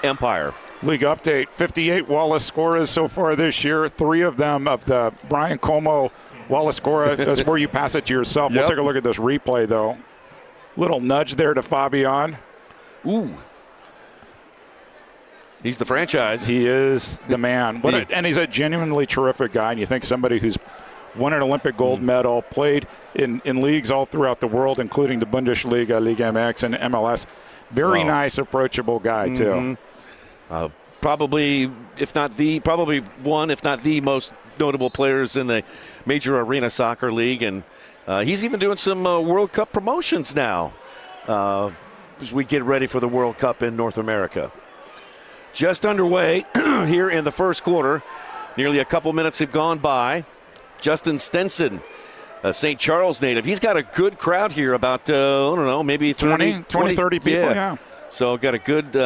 Empire. League update, 58 Wallace scorers so far this year. 3 of them of the Brian Como Wallace scorer. That's where you pass it to yourself. Yep. We'll take a look at this replay, though. Little nudge there to Fabian. Ooh. He's the franchise. He is the man. And he's a genuinely terrific guy. And you think somebody who's won an Olympic gold medal, played in leagues all throughout the world, including the Bundesliga, Liga MX, and MLS. Very nice, approachable guy, too. Probably one, if not the most notable players in the major arena soccer league. And he's even doing some World Cup promotions now as we get ready for the World Cup in North America. Just underway here in the first quarter. Nearly a couple minutes have gone by. Justin Stenson, a St. Charles native. He's got a good crowd here, about, maybe 30 people, yeah. So got a good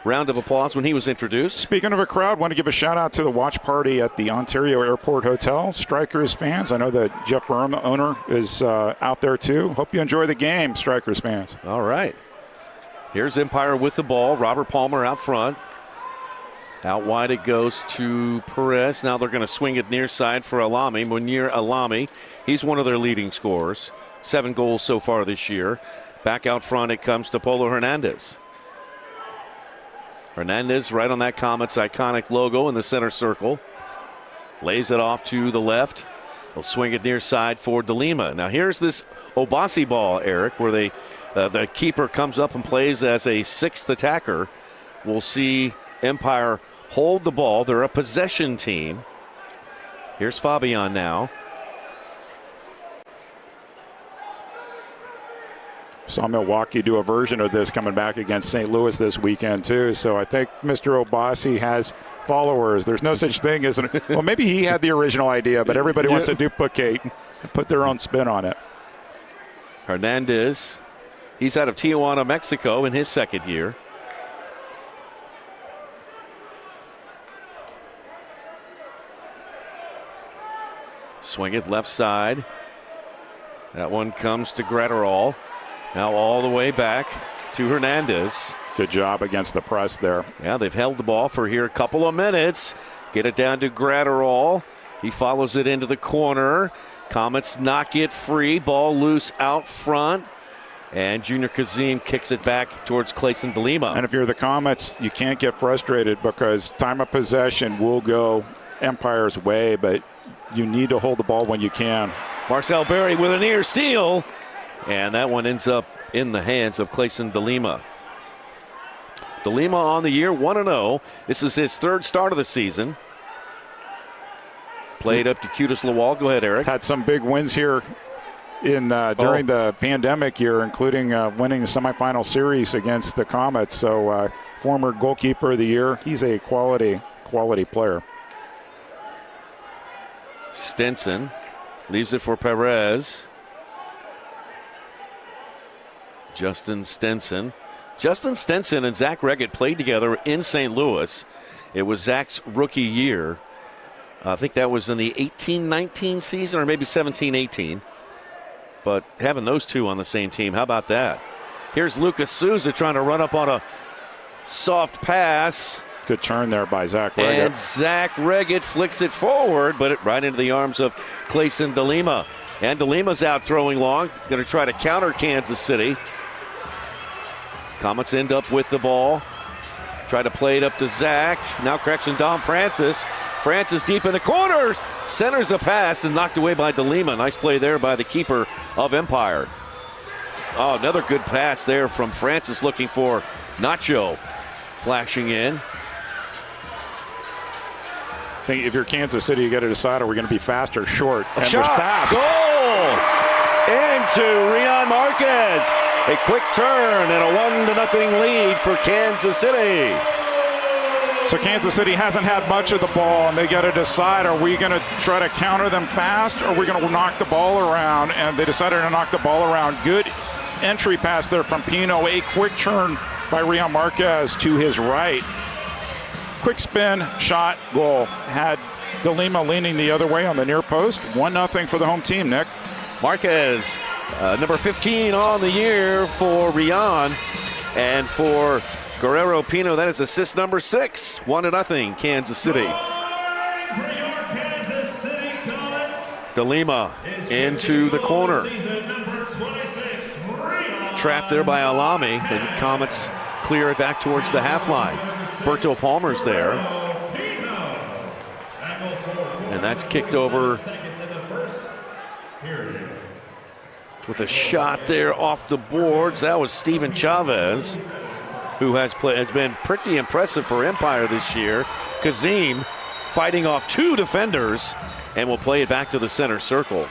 round of applause when he was introduced. Speaking of a crowd, want to give a shout-out to the watch party at the Ontario Airport Hotel. Strykers fans, I know that Jeff Burham, the owner, is out there too. Hope you enjoy the game, Strykers fans. All right. Here's Empire with the ball. Robert Palmer out front. Out wide it goes to Perez. Now they're going to swing it near side for Alami. Munir Alami. He's one of their leading scorers. 7 goals so far this year. Back out front it comes to Polo Hernandez. Hernandez right on that Comets iconic logo in the center circle. Lays it off to the left. They'll swing it near side for DeLima. Now here's this Obasi ball, Eric, where the keeper comes up and plays as a 6th attacker. We'll see Empire hold the ball. They're a possession team. Here's Fabian now. Saw Milwaukee do a version of this coming back against St. Louis this weekend, too. So I think Mr. Obasi has followers. There's no such thing as well, maybe he had the original idea, but everybody wants to duplicate and put their own spin on it. Hernandez, he's out of Tijuana, Mexico in his second year. Swing it left side. That one comes to Gratterall. Now all the way back to Hernandez. Good job against the press there. Yeah, they've held the ball for here a couple of minutes. Get it down to Gratterall. He follows it into the corner. Comets knock it free. Ball loose out front. And Junior Kazim kicks it back towards Clayson DeLima. And if you're the Comets, you can't get frustrated because time of possession will go Empire's way, but you need to hold the ball when you can. Marcel Berry with a near steal. And that one ends up in the hands of Clayson DeLima. DeLima on the year, 1-0. This is his 3rd start of the season. Played up to Cutis Lawal. Go ahead, Eric. Had some big wins here during the pandemic year, including winning the semifinal series against the Comets. So former goalkeeper of the year. He's a quality player. Stenson leaves it for Perez. Justin Stenson and Zach Reggett played together in St. Louis. It was Zach's rookie year. I think that was in the 18-19 season or maybe 17-18. But having those two on the same team, how about that? Here's Lucas Souza trying to run up on a soft pass. Good turn there by Zach Reggett. And Zach Reggett flicks it forward, but right into the arms of Clayson DeLima. And DeLima's out throwing long, going to try to counter Kansas City. Comets end up with the ball. Try to play it up to Zach. Now correction, Dom Francis. Francis deep in the corner. Centers a pass and knocked away by DeLima. Nice play there by the keeper of Empire. Oh, another good pass there from Francis looking for Nacho. Flashing in. I think if you're Kansas City, you got to decide, are we going to be fast or short? And shot. Goal! Into Rion Marquez. A quick turn and a 1-0 lead for Kansas City. So Kansas City hasn't had much of the ball, and they got to decide, are we going to try to counter them fast, or are we going to knock the ball around? And they decided to knock the ball around. Good entry pass there from Pino. A quick turn by Rion Marquez to his right. Quick spin, shot, goal. Had DeLima leaning the other way on the near post. 1-0 for the home team, Nick. Marquez, number 15 on the year for Rion. And for Guerrero Pino, that is assist number 6. 1-0, Kansas City. De Lima into the corner. Trapped there by Alami. And Comets clear it back towards the half line. Berto Palmer's there. And that's kicked over with a shot there off the boards. That was Steven Chavez, who has been pretty impressive for Empire this year. Kazim fighting off 2 defenders and will play it back to the center circle.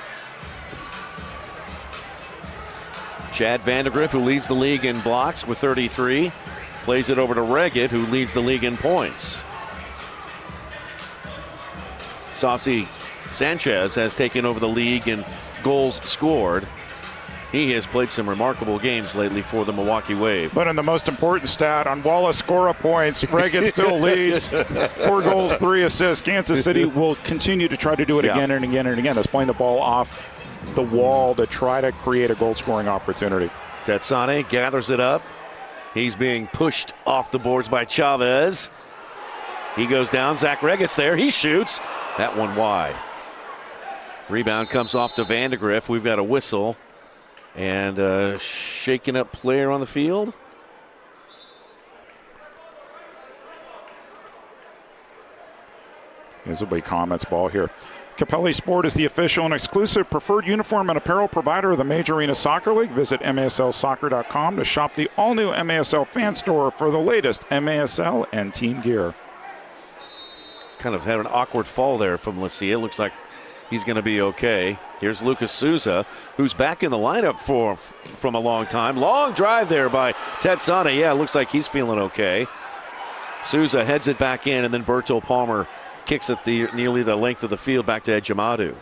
Chad Vandergriff, who leads the league in blocks with 33, plays it over to Reggett, who leads the league in points. Saucy Sanchez has taken over the league in goals scored. He has played some remarkable games lately for the Milwaukee Wave. But in the most important stat, on Wallace Scora points, Reggett still leads. 4 goals, 3 assists. Kansas City will continue to try to do it again and again and again. That's playing the ball off the wall to try to create a goal-scoring opportunity. Tetsane gathers it up. He's being pushed off the boards by Chavez. He goes down. Zach Reggett's there. He shoots. That one wide. Rebound comes off to Vandergriff. We've got a whistle. And a shaken up player on the field. This will be Comets ball here. Capelli Sport is the official and exclusive preferred uniform and apparel provider of the Major Arena Soccer League. Visit MASLsoccer.com to shop the all-new MASL fan store for the latest MASL and team gear. Kind of had an awkward fall there from Lucia. Looks like he's going to be okay. Here's Lucas Souza, who's back in the lineup from a long time. Long drive there by Tetsane. Yeah, looks like he's feeling okay. Souza heads it back in, and then Berto Palmer kicks it nearly the length of the field back to Ejimadu.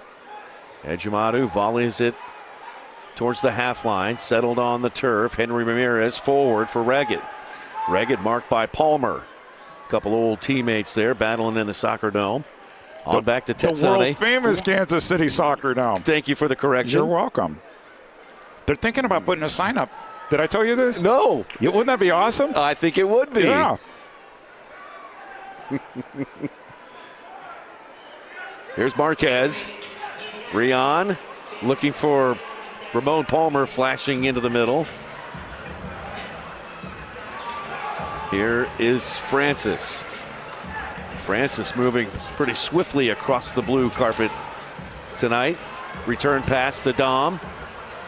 Ejimadu volleys it towards the half line, settled on the turf. Henry Ramirez forward for Reggett. Reggett marked by Palmer. A couple old teammates there battling in the soccer dome. On back to Tetsane. The world-famous Kansas City Soccer Dome. Thank you for the correction. You're welcome. They're thinking about putting a sign up. Did I tell you this? No. Wouldn't that be awesome? I think it would be. Yeah. Here's Marquez. Rion looking for Ramon Palmer, flashing into the middle. Here is Francis. Francis moving pretty swiftly across the blue carpet tonight. Return pass to Dom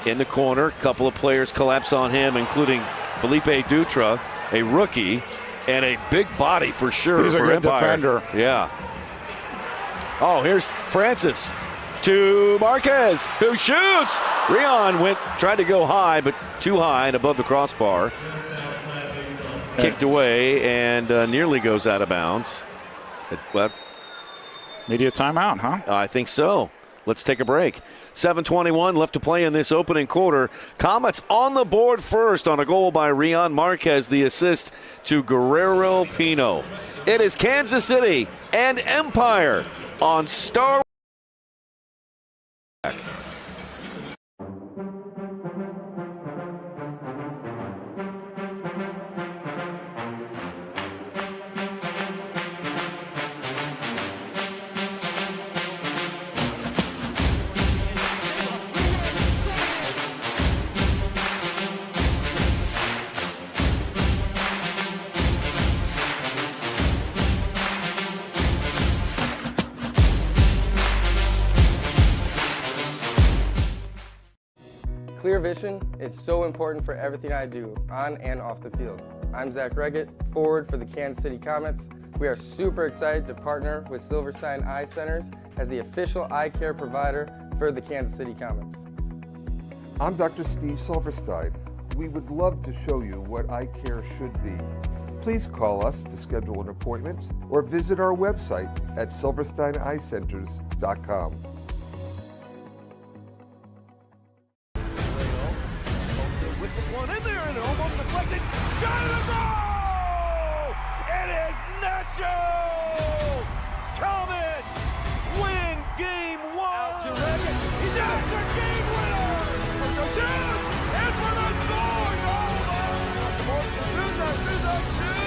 in the corner. A couple of players collapse on him, including Felipe Dutra, a rookie, and a big body for sure. He's a good defender. Yeah. Oh, here's Francis to Marquez, who shoots. Rion tried to go high, but too high and above the crossbar. Kicked away and nearly goes out of bounds. But maybe a timeout, huh? I think so. Let's take a break. 7:21 left to play in this opening quarter. Comets on the board first on a goal by Rion Marquez, the assist to Guerrero Pino. It is Kansas City and Empire on Star. Clear vision is so important for everything I do, on and off the field. I'm Zach Reggett, forward for the Kansas City Comets. We are super excited to partner with Silverstein Eye Centers as the official eye care provider for the Kansas City Comets. I'm Dr. Steve Silverstein. We would love to show you what eye care should be. Please call us to schedule an appointment or visit our website at silversteineyecenters.com. One in there and almost deflected. Shot in the goal! It is Nacho! Comets win game 1. Out to Reggett. He does the game winner! From the down and for the score! Souza shoots!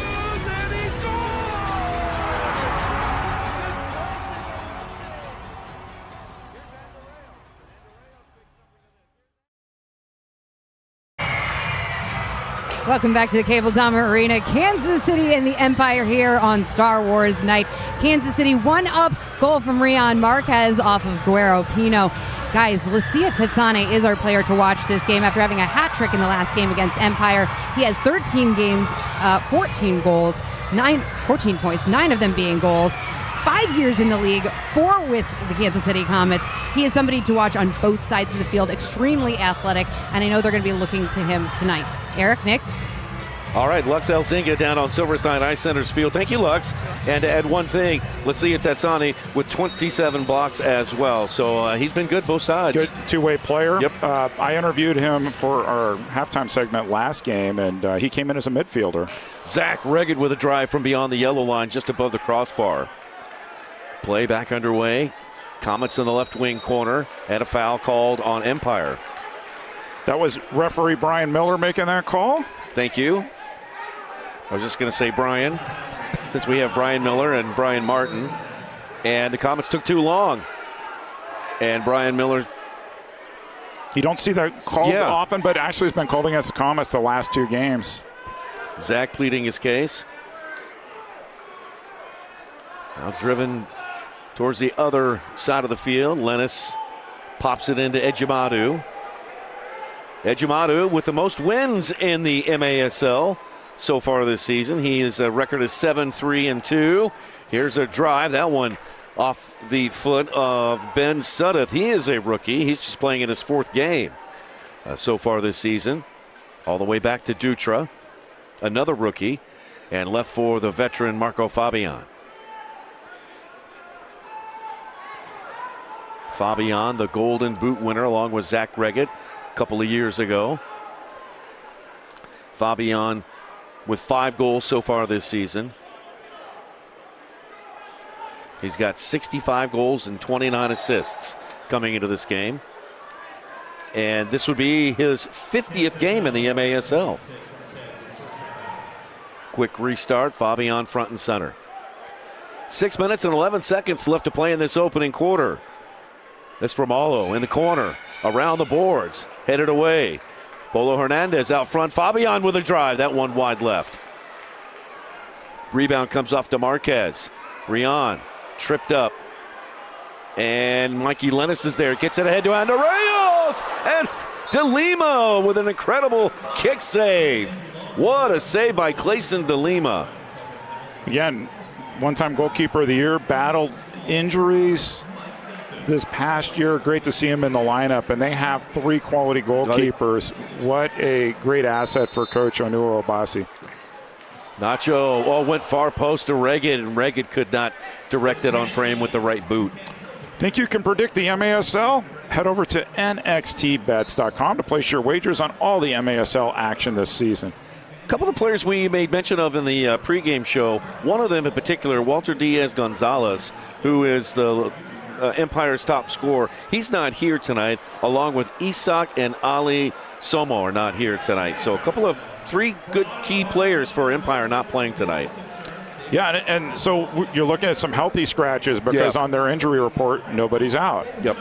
Welcome back to the Cable Tom Arena. Kansas City and the Empire here on Star Wars night. Kansas City 1-up, goal from Rion Marquez off of Guerrero Pino. Guys, Lucia Tetsane is our player to watch this game after having a hat trick in the last game against Empire. He has 13 games, 14 goals, 14 points, 9 of them being goals. 5 years in the league, 4 with the Kansas City Comets. He is somebody to watch on both sides of the field, extremely athletic, and I know they're going to be looking to him tonight. Eric, Nick? All right, Lux Elzinga down on Silverstein Ice Center's field. Thank you, Lux. And to add one thing, Lucia Tetsane with 27 blocks as well. So he's been good both sides. Good two-way player. Yep. I interviewed him for our halftime segment last game, and he came in as a midfielder. Zach Regged with a drive from beyond the yellow line, just above the crossbar. Play back underway. Comets in the left wing corner, and a foul called on Empire. That was referee Brian Miller making that call. Thank you. I was just going to say Brian, since we have Brian Miller and Brian Martin. And the Comets took too long. And Brian Miller. You don't see that called often, but actually has been called against the Comets the last 2 games. Zach pleading his case. Now driven towards the other side of the field. Lennis pops it into Ejimadu. Ejimadu with the most wins in the MASL so far this season. His record is 7-3-2. Here's a drive. That one off the foot of Ben Suddeth. He is a rookie. He's just playing in his 4th game so far this season. All the way back to Dutra, another rookie, and left for the veteran Marco Fabian. Fabian, the Golden Boot winner, along with Zach Reggett a couple of years ago. Fabian with 5 goals so far this season. He's got 65 goals and 29 assists coming into this game. And this would be his 50th game in the MASL. Quick restart, Fabian front and center. 6 minutes and 11 seconds left to play in this opening quarter. That's from Olo in the corner, around the boards, headed away. Bolo Hernandez out front. Fabian with a drive. That one wide left. Rebound comes off to Marquez. Rion tripped up. And Mikey Lennis is there. Gets it ahead to Ander Reyes. And De Lima with an incredible kick save. What a save by Clayson De Lima. Again, one-time goalkeeper of the year, battled injuries this past year. Great to see him in the lineup, and they have 3 quality goalkeepers. What a great asset for Coach Onua Obasi. Nacho went far post to Regged, and Regged could not direct it on frame with the right boot. Think you can predict the MASL? Head over to nxtbets.com to place your wagers on all the MASL action this season. A couple of players we made mention of in the pregame show, one of them in particular, Walter Diaz-Gonzalez, who is the Empire's top scorer. He's not here tonight, along with Isak and Ali Somo are not here tonight. So a couple of 3 good key players for Empire not playing tonight. Yeah, and so you're looking at some healthy scratches because on their injury report, nobody's out. Yep.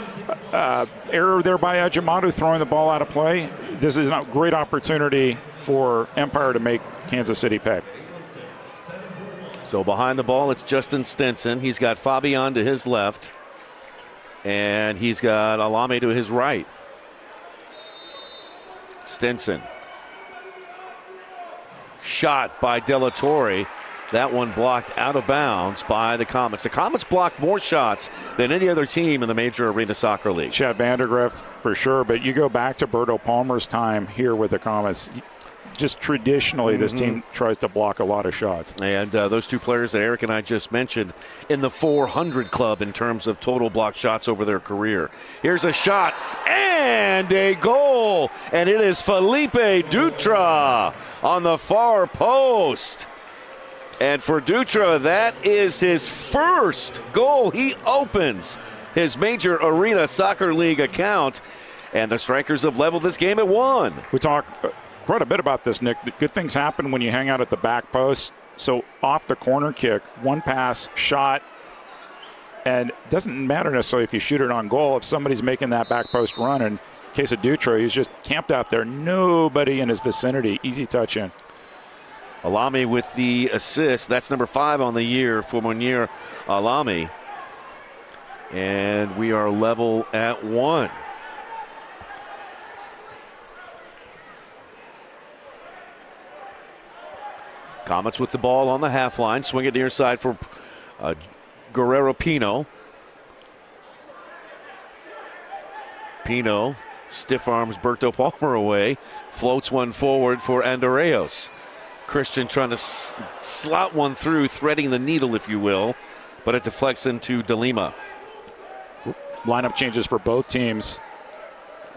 Error there by Ejimadu throwing the ball out of play. This is a great opportunity for Empire to make Kansas City pay. So behind the ball, it's Justin Stinson. He's got Fabian to his left. And he's got Alame to his right. Stinson. Shot by Della Torre. That one blocked out of bounds by the Comets. The Comets blocked more shots than any other team in the Major Arena Soccer League. Chad Vandergriff for sure, but you go back to Berto Palmer's time here with the Comets. Just traditionally, this team tries to block a lot of shots. And those 2 players that Eric and I just mentioned in the 400 club in terms of total block shots over their career. Here's a shot and a goal. And it is Felipe Dutra on the far post. And for Dutra, that is his first goal. He opens his Major Arena Soccer League account. And the Strykers have leveled this game at 1. We talk quite a bit about this, Nick. Good things happen when you hang out at the back post. So off the corner kick, 1 pass, shot, And it doesn't matter necessarily if you shoot it on goal. If somebody's making that back post run, in case of Dutra, he's just camped out there. Nobody in his vicinity. Easy touch in. Alami with the assist. That's number 5 on the year for Munir Alami. And we are level at 1. Comets with the ball on the half line. Swing it near side for Guerrero Pino. Pino stiff arms Berto Palmer away. Floats one forward for Andreos. Christian trying to slot one through, threading the needle, if you will, but it deflects into De Lima. Lineup changes for both teams.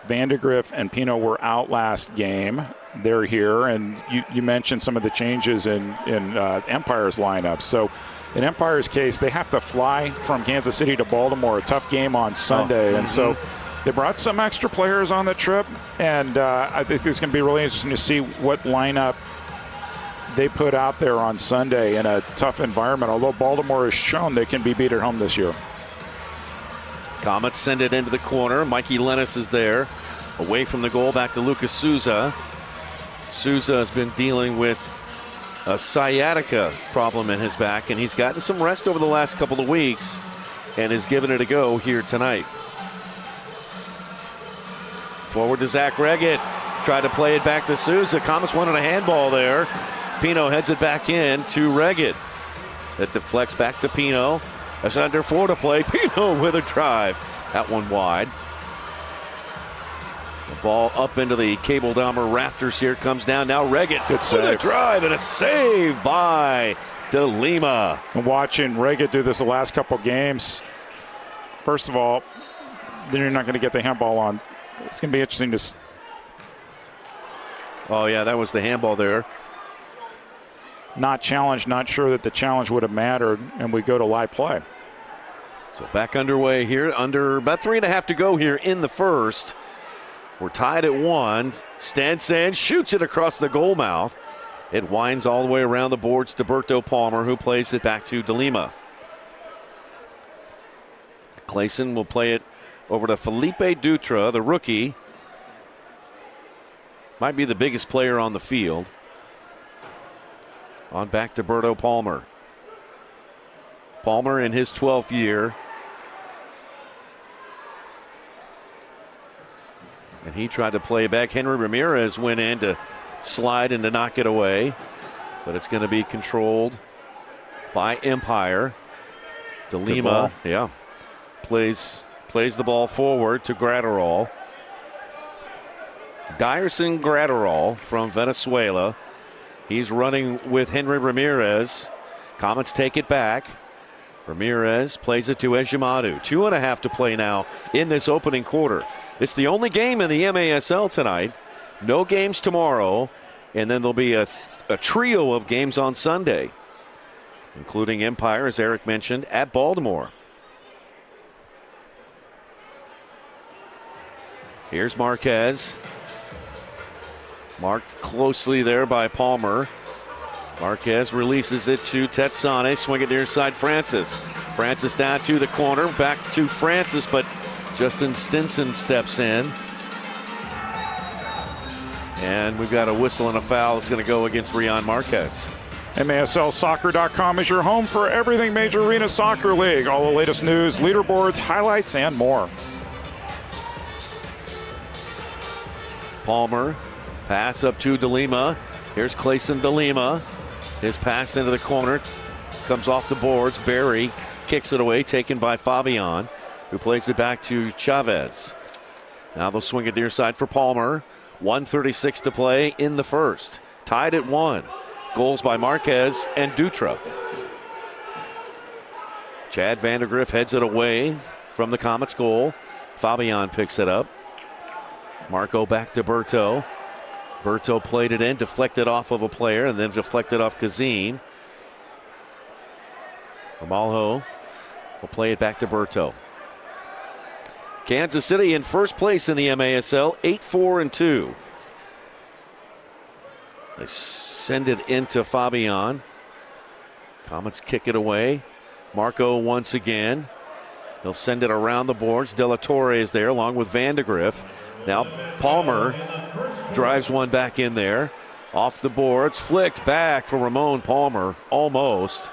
Vandegrift and Pino were out last game. They're here, and you mentioned some of the changes in Empire's lineup. So in Empire's case, they have to fly from Kansas City to Baltimore, a tough game on Sunday. And so they brought some extra players on the trip, and I think it's going to be really interesting to see what lineup they put out there on Sunday in a tough environment, although Baltimore has shown they can be beat at home this year. Comets send it into the corner. Mikey Lennis is there. Away from the goal, back to Lucas Souza. Souza has been dealing with a sciatica problem in his back, and he's gotten some rest over the last couple of weeks and is giving it a go here tonight. Forward to Zach Reggett. Tried to play it back to Souza. Comets wanted a handball there. Pino heads it back in to Reggett. It deflects back to Pino. That's under 4 to play. Pino with a drive. That one wide. The ball up into the cable dahmer rafters here. Comes down. Now Reggett. Good save. With a drive and a save by De Lima. And watching Reggett do this the last couple games, first of all, then you're not going to get the handball on. It's going to be interesting to. Oh, yeah, that was the handball there. Not challenged, not sure that the challenge would have mattered, and we go to live play. So back underway here, under about 3.5 to go here in the first. We're tied at 1. Stansan shoots it across the goal mouth. It winds all the way around the boards to Berto Palmer, who plays it back to De Lima. Clayson will play it over to Felipe Dutra, the rookie. Might be the biggest player on the field. On back to Berto Palmer. Palmer in his 12th year. And he tried to play back. Henry Ramirez went in to slide and to knock it away. But it's going to be controlled by Empire. De Lima, yeah, plays the ball forward to Gratterall. Dyerson Gratterall from Venezuela. He's running with Henry Ramirez. Comets take it back. Ramirez plays it to Ejimadu. 2.5 to play now in this opening quarter. It's the only game in the MASL tonight. No games tomorrow. And then there'll be a trio of games on Sunday, including Empire, as Eric mentioned, at Baltimore. Here's Marquez. Marked closely there by Palmer. Marquez releases it to Tetsane. Swing it near side Francis. Francis down to the corner. Back to Francis, but Justin Stinson steps in. And we've got a whistle and a foul that's going to go against Rion Marquez. MASLsoccer.com is your home for everything Major Arena Soccer League. All the latest news, leaderboards, highlights, and more. Palmer. Pass up to De Lima. Here's Clayson De Lima. His pass into the corner comes off the boards. Barry kicks it away, taken by Fabian, who plays it back to Chavez. Now they'll swing it near side for Palmer. 1:36 to play in the first. Tied at 1. Goals by Marquez and Dutra. Chad Vandegrift heads it away from the Comets goal. Fabian picks it up. Marco back to Berto. Berto played it in, deflected off of a player, and then deflected off Kazim. Ramalho will play it back to Berto. Kansas City in first place in the MASL, 8-4-2. They send it into Fabian. Comets kick it away. Marco once again. He'll send it around the boards. De La Torre is there along with Vandegrift. Now Palmer drives one back in there. Off the boards, flicked back for Ramon Palmer, almost.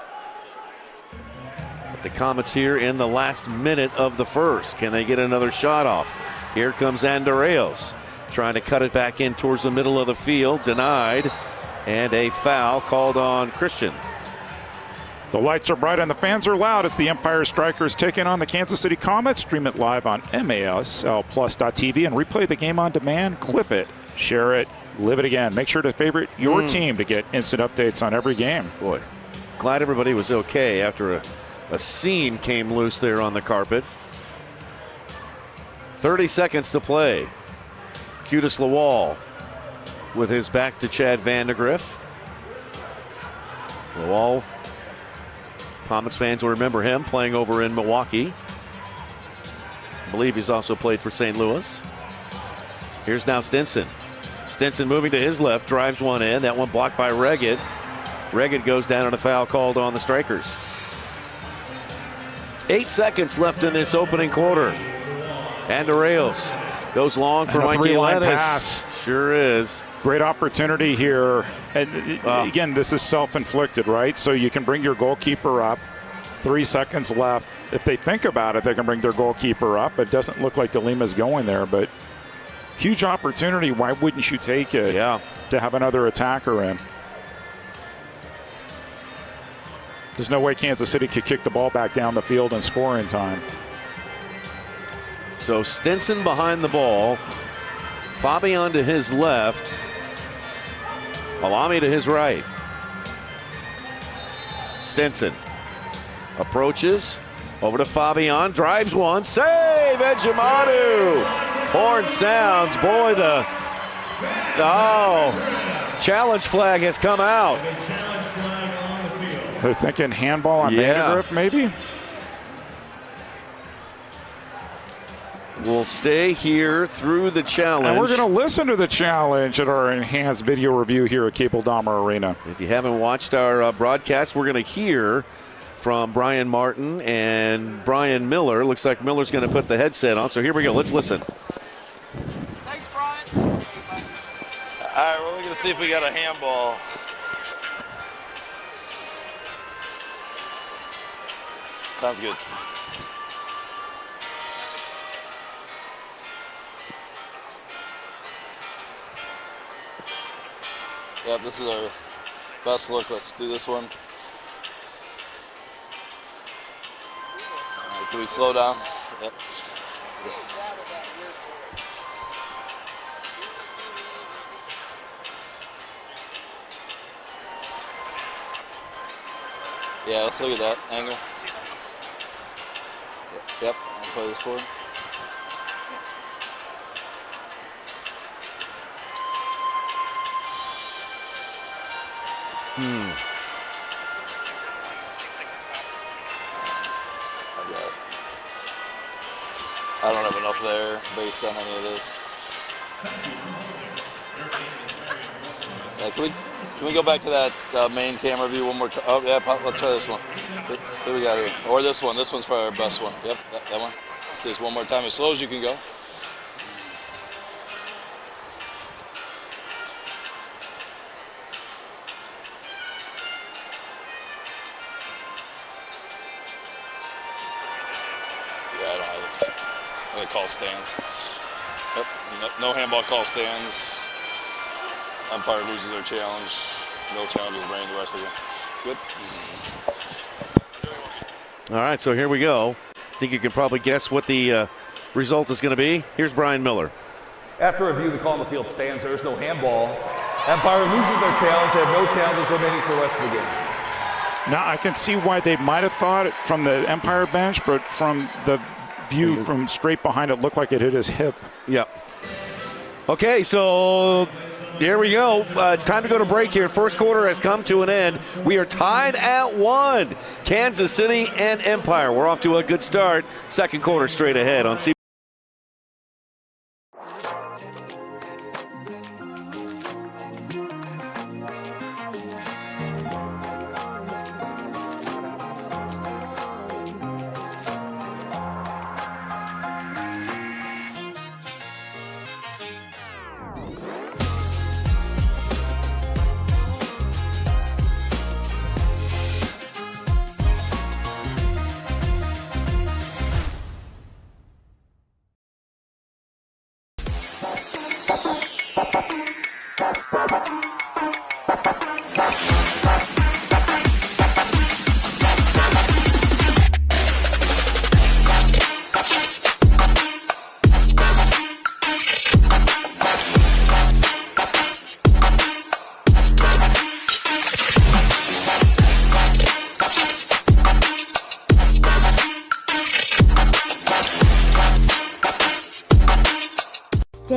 But the Comets here in the last minute of the first. Can they get another shot off? Here comes Andreos, trying to cut it back in towards the middle of the field. Denied, and a foul called on Christian. The lights are bright and the fans are loud. It's the Empire Strikers taking on the Kansas City Comets. Stream it live on MASLplus.tv and replay the game on demand. Clip it, share it, live it again. Make sure to favorite your team to get instant updates on every game. Boy, glad everybody was okay after a seam came loose there on the carpet. 30 seconds to play. Cutis Lawal with his back to Chad Vandegrift. Lawal, Comets fans will remember him playing over in Milwaukee. I believe he's also played for St. Louis. Here's now Stinson. Stinson moving to his left, drives one in. That one blocked by Reggett. Reggett goes down on a foul called on the Strykers. 8 seconds left in this opening quarter. Andreos goes long for Mikey Lettuce. Sure is. Great opportunity here. And again, this is self-inflicted, right? So you can bring your goalkeeper up. 3 seconds left. If they think about it, they can bring their goalkeeper up. It doesn't look like DeLima's going there, but huge opportunity. Why wouldn't you take it to have another attacker in? There's no way Kansas City could kick the ball back down the field and score in time. So Stinson behind the ball. Fabian to his left. Alami to his right. Stinson approaches over to Fabian, drives one, save, Ejimanu. Horn sounds, boy, challenge flag has come out. They're thinking handball on Vandegrift, maybe? We'll stay here through the challenge. And we're going to listen to the challenge at our enhanced video review here at Cable Dahmer Arena. If you haven't watched our broadcast, we're going to hear from Brian Martin and Brian Miller. Looks like Miller's going to put the headset on. So here we go. Let's listen. Thanks, Brian. All right, we're going to see if we got a handball. Sounds good. Yep, this is our best look. Let's do this one. All right, can we slow down? Yep. Yeah, let's look at that angle. Yep, I'll play this forward. I don't have enough there based on any of this. Yeah, can we go back to that main camera view one more time? Oh yeah, let's try this one. So we got here, or this one. This one's probably our best one. Yep, that one. Let's do this one more time, as slow as you can go. Yeah, I don't have it. I'm gonna call stands. Yep, no handball call stands. Umpire loses their challenge. No challenges reign the rest of the game. Good. All right, so here we go. I think you can probably guess what the result is going to be. Here's Brian Miller. After review, the call on the field stands. There is no handball. Empire loses their challenge. They have no challenges remaining for the rest of the game. Now, I can see why they might have thought it from the Empire bench, but from the view from straight behind, it looked like it hit his hip. Yep. Okay, so here we go. It's time to go to break here. First quarter has come to an end. We are tied at 1. Kansas City and Empire. We're off to a good start. Second quarter straight ahead on CBS.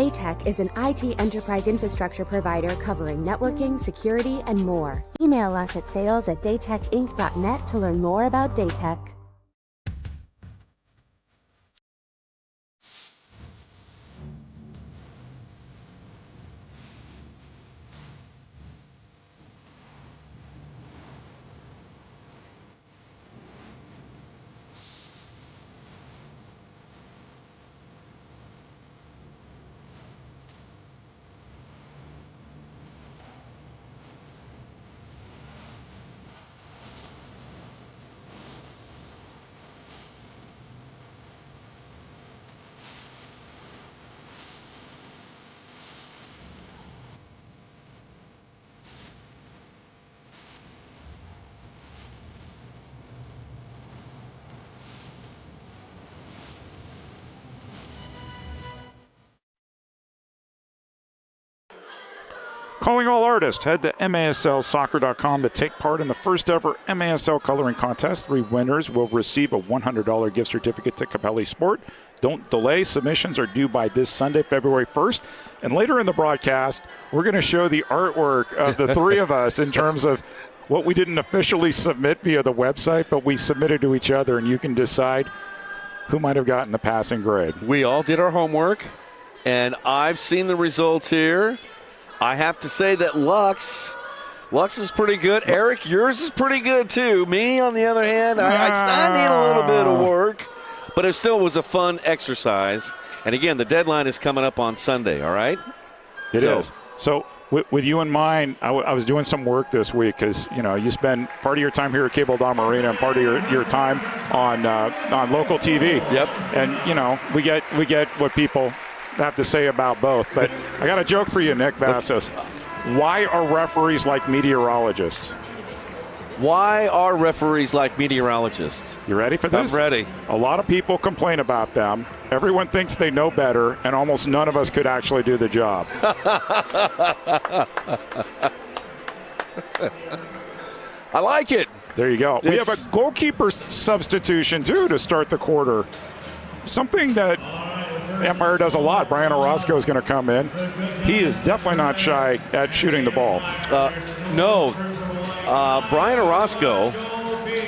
Daytech is an IT enterprise infrastructure provider covering networking, security, and more. Email us at sales@daytechinc.net to learn more about Daytech. Calling all artists. Head to maslsoccer.com to take part in the first ever MASL coloring contest. 3 winners will receive a $100 gift certificate to Capelli Sport. Don't delay. Submissions are due by this Sunday, February 1st. And later in the broadcast, we're going to show the artwork of the 3 of us in terms of what we didn't officially submit via the website, but we submitted to each other, and you can decide who might have gotten the passing grade. We all did our homework, and I've seen the results here. I have to say that Lux is pretty good. Eric, yours is pretty good too. Me, on the other hand, I need a little bit of work, but it still was a fun exercise. And again, the deadline is coming up on Sunday, all right? It is. So with you in mind, I was doing some work this week because, you spend part of your time here at Cable Dom Arena and part of your time on local TV. Yep. And, we get what people have to say about both. But I got a joke for you, Nick Vassos. Why are referees like meteorologists? Why are referees like meteorologists? You ready for this? I'm ready. A lot of people complain about them. Everyone thinks they know better, and almost none of us could actually do the job. I like it. There you go. We have a goalkeeper substitution, too, to start the quarter. Something that Empire does a lot. Brian Orozco is going to come in. He is definitely not shy at shooting the ball. No. Brian Orozco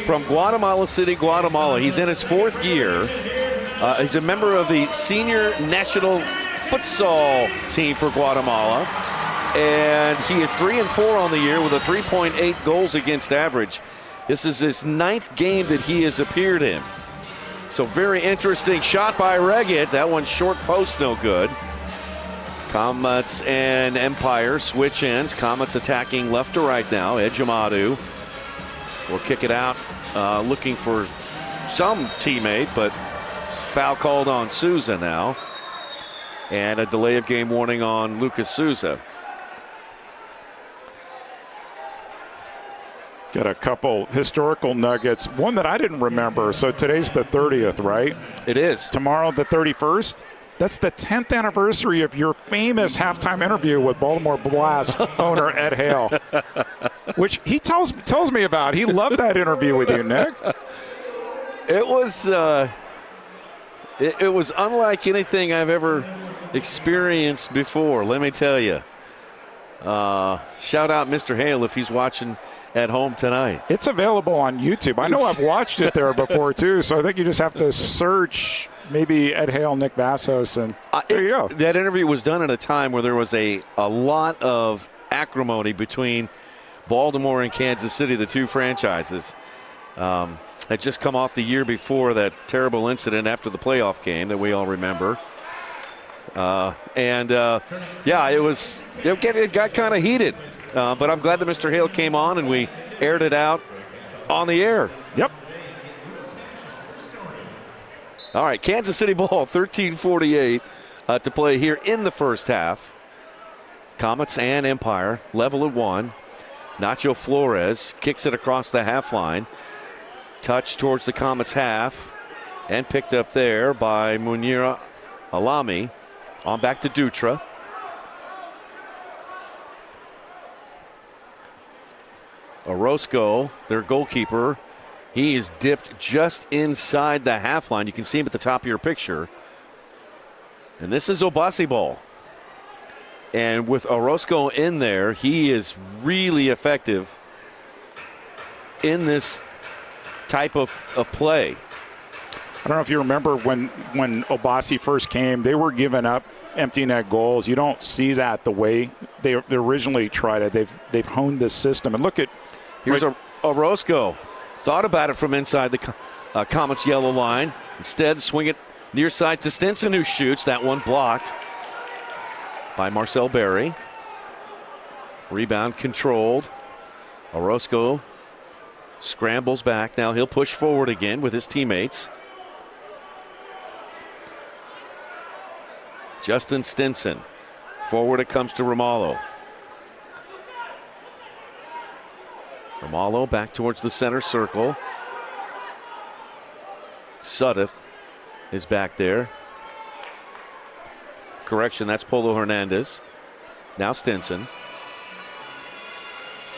from Guatemala City, Guatemala. He's in his 4th year. He's a member of the senior national futsal team for Guatemala. And he is 3-4 on the year with a 3.8 goals against average. This is his 9th game that he has appeared in. So very interesting shot by Reggett. That one short post, no good. Comets and Empire switch ends. Comets attacking left to right now. Ejimadu will kick it out, looking for some teammate, but foul called on Souza now. And a delay of game warning on Lucas Souza. Got a couple historical nuggets. One that I didn't remember. So today's the 30th, right? It is. Tomorrow, the 31st. That's the 10th anniversary of your famous halftime interview with Baltimore Blast owner Ed Hale, which he tells me about. He loved that interview with you, Nick. It was it was unlike anything I've ever experienced before. Let me tell you. Shout out Mr. Hale if he's watching at home tonight. It's available on YouTube. I know I've watched it there before too, so I think you just have to search maybe Ed Hale, Nick Vassos, and there you go. That interview was done at a time where there was a lot of acrimony between Baltimore and Kansas City, the 2 franchises. Had just come off the year before that terrible incident after the playoff game that we all remember. It got kind of heated. But I'm glad that Mr. Hale came on and we aired it out on the air. Yep. All right, Kansas City ball, 13:48 to play here in the first half. Comets and Empire level at 1. Nacho Flores kicks it across the half line. Touch towards the Comets half and picked up there by Munira Alami. On back to Dutra. Orozco, their goalkeeper, he is dipped just inside the half line. You can see him at the top of your picture. And this is Obasi ball. And with Orozco in there, he is really effective in this type of play. I don't know if you remember when Obasi first came, they were giving up empty net goals. You don't see that the way they originally tried it. They've honed this system. And look at here's Orozco. Thought about it from inside the Comets yellow line. Instead, swing it near side to Stinson, who shoots. That one blocked by Marcel Berry. Rebound controlled. Orozco scrambles back. Now he'll push forward again with his teammates. Justin Stinson. Forward it comes to Ramallo. Ramallo back towards the center circle. Suddeth is back there. Correction, that's Polo Hernandez. Now Stinson.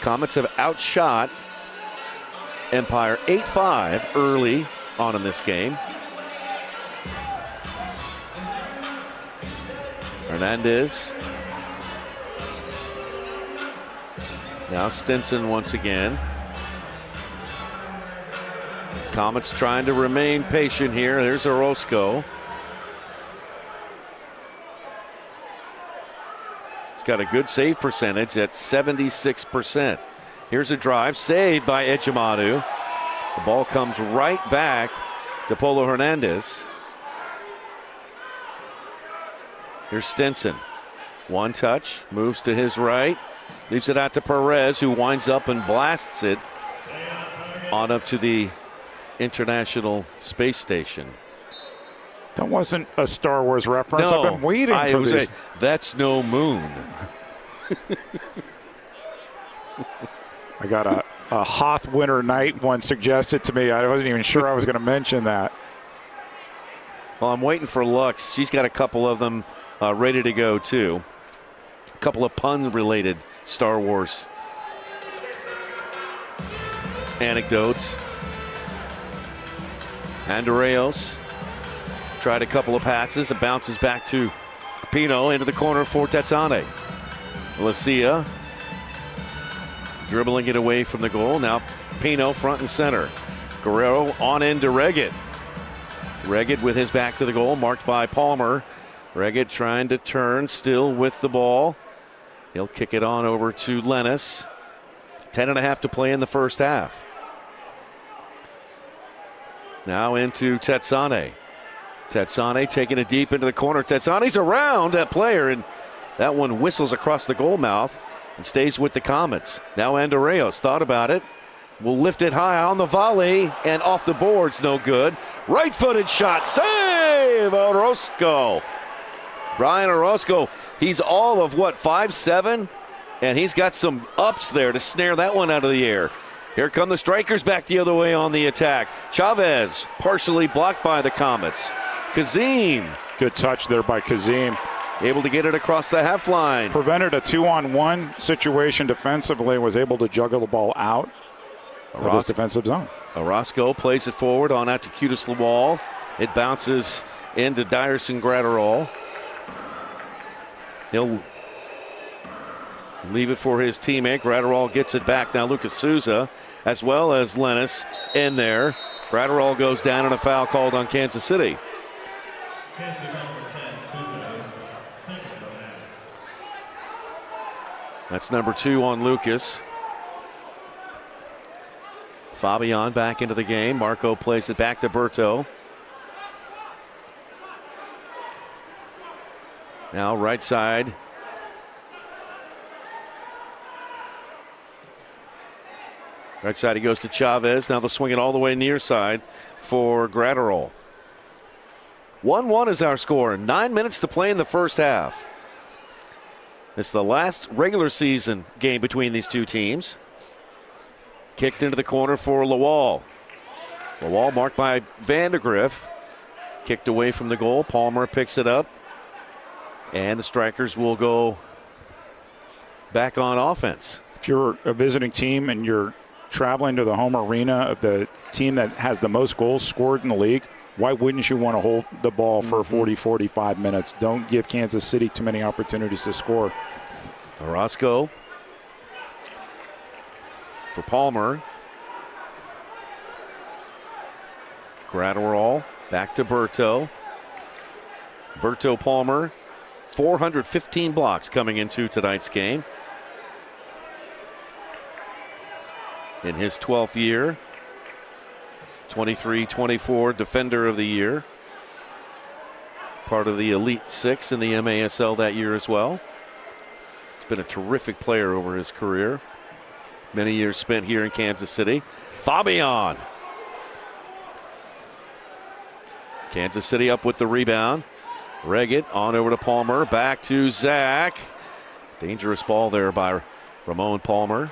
Comets have outshot Empire 8-5 early on in this game. Hernandez. Now Stinson once again. Comets trying to remain patient here. There's Orozco. He's got a good save percentage at 76%. Here's a drive saved by Ejimadu. The ball comes right back to Polo Hernandez. Here's Stinson. One touch, moves to his right, leaves it out to Perez, who winds up and blasts it on up to the International Space Station. That wasn't a Star Wars reference. No, I've been waiting for this. That's no moon. I got a Hoth Winter Night one suggested to me. I wasn't even sure I was going to mention that. Well, I'm waiting for Lux. She's got a couple of them ready to go, too. A couple of pun-related Star Wars anecdotes. Andreos tried a couple of passes. It bounces back to Pino into the corner for Tetsane. Lucia dribbling it away from the goal. Now Pino front and center. Guerrero on into Reggett. Reggett with his back to the goal, marked by Palmer. Reggett trying to turn, still with the ball. He'll kick it on over to Lennis. 10.5 to play in the first half. Now into Tetsane. Tetsane taking it deep into the corner. Tetsane's around that player, and that one whistles across the goal mouth and stays with the Comets. Now Andreos thought about it. Will lift it high on the volley, and off the boards, no good. Right-footed shot, save Orozco. Brian Orozco, he's all of 5'7", and he's got some ups there to snare that one out of the air. Here come the Strykers back the other way on the attack. Chavez partially blocked by the Comets. Kazim. Good touch there by Kazim. Able to get it across the half line. Prevented a 2-on-1 situation defensively, was able to juggle the ball out of his defensive zone. Orozco plays it forward on out to Cutis Lawal. It bounces into Dyerson Gratterall. He'll leave it for his teammate. Gratterall gets it back. Now Lucas Souza as well as Lennis in there. Gratterall goes down and a foul called on Kansas City. That's number 2 on Lucas. Fabian back into the game. Marco plays it back to Berto. Now right side. Right side he goes to Chavez. Now they'll swing it all the way near side for Gratterall. 1-1 is our score. 9 minutes to play in the first half. It's the last regular season game between these two teams. Kicked into the corner for Lawal. Lawal marked by Vandegrift. Kicked away from the goal. Palmer picks it up. And the Strykers will go back on offense. If you're a visiting team and you're traveling to the home arena of the team that has the most goals scored in the league, Why wouldn't you want to hold the ball for 40, 45 minutes? Don't give Kansas City too many opportunities to score. Orozco for Palmer. Gratterall back to Berto. Berto Palmer, 415 blocks coming into tonight's game. In his 12th year, 23-24 Defender of the Year. Part of the Elite Six in the MASL that year as well. He's been a terrific player over his career. Many years spent here in Kansas City. Fabian. Kansas City up with the rebound. Reggett on over to Palmer. Back to Zach. Dangerous ball there by Ramon Palmer.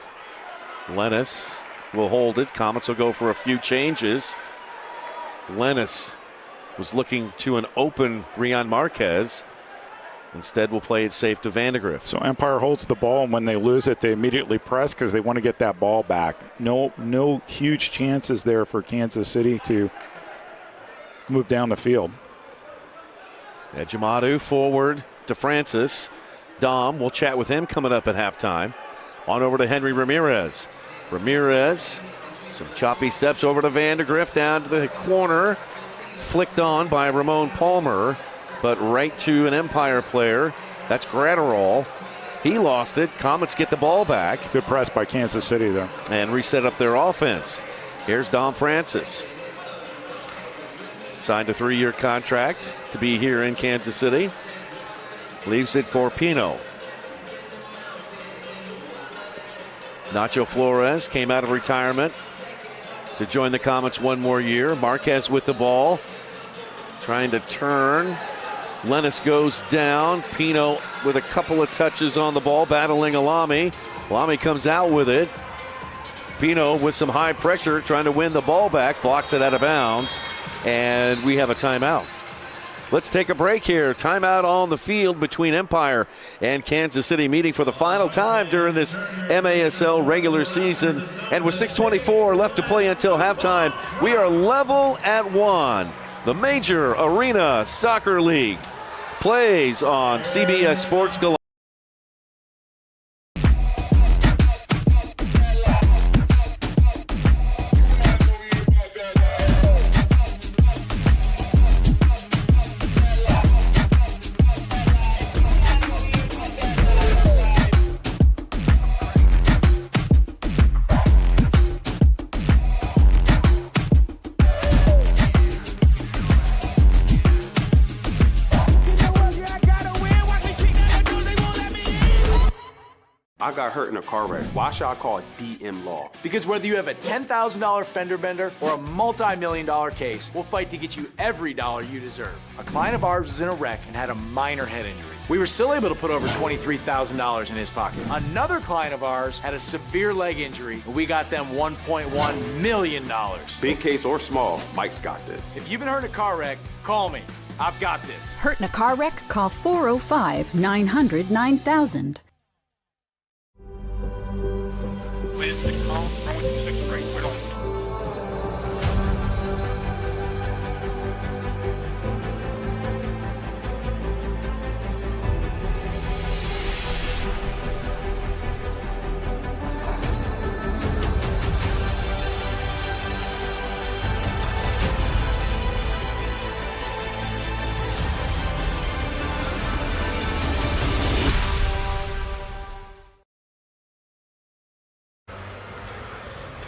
Lennis will hold it. Comets will go for a few changes. Lennis was looking to an open Rion Marquez. Instead, we'll play it safe to Vandegrift. So Empire holds the ball, and when they lose it, they immediately press because they want to get that ball back. No huge chances there for Kansas City to move down the field. Ejimadu forward to Francis. Dom, we'll chat with him coming up at halftime. On over to Henry Ramirez. Ramirez, some choppy steps over to Vandegrift, down to the corner. Flicked on by Ramon Palmer, but right to an Empire player. That's Gratterall. He lost it. Comets get the ball back. Good press by Kansas City, though. And reset up their offense. Here's Dom Francis. Signed a 3-year contract to be here in Kansas City. Leaves it for Pino. Nacho Flores came out of retirement to join the Comets one more year. Marquez with the ball. Trying to turn. Lennis goes down. Pino with a couple of touches on the ball, battling Alami. Alami comes out with it. Pino with some high pressure, trying to win the ball back, blocks it out of bounds, and we have a timeout. Let's take a break here. Timeout on the field between Empire and Kansas City, meeting for the final time during this MASL regular season. And with 6:24 left to play until halftime, we are level at 1. The Major Arena Soccer League plays on CBS Sports Galactic. I got hurt in a car wreck. Why should I call DM Law? Because whether you have a $10,000 fender bender or a multi-million-dollar case, we'll fight to get you every dollar you deserve. A client of ours was in a wreck and had a minor head injury. We were still able to put over $23,000 in his pocket. Another client of ours had a severe leg injury, and we got them $1.1 million. Big case or small, Mike's got this. If you've been hurt in a car wreck, call me. I've got this. Hurt in a car wreck? Call 405-900-9000.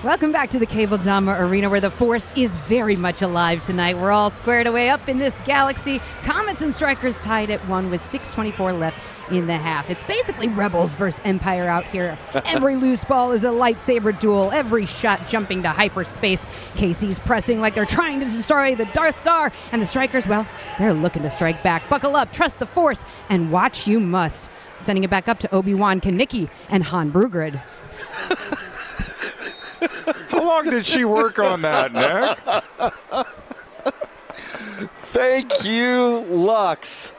Welcome back to the Cable Dama Arena, where the Force is very much alive tonight. We're all squared away up in this galaxy. Comets and Strykers tied at 1 with 6:24 left in the half. It's basically Rebels versus Empire out here. Every loose ball is a lightsaber duel. Every shot jumping to hyperspace. KC's pressing like they're trying to destroy the Darth Star. And the Strykers, well, they're looking to strike back. Buckle up, trust the Force, and watch you must. Sending it back up to Obi-Wan Kanicki and Han Brugrid. How long did she work on that, Nick? Thank you, Lux.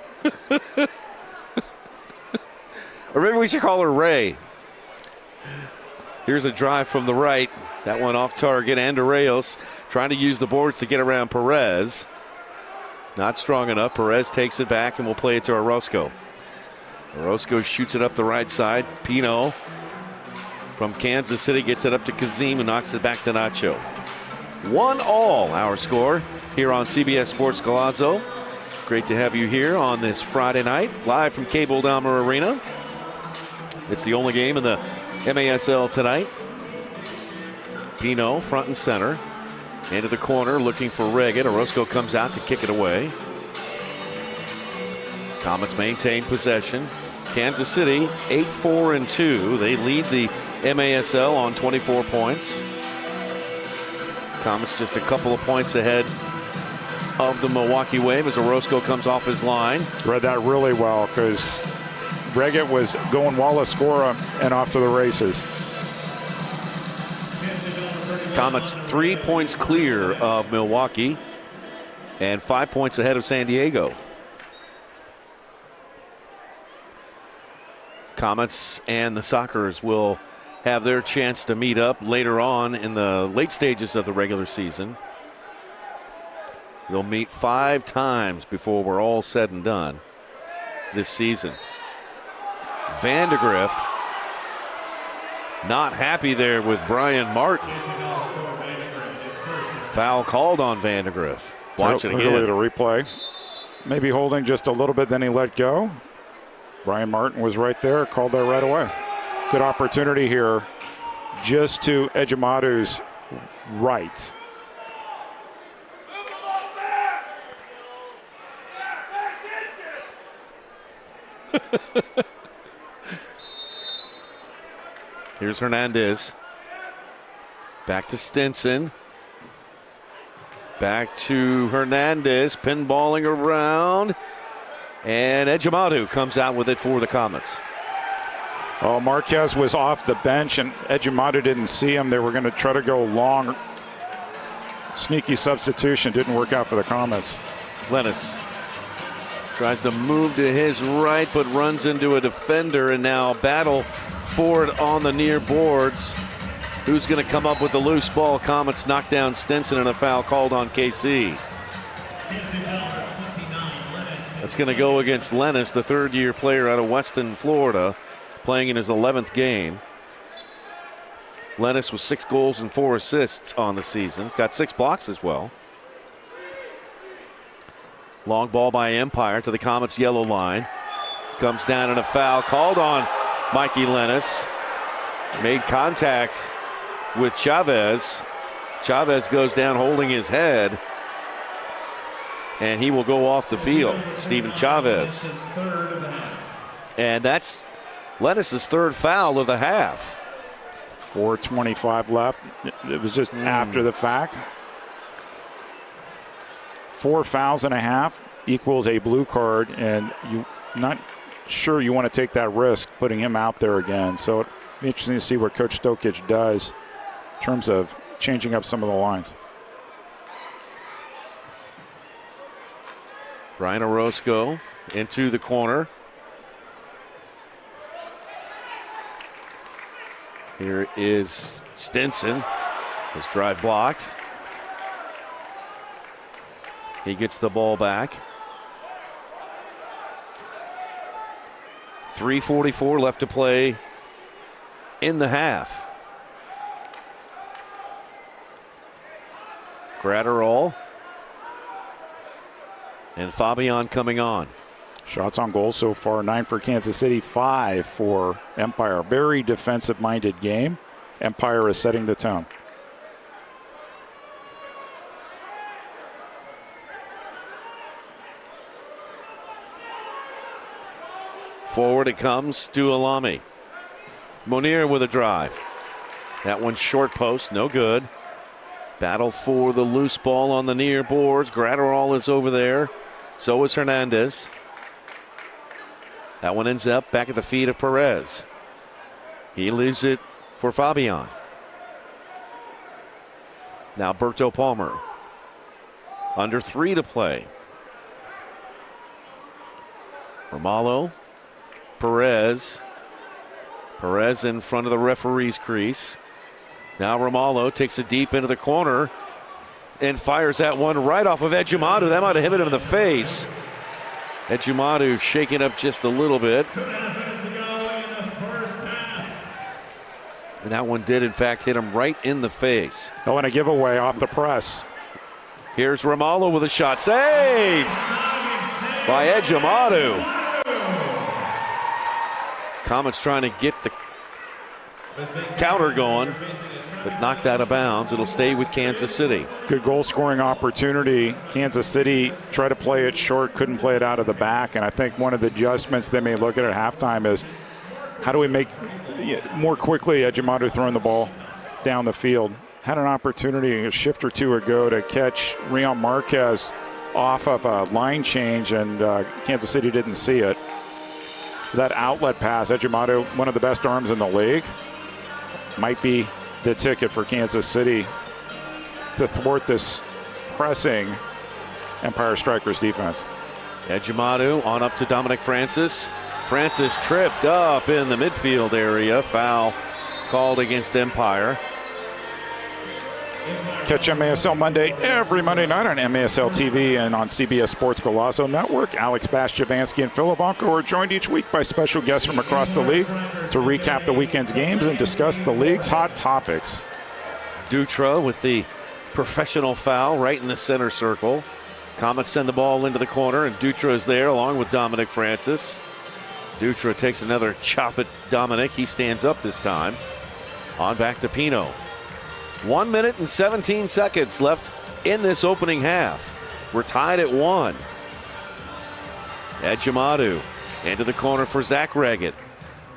Or maybe we should call her Ray. Here's a drive from the right. That one off target. Andreos trying to use the boards to get around Perez. Not strong enough. Perez takes it back and will play it to Orozco. Orozco shoots it up the right side. Pino from Kansas City gets it up to Kazim, who knocks it back to Nacho. 1-1 our score here on CBS Sports Golazo. Great to have you here on this Friday night, live from Cable Dahmer Arena. It's the only game in the MASL tonight. Pino front and center. Into the corner looking for Reggett. Orozco comes out to kick it away. Comets maintain possession. Kansas City 8-4-2. They lead the MASL on 24 points. Comets just a couple of points ahead of the Milwaukee Wave as Orozco comes off his line. Read that really well because Reggett was going Wallace Scora and off to the races. Comets 3 points clear of Milwaukee and 5 points ahead of San Diego. Comets and the Strykers will have their chance to meet up later on in the late stages of the regular season. They'll meet 5 times before we're all said and done this season. Vandegrift not happy there with Brian Martin. Foul called on Vandegrift. Watch it again. Look at the replay. Maybe holding just a little bit, then he let go. Brian Martin was right there, called that right away. Good opportunity here just to Ejimatu's right. Here's Hernandez. Back to Stinson. Back to Hernandez, pinballing around. And Ejimatu comes out with it for the Comets. Oh, Marquez was off the bench and Ejimatu didn't see him. They were going to try to go long. Sneaky substitution. Didn't work out for the Comets. Lennis tries to move to his right, but runs into a defender, and now battle for it on the near boards. Who's going to come up with the loose ball? Comets knock down Stinson, and a foul called on KC. That's going to go against Lennis, the third-year player out of Weston, Florida, playing in his 11th game. Lennis with 6 goals and 4 assists on the season. He's got 6 blocks as well. Long ball by Empire to the Comets' yellow line. Comes down and a foul called on Mikey Lennis. Made contact with Chavez. Chavez goes down holding his head. And he will go off the field. Steven Chavez. And that's Lennis' third foul of the half. 4:25 left. It was just after the fact. 4 fouls and a half equals a blue card, and you're not sure you want to take that risk putting him out there again. So it'll be interesting to see what Coach Stokic does in terms of changing up some of the lines. Brian Orozco into the corner. Here is Stinson. His drive blocked. He gets the ball back. 3:44 left to play in the half. Gratterall and Fabian coming on. Shots on goal so far, 9 for Kansas City, 5 for Empire. Very defensive-minded game. Empire is setting the tone. Forward it comes to Alami. Monir with a drive. That one short post, no good. Battle for the loose ball on the near boards. Gratterall is over there. So is Hernandez. That one ends up back at the feet of Perez. He leaves it for Fabian. Now Berto Palmer. Under 3 to play. Romalo. Perez. Perez in front of the referee's crease. Now Romalo takes it deep into the corner. and fires that one right off of Ejimadu. That might have hit him in the face. Ejimadu shaking up just a little bit. And that one did, in fact, hit him right in the face. Oh, and a giveaway off the press. Here's Ramalho with a shot. Save by Ejimadu. Comets trying to get the counter going, but knocked out of bounds. It'll stay with Kansas City. Good goal scoring opportunity. Kansas City tried to play it short, couldn't play it out of the back. And I think one of the adjustments they may look at halftime is how do we make more quickly Ejimadu throwing the ball down the field. Had an opportunity a shift or two ago to catch Rion Marquez off of a line change, and Kansas City didn't see it. That outlet pass, Ejimadu, one of the best arms in the league, might be the ticket for Kansas City to thwart this pressing Empire Strykers defense. Ejimadu on up to Dominic Francis. Francis tripped up in the midfield area. Foul called against Empire. Catch MASL Monday every Monday night on MASL TV and on CBS Sports Golazo Network. Alex Bastiavansky and Phil Ivanko are joined each week by special guests from across the league to recap the weekend's games and discuss the league's hot topics. Dutra with the professional foul right in the center circle. Comets send the ball into the corner, and Dutra is there along with Dominic Francis. Dutra takes another chop at Dominic. He stands up this time. On back to Pino. 1 minute and 17 seconds left in this opening half. We're tied at 1. Ejimadu into the corner for Zach Reggett.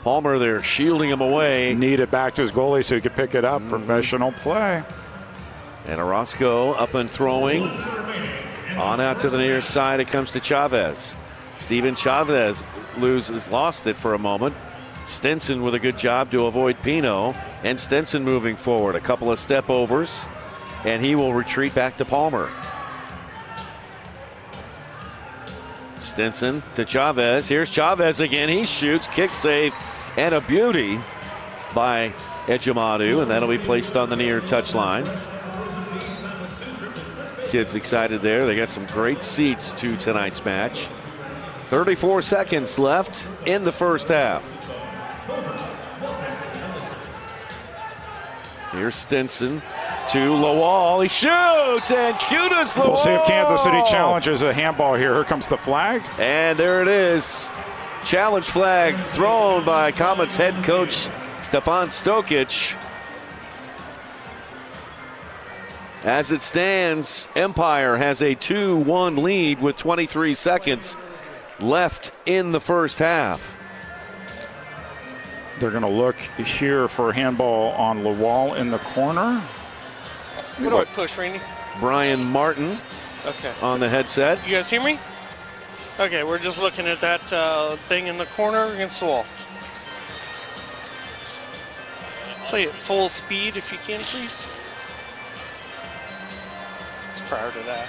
Palmer there shielding him away. Need it back to his goalie so he could pick it up. Professional play. And Orozco up and throwing. On out to the near side, it comes to Chavez. Steven Chavez lost it for a moment. Stenson with a good job to avoid Pino, and Stenson moving forward. A couple of step overs, and he will retreat back to Palmer. Stenson to Chavez. Here's Chavez again. He shoots, kick save, and a beauty by Ejimadu, and that'll be placed on the near touchline. Kids excited there. They got some great seats to tonight's match. 34 seconds left in the first half. Here's Stinson to Lawal. He shoots, and Cutis Lawal. We'll see if Kansas City challenges a handball here. Here comes the flag. And there it is. Challenge flag thrown by Comets head coach Stefan Stokic. As it stands, Empire has a 2-1 lead with 23 seconds left in the first half. They're going to look here for a handball on Lawal in the corner. What do I push, Randy? Brian Martin on the headset. You guys hear me? Okay, we're just looking at that thing in the corner against the wall. Play it full speed if you can, please. It's prior to that.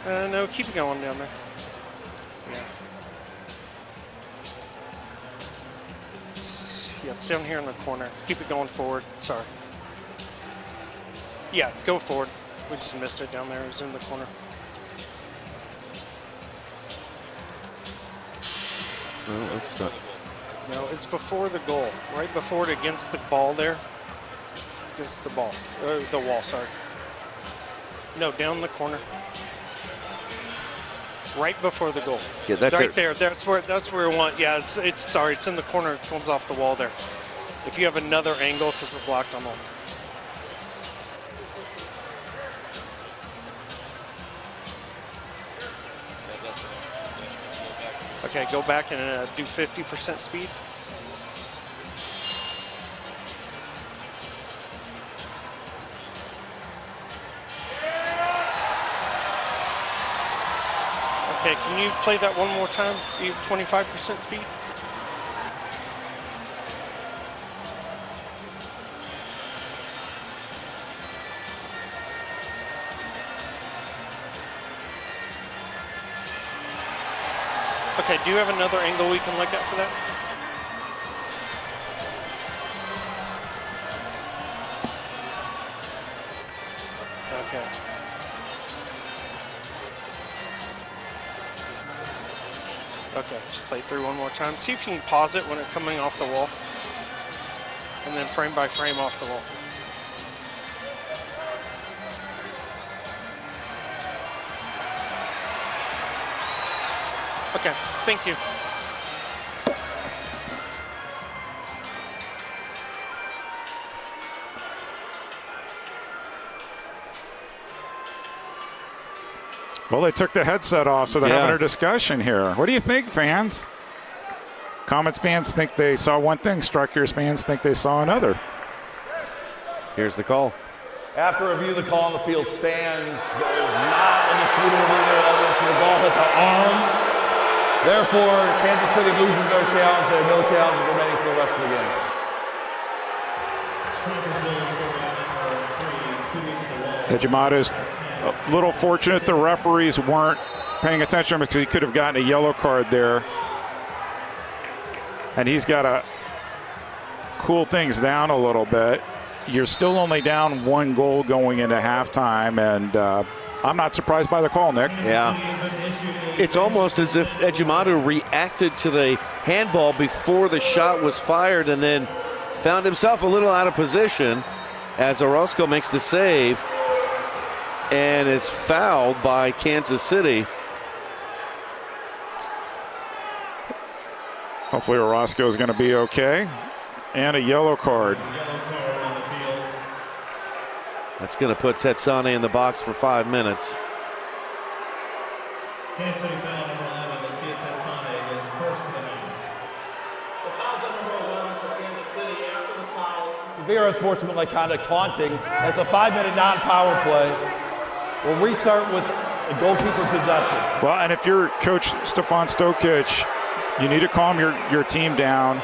No, keep it going down there. Yeah. It's down here in the corner. Keep it going forward. Sorry. Yeah, go forward. We just missed it down there. It was in the corner. No, it's not. No, it's before the goal. Right before it, against the ball there. Against the ball. The wall, sorry. No, down the corner. Right before the goal. Yeah, that's right it. there. That's where we want. Yeah, it's in the corner. It comes off the wall there. If you have another angle, because we're blocked on the. Okay, go back and do 50% speed. Okay, can you play that one more time? 25% speed. Okay, do you have another angle we can look at for that? Okay, just play through one more time. See if you can pause it when it's coming off the wall. And then frame by frame off the wall. Okay, thank you. Well, they took the headset off, so they're having a discussion here. What do you think, fans? Comets fans think they saw one thing. Strykers fans think they saw another. Here's the call. After review, the call on the field stands. There is not indisputable legal evidence the ball hit the arm. Therefore, Kansas City loses their challenge. They have no challenges remaining for the rest of the game. Ejimata is a little fortunate the referees weren't paying attention because he could have gotten a yellow card there. And he's got to cool things down a little bit. You're still only down 1 goal going into halftime, and I'm not surprised by the call, Nick. Yeah. It's almost as if Ejimata reacted to the handball before the shot was fired and then found himself a little out of position as Orozco makes the save and is fouled by Kansas City. Hopefully Orozco is going to be okay. And a yellow card. That's going to put Tetsane in the box for 5 minutes. Kansas City foul number 11. Lucia Tetsane is first to the night. The foul's at number 11 for Kansas City after the foul. Severe unsportsmanlike conduct, taunting. That's a 5-minute non-power play. We'll restart with a goalkeeper possession. Well, and if you're Coach Stefan Stokic, you need to calm your team down.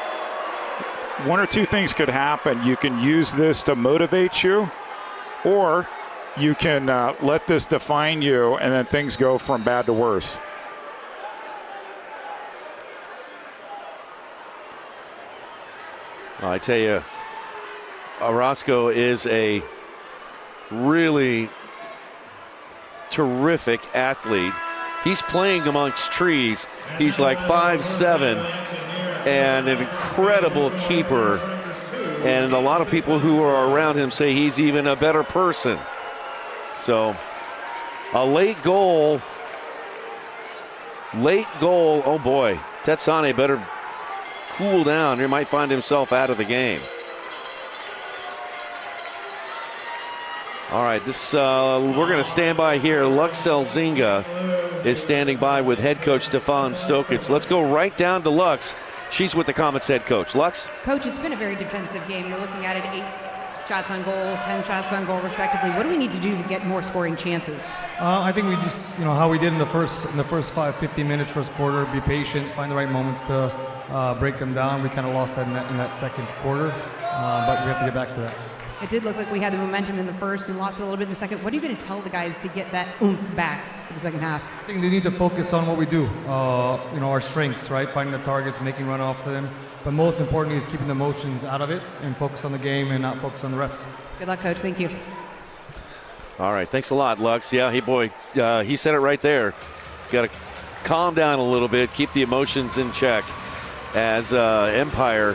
One or two things could happen. You can use this to motivate you, or you can let this define you, and then things go from bad to worse. I tell you, Orozco is a really terrific athlete. He's playing amongst trees. He's like 5'7", and an incredible keeper. And a lot of people who are around him say he's even a better person. So a late goal. Oh boy, Tetsane better cool down. He might find himself out of the game. All right, this we're going to stand by here. Lux Elzinga is standing by with head coach Stefan Stokic. Let's go right down to Lux. She's with the Comets head coach. Lux? Coach, it's been a very defensive game. You're looking at it, 8 shots on goal, 10 shots on goal, respectively. What do we need to do to get more scoring chances? I think we just, how we did in the first 15 minutes, first quarter, be patient, find the right moments to break them down. We kind of lost that in that second quarter, but we have to get back to that. It did look like we had the momentum in the first and lost it a little bit in the second. What are you going to tell the guys to get that oomph back for the second half? I think they need to focus on what we do, our strengths, right? Finding the targets, making run off them. But most importantly is keeping the emotions out of it and focus on the game and not focus on the refs. Good luck, Coach. Thank you. All right. Thanks a lot, Lux. Yeah, he said it right there. Got to calm down a little bit, keep the emotions in check as Empire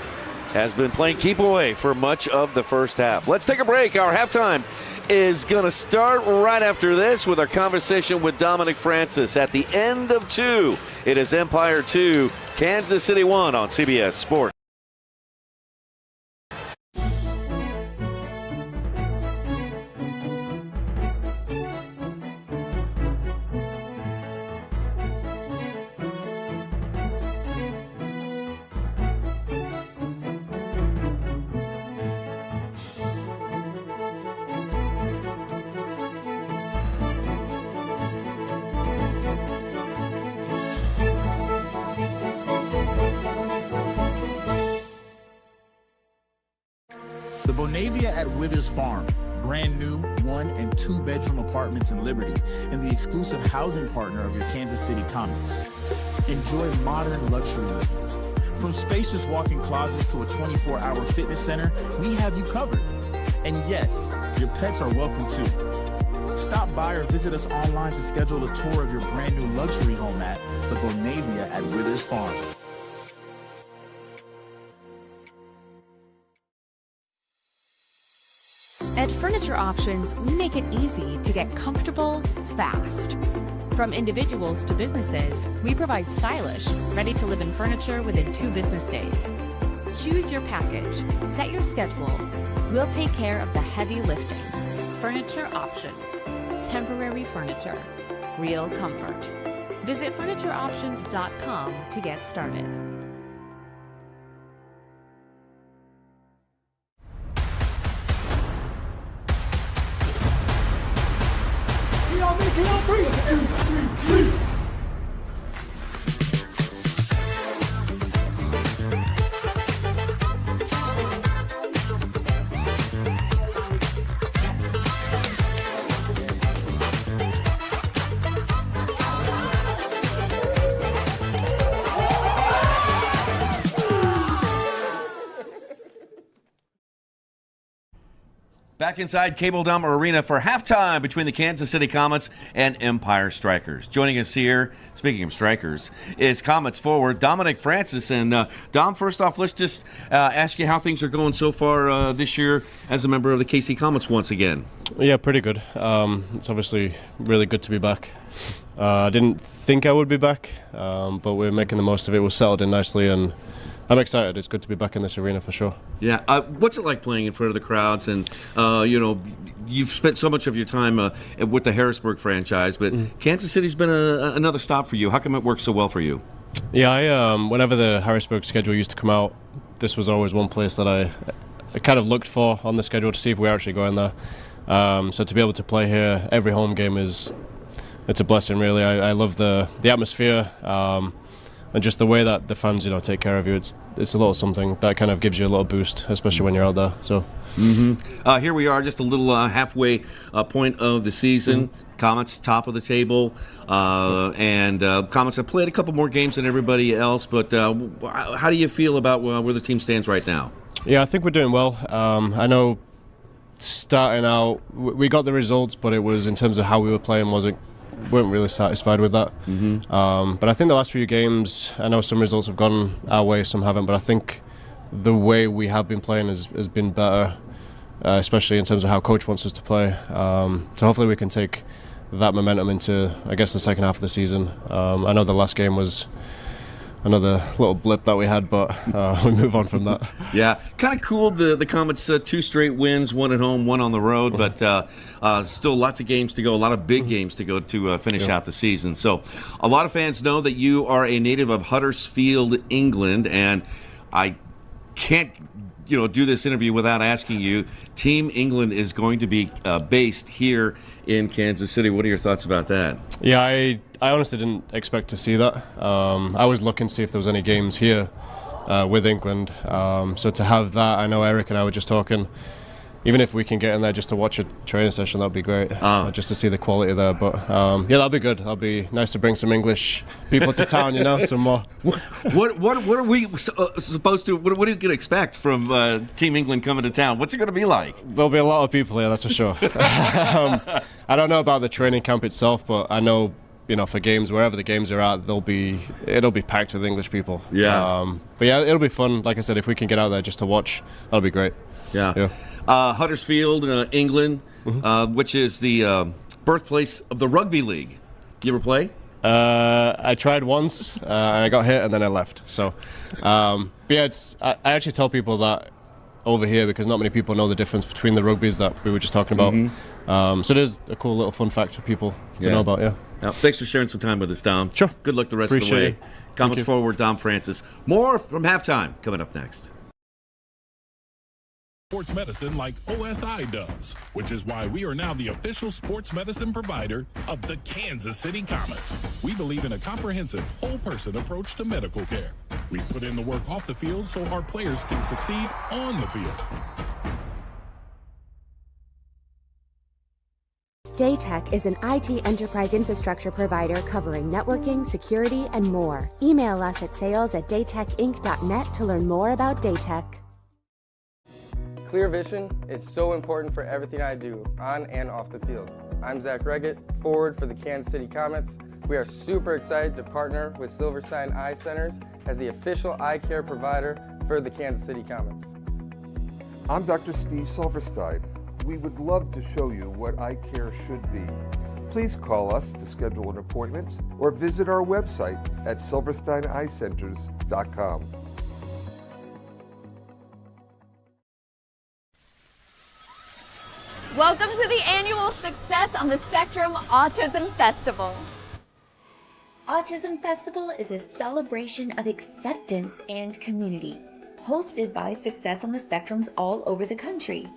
has been playing keep away for much of the first half. Let's take a break. Our halftime is going to start right after this with our conversation with Dominic Francis. At the end of 2, it is Empire 2, Kansas City 1 on CBS Sports. The Bonavia at Withers Farm, brand new 1- and 2-bedroom apartments in Liberty, and the exclusive housing partner of your Kansas City Comets. Enjoy modern luxury living. From spacious walk-in closets to a 24-hour fitness center, we have you covered. And yes, your pets are welcome too. Stop by or visit us online to schedule a tour of your brand new luxury home at the Bonavia at Withers Farm. At Furniture Options, we make it easy to get comfortable fast. From individuals to businesses, we provide stylish, ready-to-live-in furniture within 2 business days. Choose your package, set your schedule. We'll take care of the heavy lifting. Furniture Options. Temporary furniture. Real comfort. Visit FurnitureOptions.com to get started. Back inside Cable Dome Arena for halftime between the Kansas City Comets and Empire Strykers. Joining us here, speaking of Strykers, is Comets forward Dominic Francis. And Dom, first off, let's just ask you how things are going so far this year as a member of the KC Comets once again. Yeah, pretty good. It's obviously really good to be back. I didn't think I would be back, but we're making the most of it. We're settled in nicely, and I'm excited. It's good to be back in this arena for sure. Yeah. What's it like playing in front of the crowds? And, you've spent so much of your time with the Harrisburg franchise, but Kansas City's been another stop for you. How come it works so well for you? Yeah, whenever the Harrisburg schedule used to come out, this was always one place that I kind of looked for on the schedule to see if we were actually going there. So to be able to play here every home game it's a blessing, really. I love the atmosphere. And just the way that the fans, take care of you, it's a little something that kind of gives you a little boost, especially when you're out there. So, here we are, just a little halfway point of the season. Comets top of the table, and Comets have played a couple more games than everybody else. But how do you feel about where the team stands right now? Yeah, I think we're doing well. I know starting out, we got the results, but it was in terms of how we were playing weren't really satisfied with that. But I think the last few games, I know some results have gone our way, some haven't, but I think the way we have been playing has been better, especially in terms of how coach wants us to play. So hopefully we can take that momentum into, I guess, the second half of the season. I know the last game was another little blip that we had, but we move on from that. Yeah, kind of cooled the Comets 2 straight wins, 1 at home, 1 on the road, but still lots of games to go, a lot of big games to go to finish out the season. So a lot of fans know that you are a native of Huddersfield, England, and I can't do this interview without asking you, Team England is going to be based here in Kansas City. What are your thoughts about that? Yeah, I honestly didn't expect to see that. I was looking to see if there was any games here with England. So to have that, I know Eric and I were just talking, even if we can get in there just to watch a training session, that'd be great, just to see the quality there. But yeah, that'll be good. That'll be nice to bring some English people to town, some more. What are we supposed to? What are you going to expect from Team England coming to town? What's it going to be like? There'll be a lot of people here, that's for sure. I don't know about the training camp itself, but I know, for games, wherever the games are at, it'll be packed with English people. Yeah. But yeah, it'll be fun. Like I said, if we can get out there just to watch, that'll be great. Yeah. Huddersfield, England, which is the birthplace of the rugby league. You ever play? I tried once, and I got hit, and then I left. So, but yeah, I actually tell people that over here because not many people know the difference between the rugbies that we were just talking about. So there's a cool little fun fact for people to know about. Yeah. Thanks for sharing some time with us, Dom. Sure. Good luck the rest of the way. Comets forward, Dom Francis. More from halftime coming up next. Sports medicine like OSI does, which is why we are now the official sports medicine provider of the Kansas City Comets. We believe in a comprehensive, whole-person approach to medical care. We put in the work off the field so our players can succeed on the field. Daytech is an IT enterprise infrastructure provider covering networking, security, and more. Email us at sales@daytechinc.net to learn more about Daytech. Clear vision is so important for everything I do, on and off the field. I'm Zach Reggett, forward for the Kansas City Comets. We are super excited to partner with Silverstein Eye Centers as the official eye care provider for the Kansas City Comets. I'm Dr. Steve Silverstein. We would love to show you what eye care should be. Please call us to schedule an appointment or visit our website at silversteineyecenters.com. Welcome to the annual Success on the Spectrum Autism Festival. Autism Festival is a celebration of acceptance and community, hosted by Success on the Spectrums all over the country.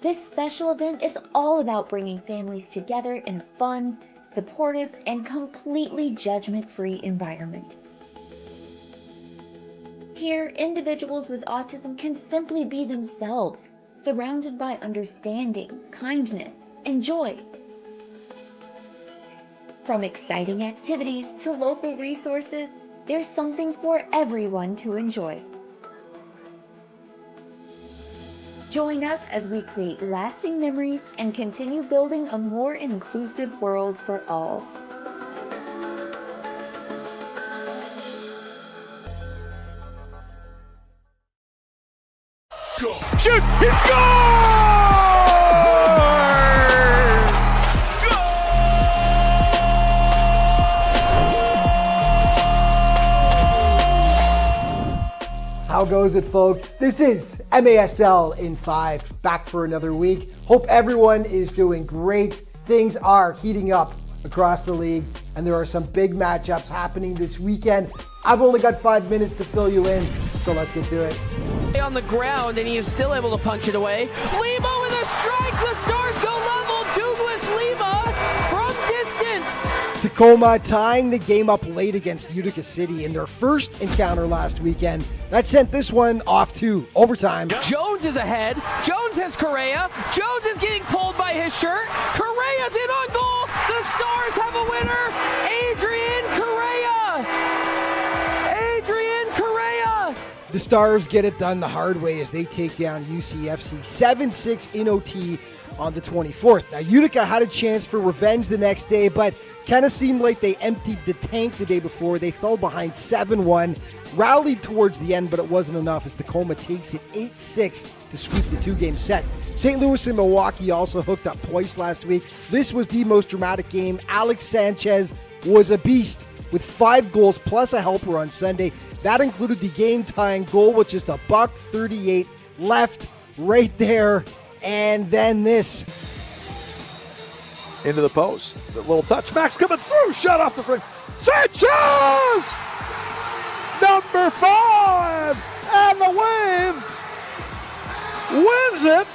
This special event is all about bringing families together in a fun, supportive, and completely judgment-free environment. Here, individuals with autism can simply be themselves, surrounded by understanding, kindness, and joy. From exciting activities to local resources, there's something for everyone to enjoy. Join us as we create lasting memories and continue building a more inclusive world for all. Shoot! He How goes it, folks? This is MASL in 5, back for another week. Hope everyone is doing great. Things are heating up across the league, and there are some big matchups happening this weekend. I've only got 5 minutes to fill you in, so let's get to it. On the ground, and he is still able to punch it away. Lima with a strike. The Stars go level. Douglas Lima from distance. Tacoma tying the game up late against Utica City in their first encounter last weekend. That sent this one off to overtime. Jones is ahead. Jones has Correa. Jones is getting pulled by his shirt. Correa's in on goal. The Stars have a winner. Adrian Correa. Adrian Correa. The Stars get it done the hard way as they take down UCFC 7-6 in OT on the 24th. Now, Utica had a chance for revenge the next day, but kind of seemed like they emptied the tank the day before. They fell behind 7-1, rallied towards the end, but it wasn't enough as Tacoma takes it 8-6 to sweep the two-game set. St. Louis and Milwaukee also hooked up twice last week. This was the most dramatic game. Alex Sanchez was a beast with 5 goals plus a helper on Sunday. That included the game-tying goal with just $1:38 left right there. And then this. Into the post. The little touch. Max coming through. Shot off the front. Sanchez! Number 5. And the Wave wins it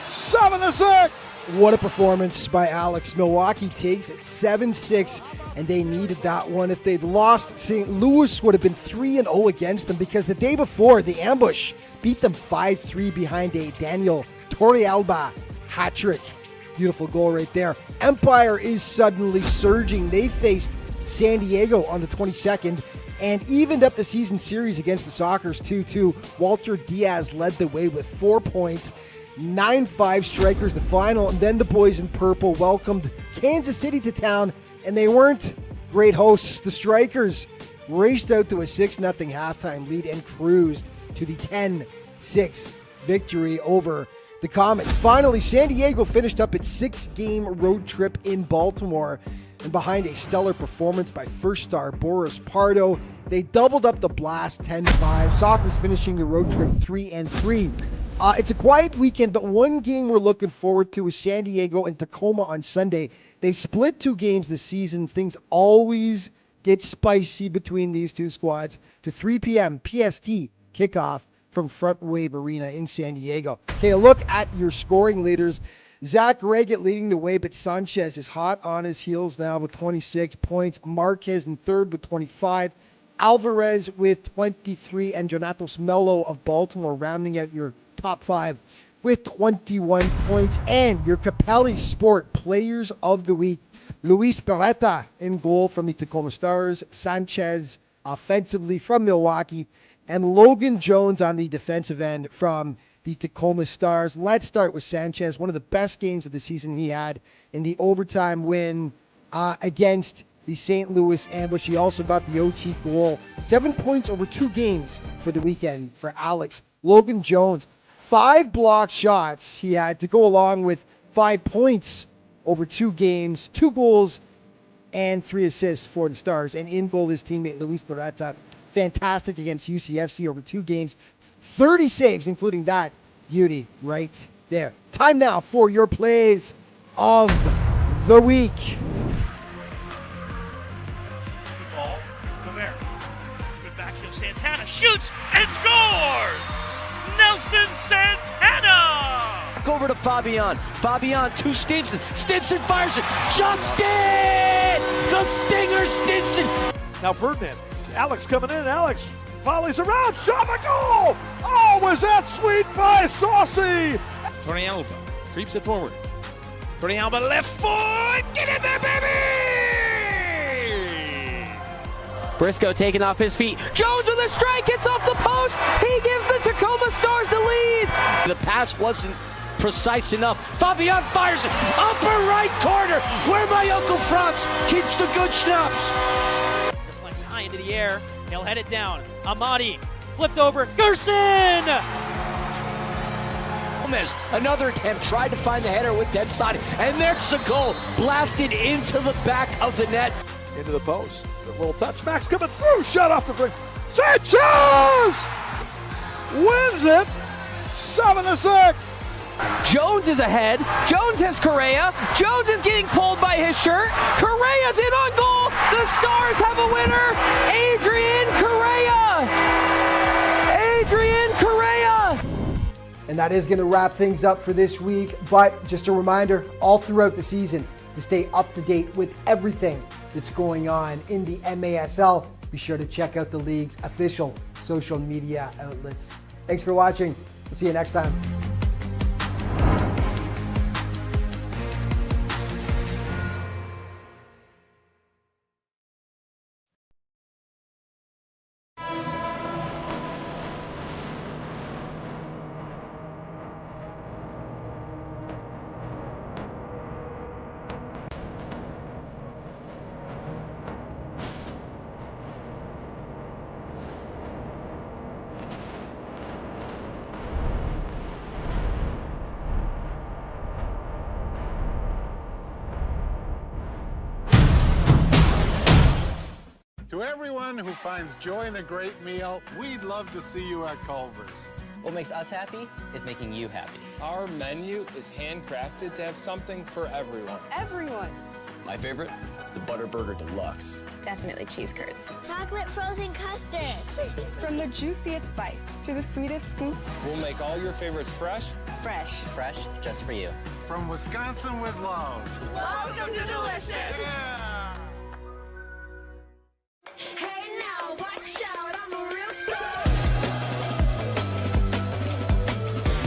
7-6. What a performance by Alex. Milwaukee takes it 7-6, and they needed that one. If they'd lost, St. Louis would have been 3-0 against them because the day before, the ambush beat them 5-3 behind a Daniel Torrealba hat trick. Beautiful goal right there. Empire is suddenly surging. They faced San Diego on the 22nd and evened up the season series against the Strykers 2-2. Walter Diaz led the way with 4 points. 9-5 Strykers the final, and then the boys in purple welcomed Kansas City to town, and they weren't great hosts. The Strykers raced out to a 6-0 halftime lead and cruised to the 10-6 victory over the Comets. Finally, San Diego finished up its 6-game road trip in Baltimore, and behind a stellar performance by first star Boris Pardo, they doubled up the Blast 10-5. Sockers finishing the road trip 3-3. It's a quiet weekend, but one game we're looking forward to is San Diego and Tacoma on Sunday. They've split 2 games this season. Things always get spicy between these two squads. To 3 p.m. PST kickoff from Front Wave Arena in San Diego. Okay, a look at your scoring leaders. Zach Reggett leading the way, but Sanchez is hot on his heels now with 26 points. Marquez in third with 25. Alvarez with 23, and Jonatos Mello of Baltimore rounding out your top 5 with 21 points. And your Capelli Sport Players of the Week. Luis Beretta in goal from the Tacoma Stars. Sanchez offensively from Milwaukee. And Logan Jones on the defensive end from the Tacoma Stars. Let's start with Sanchez, one of the best games of the season he had in the overtime win against the St. Louis Ambush. He also got the OT goal. 7 points over 2 games for the weekend for Alex. Logan Jones, 5 blocked shots he had to go along with 5 points over 2 games, 2 goals and 3 assists for the Stars. And in goal, his teammate Luis Torreta, fantastic against UCFC over 2 games. 30 saves, including that beauty right there. Time now for your plays of the week. Ball, Gobert. Good back heel, Santana shoots and scores! Nelson Santana! Over to Fabian. Fabian to Stinson. Stinson fires it. Justin! The Stinger Stinson. Now Ferdinand. Alex coming in. Alex volleys around. Shot a goal! Oh, was that sweet by Saucy? Tony Alba creeps it forward. Tony Alba left foot. Get in there, baby! Briscoe taking off his feet. Jones with a strike. Gets off the post. He gives the Tacoma Stars the lead. The pass wasn't precise enough. Fabian fires it. Upper right corner where my Uncle Franz keeps the good schnapps. Deflects high into the air. He'll head it down. Amadi flipped over. Gerson! Gomez, another attempt, tried to find the header with dead side, and there's a goal blasted into the back of the net. Into the post. A little touch. Max coming through. Shot off the front. Sanchez wins it 7-6. Jones is ahead. Jones has Correa. Jones is getting pulled by his shirt. Correa's in on goal. The Stars have a winner. Adrian Correa. Adrian Correa. And that is going to wrap things up for this week. But just a reminder, all throughout the season, to stay up to date with everything that's going on in the MASL, be sure to check out the league's official social media outlets. Thanks for watching. We'll see you next time. To everyone who finds joy in a great meal, we'd love to see you at Culver's. What makes us happy is making you happy. Our menu is handcrafted to have something for everyone. Everyone. My favorite, the Butter Burger Deluxe. Definitely cheese curds. Chocolate frozen custard. From the juiciest bites to the sweetest scoops. We'll make all your favorites fresh. Fresh. Fresh, just for you. From Wisconsin with love. Welcome to Delicious. Yeah. Hey now, watch out, I'm a real star.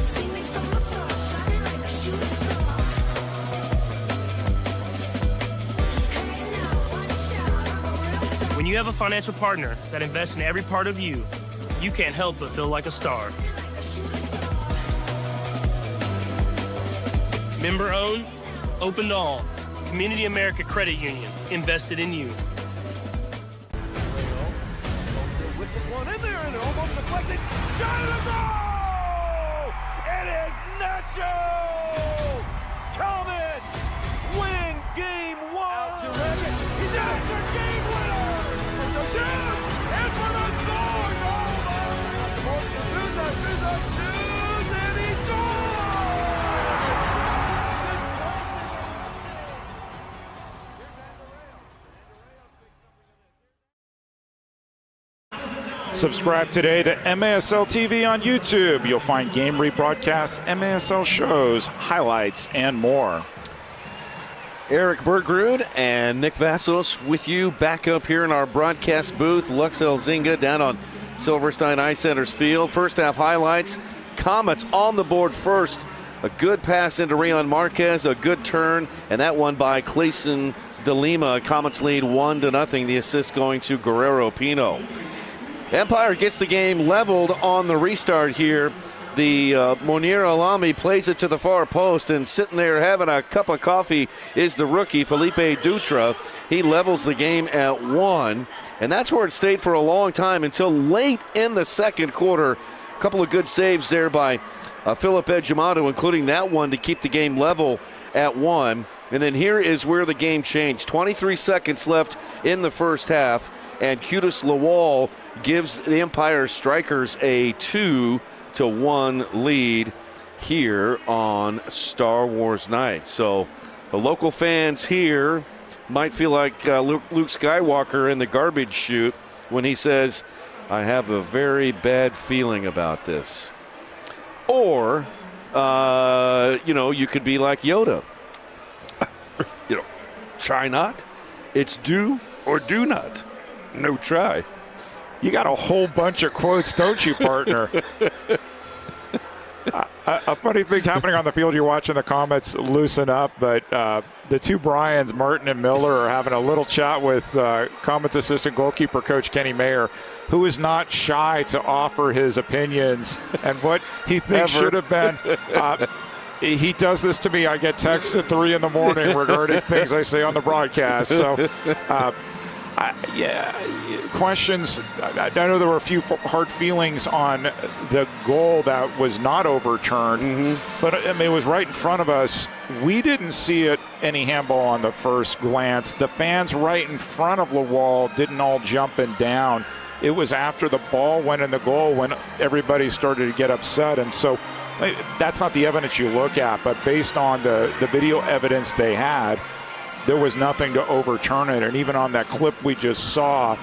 See me from afar, shining like a shooting star. Hey now, watch out, I'm a real star. When you have a financial partner that invests in every part of you, you can't help but feel like a star. Member owned, open to all. Community America Credit Union, invested in you. With the one in there and almost deflected. Shot in the goal! It is Nacho! Comets win game 1! Out to Reddit. He does for game winner! For the Dudes and for the Stars! And he Subscribe today to MASL TV on YouTube. You'll find game rebroadcasts, MASL shows, highlights, and more. Eric Bergrud and Nick Vassos with you back up here in our broadcast booth. Lux Elzinga down on Silverstein Ice Center's field. First half highlights. Comets on the board first. A good pass into Rion Marquez, a good turn, and that one by Clayson DeLima. Comets lead 1-0. The assist going to Guerrero Pino. Empire gets the game leveled on the restart here. the Monir Alami plays it to the far post, and sitting there having a cup of coffee is the rookie, Felipe Dutra. He levels the game at 1, and that's where it stayed for a long time until late in the second quarter. A couple of good saves there by Philip Ejimado, including that one to keep the game level at 1. And then here is where the game changed. 23 seconds left in the first half, and Qudus Lawal gives the Empire Strykers a 2-1 lead here on Star Wars night. So the local fans here might feel like Luke Skywalker in the garbage chute when he says, I have a very bad feeling about this. Or, you could be like Yoda. Try not. It's do or do not. No try. You got a whole bunch of quotes, don't you, partner? A funny thing happening on the field, you're watching the Comets loosen up, but the two Bryans, Martin and Miller, are having a little chat with Comets assistant goalkeeper coach Kenny Mayer, who is not shy to offer his opinions and what he thinks should have been. He does this to me. I get texts at 3 in the morning regarding things I say on the broadcast. So, questions. I know there were a few hard feelings on the goal that was not overturned, but it was right in front of us. We didn't see any handball on the first glance. The fans right in front of Lawal didn't all jumping down. It was after the ball went in the goal when everybody started to get upset, and so that's not the evidence you look at, but based on the video evidence they had, there was nothing to overturn it. And even on that clip we just saw,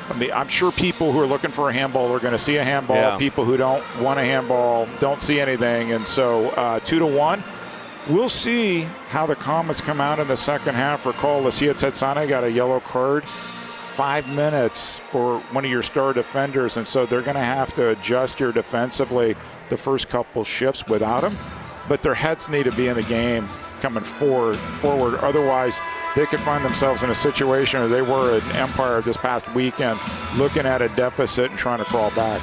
I'm sure people who are looking for a handball are going to see a handball. Yeah. People who don't want a handball don't see anything. And so 2-1. We'll see how the Comets come out in the second half. Recall, Lucia Tetsane got a yellow card. 5 minutes for one of your star defenders, and so they're going to have to adjust here defensively the first couple shifts without him. But their heads need to be in the game coming forward. Otherwise, they could find themselves in a situation where they were at Empire this past weekend, looking at a deficit and trying to crawl back.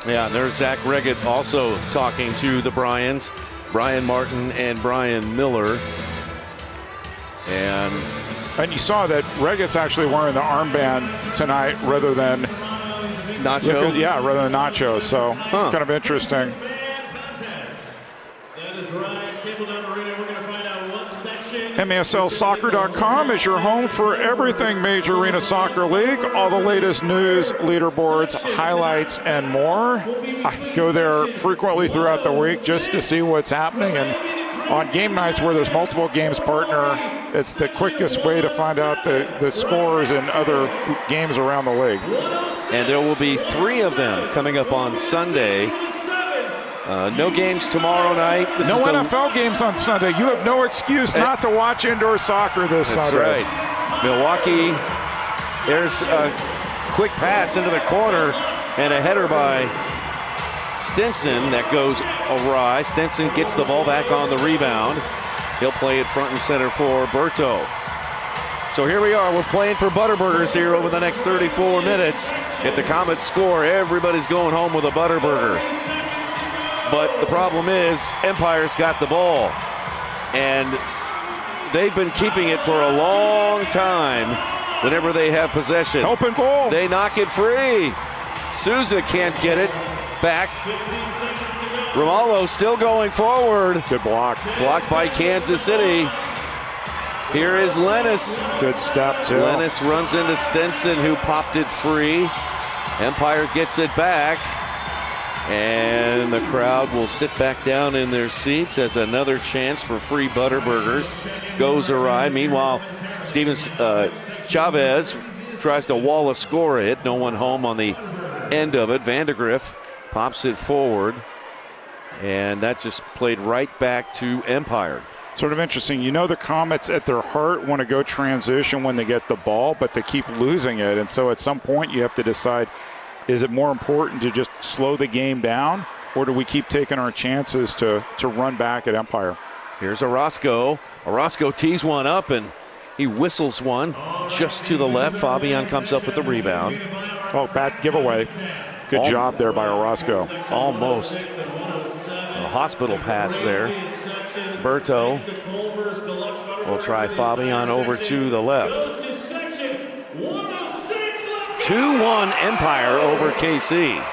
Yeah, there's Zach Reggett also talking to the Bryans, Brian Martin and Brian Miller. And you saw that Reggett's actually wearing the armband tonight rather than Nacho. Rather than Nacho. So kind of interesting. MASLsoccer.com is your home for everything Major Arena Soccer League. All the latest news, leaderboards, highlights, and more. I go there frequently throughout the week just to see what's happening. And on game nights where there's multiple games, partner, it's the quickest way to find out the scores in other games around the league. And there will be 3 of them coming up on Sunday. No games tomorrow night. No NFL games on Sunday. You have no excuse not to watch indoor soccer this Sunday. That's right. Milwaukee, there's a quick pass into the corner and a header by Stinson that goes awry. Stinson gets the ball back on the rebound. He'll play it front and center for Berto. So here we are. We're playing for Butterburgers here over the next 34 minutes. If the Comets score, everybody's going home with a Butterburger. But the problem is Empire's got the ball. And they've been keeping it for a long time whenever they have possession. Open goal. They knock it free. Souza can't get it back. Romalo still going forward. Good block. Blocked by Kansas City. Here is Lennis. Good step, too. Lennis runs into Stinson, who popped it free. Empire gets it back. And the crowd will sit back down in their seats as another chance for free Butterburgers goes awry. Meanwhile, Steven Chavez tries to wall a score hit. No one home on the end of it. Vandegrift pops it forward. And that just played right back to Empire. Sort of interesting. You know, the Comets at their heart want to go transition when they get the ball, but they keep losing it. And so at some point you have to decide, is it more important to just slow the game down, or do we keep taking our chances to run back at Empire? Here's Orozco. Orozco tees one up, and he whistles one just to the left. Fabian comes up with the rebound. Oh, bad giveaway. Good job there by Orozco. Almost a hospital pass there. Berto will try Fabian over to the left. 2-1 Empire over KC.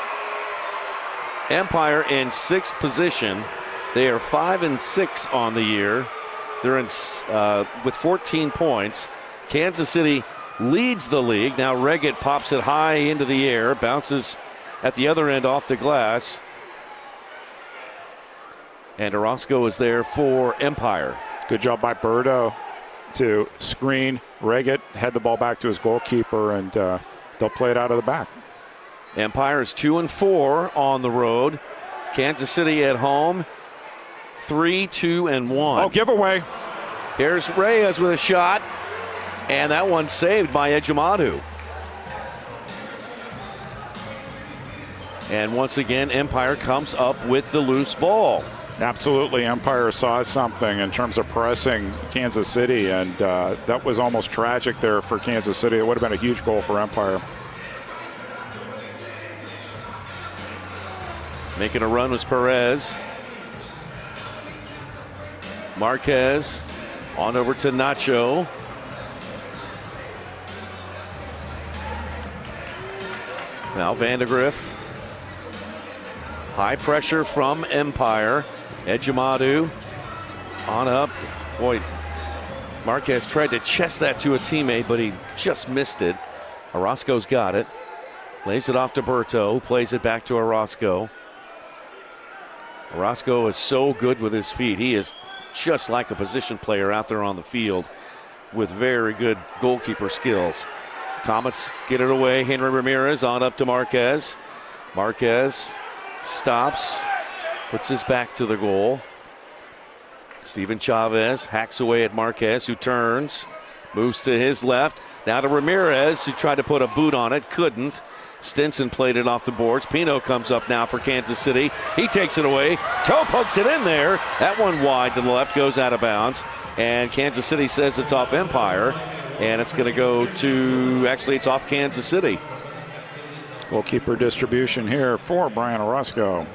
Empire in 6th position. They are 5-6 on the year. They're in with 14 points. Kansas City leads the league. Now Reggett pops it high into the air, bounces at the other end off the glass. And Orozco is there for Empire. Good job by Berto to screen Reggett, head the ball back to his goalkeeper, and they'll play it out of the back. Empire is 2-4 on the road. Kansas City at home, 3-2-1. Oh, giveaway. Here's Reyes with a shot, and that one saved by Ejimadu. And once again, Empire comes up with the loose ball. Absolutely. Empire saw something in terms of pressing Kansas City, and that was almost tragic there for Kansas City. It would have been a huge goal for Empire. Making a run was Perez. Marquez on over to Nacho. Now Vandegrift. High pressure from Empire. Ejimadu on up. Boy, Marquez tried to chest that to a teammate, but he just missed it. Orozco's got it. Lays it off to Berto. Plays it back to Orozco. Orozco is so good with his feet. He is just like a position player out there on the field with very good goalkeeper skills. Comets get it away. Henry Ramirez on up to Marquez. Marquez stops, puts his back to the goal. Steven Chavez hacks away at Marquez, who turns, moves to his left. Now to Ramirez, who tried to put a boot on it, couldn't. Stinson played it off the boards. Pino comes up now for Kansas City. He takes it away. Toe pokes it in there. That one wide to the left, goes out of bounds. And Kansas City says it's off Empire. And it's going to go to, actually, it's off Kansas City. Goalkeeper distribution here for Brian Orozco.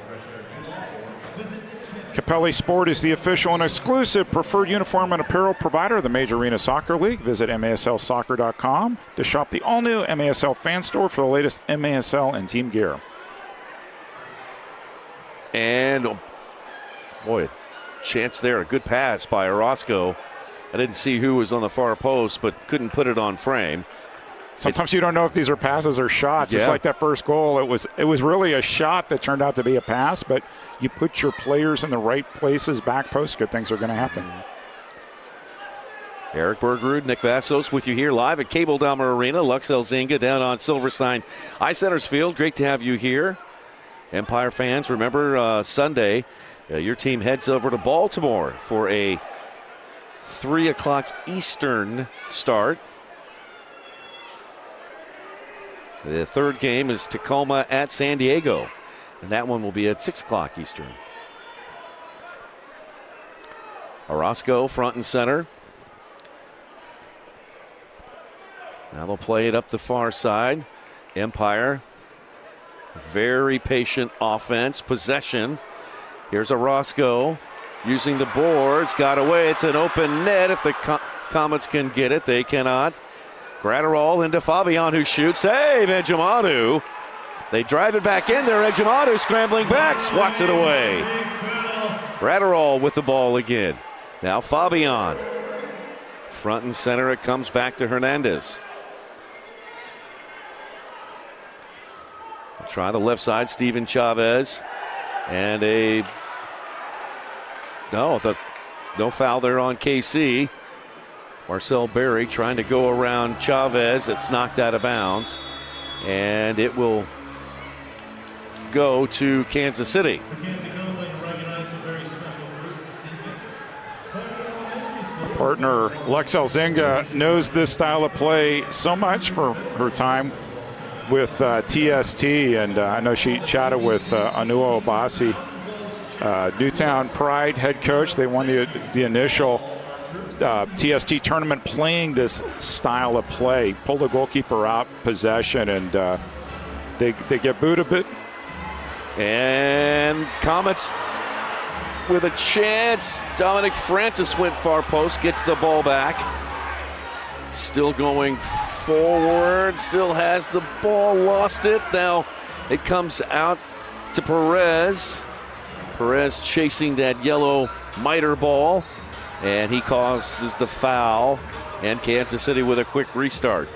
Capelli Sport is the official and exclusive preferred uniform and apparel provider of the Major Arena Soccer League. Visit MASLsoccer.com to shop the all-new MASL fan store for the latest MASL and team gear. And, oh, boy, chance there. A good pass by Orozco. I didn't see who was on the far post, but couldn't put it on frame. Sometimes you don't know if these are passes or shots. Yeah. It's like that first goal. It was really a shot that turned out to be a pass, but you put your players in the right places, back post, good things are going to happen. Eric Bergerud, Nick Vassos with you here live at Cable Dahmer Arena. Lux Elzinga down on Silverstein Ice Centers Field. Great to have you here. Empire fans, remember Sunday, your team heads over to Baltimore for a 3 o'clock Eastern start. The third game is Tacoma at San Diego, and that one will be at 6 o'clock Eastern. Orozco front and center. Now they'll play it up the far side. Empire, very patient offense, possession. Here's Orozco using the boards, got away. It's an open net if the Comets can get it. They cannot. Gratterall into Fabian, who shoots. Save Ejimadu. They drive it back in there. Ejimadu scrambling back, swats it away. Gratterall with the ball again. Now Fabian. Front and center, it comes back to Hernandez. Try the left side, Steven Chavez. And no foul there on KC. Marcel Berry trying to go around Chavez. It's knocked out of bounds. And it will go to Kansas City. Partner Lux Elzinga knows this style of play so much for her time with TST, and I know she chatted with Anua Obasi, Newtown Pride head coach. They won the initial TST tournament playing this style of play. Pulled the goalkeeper out, possession, and They get booed a bit. And Comets with a chance. Dominic Francis went far post, gets the ball back. Still going forward, still has the ball, lost it. Now it comes out to Perez. Perez chasing that yellow miter ball, and he causes the foul. And Kansas City with a quick restart.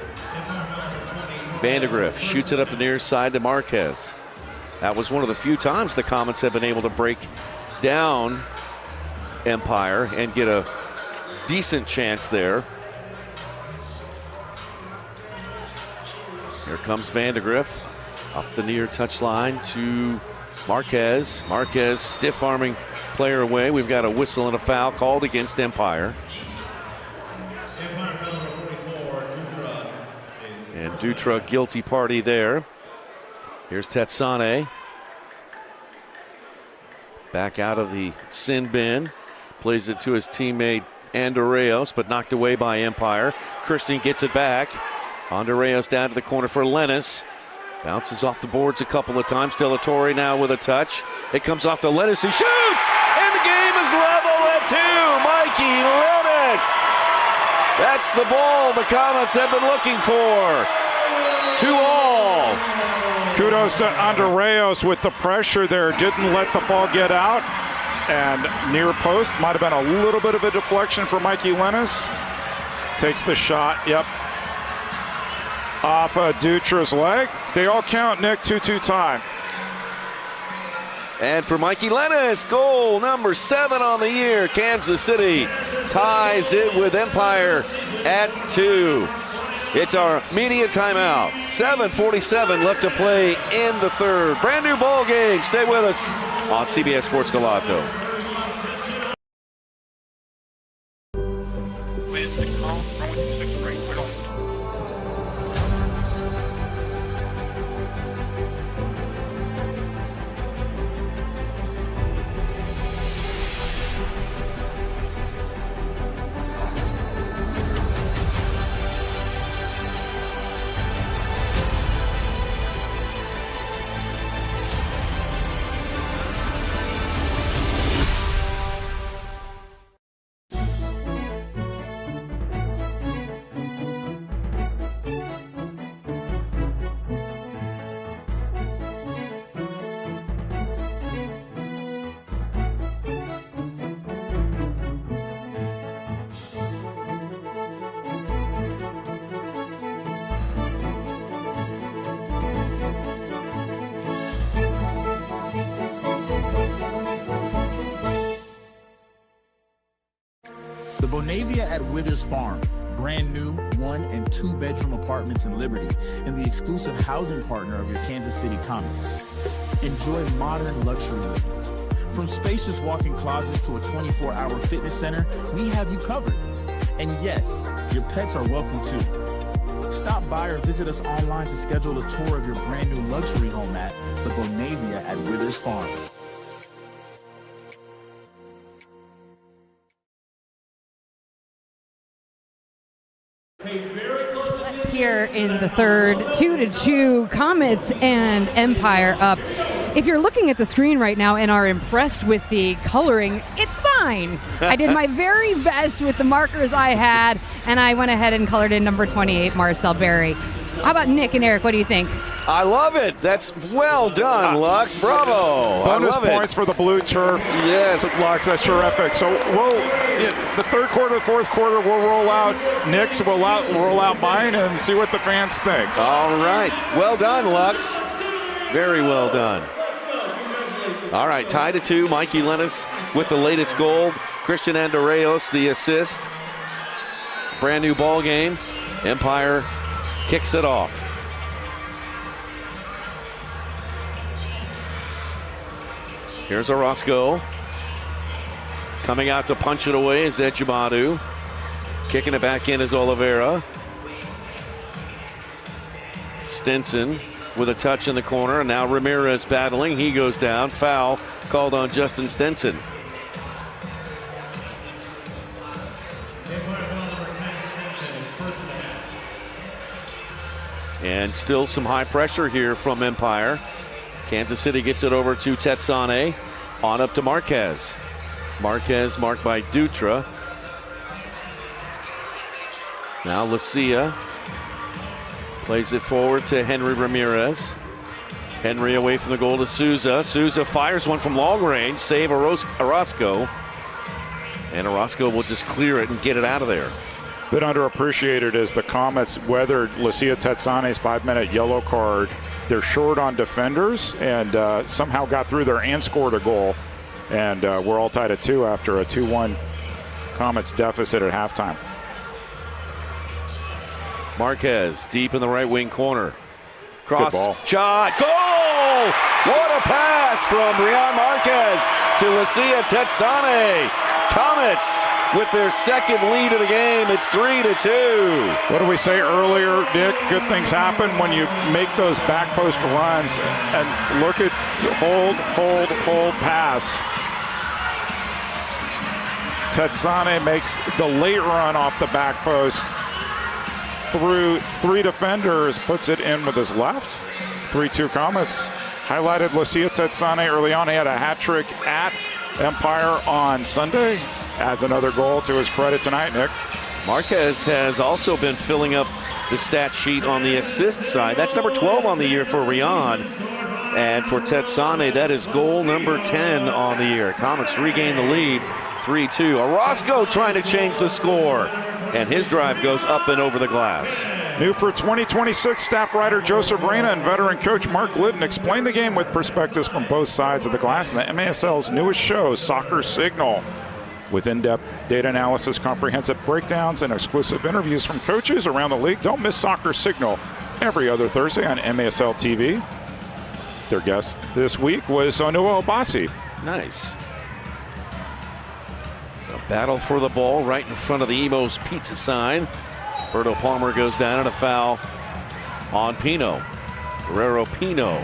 Vandegrift shoots it up the near side to Marquez. That was one of the few times the Comets have been able to break down Empire and get a decent chance there. Here comes Vandegrift up the near touchline to Marquez. Marquez stiff-arming player away. We've got a whistle and a foul called against Empire. And Dutra guilty party there. Here's Tetsane. Back out of the sin bin. Plays it to his teammate Andreos, but knocked away by Empire. Christian gets it back. Andreos down to the corner for Lennis. Bounces off the boards a couple of times. De La Torre now with a touch. It comes off to Lennis. He shoots! And the game is level at 2. Mikey Lennis. That's the ball the Comets have been looking for. 2-all. Kudos to Andreos with the pressure there. Didn't let the ball get out. And near post. Might have been a little bit of a deflection for Mikey Lennis. Takes the shot. Yep. Off Dutra's leg. They all count, Nick. 2-2 tie. And for Mikey Lennis, goal number 7 on the year. Kansas City ties it with Empire at 2. It's our media timeout. 7:47 left to play in the third. Brand new ball game. Stay with us on CBS Sports Golazo. The Bonavia at Withers Farm, brand new 1- and 2-bedroom apartments in Liberty, and the exclusive housing partner of your Kansas City Comets. Enjoy modern luxury living. From spacious walk-in closets to a 24-hour fitness center, we have you covered. And yes, your pets are welcome too. Stop by or visit us online to schedule a tour of your brand new luxury home at the Bonavia at Withers Farm. Here in the third, 2-2, Comets and Empire up. If you're looking at the screen right now and are impressed with the coloring, it's fine. I did my very best with the markers I had, and I went ahead and colored in number 28, Marcel Berry. How about Nick and Eric? What do you think? I love it. That's well done, Lux. Bravo. Bonus points for the blue turf. Yes. Lux, that's terrific. So the third quarter, the fourth quarter, we'll roll out Nick's, we'll roll out mine, and see what the fans think. All right. Well done, Lux. Very well done. All right, tied at 2. Mikey Lennis with the latest goal. Christian Andreos, the assist. Brand new ball game. Empire kicks it off. Here's Orozco. Coming out to punch it away is Ejimadu. Kicking it back in is Oliveira. Stinson with a touch in the corner. And now Ramirez battling. He goes down. Foul called on Justin Stinson. And still some high pressure here from Empire. Kansas City gets it over to Tetsane. On up to Marquez. Marquez marked by Dutra. Now Lucia plays it forward to Henry Ramirez. Henry away from the goal to Souza. Souza fires one from long range. Save Orozco. And Orozco will just clear it and get it out of there. Bit underappreciated as the Comets weathered Lucia Tetsane's 5-minute yellow card. They're short on defenders and somehow got through there and scored a goal. And we're all tied at 2 after a 2-1 Comets deficit at halftime. Marquez deep in the right wing corner. Good ball. Cross shot. Goal! What a pass from Brian Marquez to Lucia Tetsane. Comets with their second lead of the game. It's 3-2. What did we say earlier, Dick? Good things happen when you make those back post runs. And look at the hold pass. Tetsane makes the late run off the back post through 3 defenders, puts it in with his left. 3-2 Comets. Highlighted Lucia Tetsane early on. He had a hat trick at Empire on Sunday. Adds another goal to his credit tonight, Nick. Marquez has also been filling up the stat sheet on the assist side. That's number 12 on the year for Rian. And for Tetsane, that is goal number 10 on the year. Comets regain the lead, 3-2. Orozco trying to change the score. And his drive goes up and over the glass. New for 2026, staff writer Joseph Reyna and veteran coach Mark Litton explain the game with perspectives from both sides of the glass in the MASL's newest show, Soccer Signal. With in-depth data analysis, comprehensive breakdowns, and exclusive interviews from coaches around the league. Don't miss Soccer Signal every other Thursday on MASL TV. Their guest this week was Onua Obasi. Nice. A battle for the ball right in front of the Emo's Pizza sign. Berto Palmer goes down and a foul on Pino. Guerrero Pino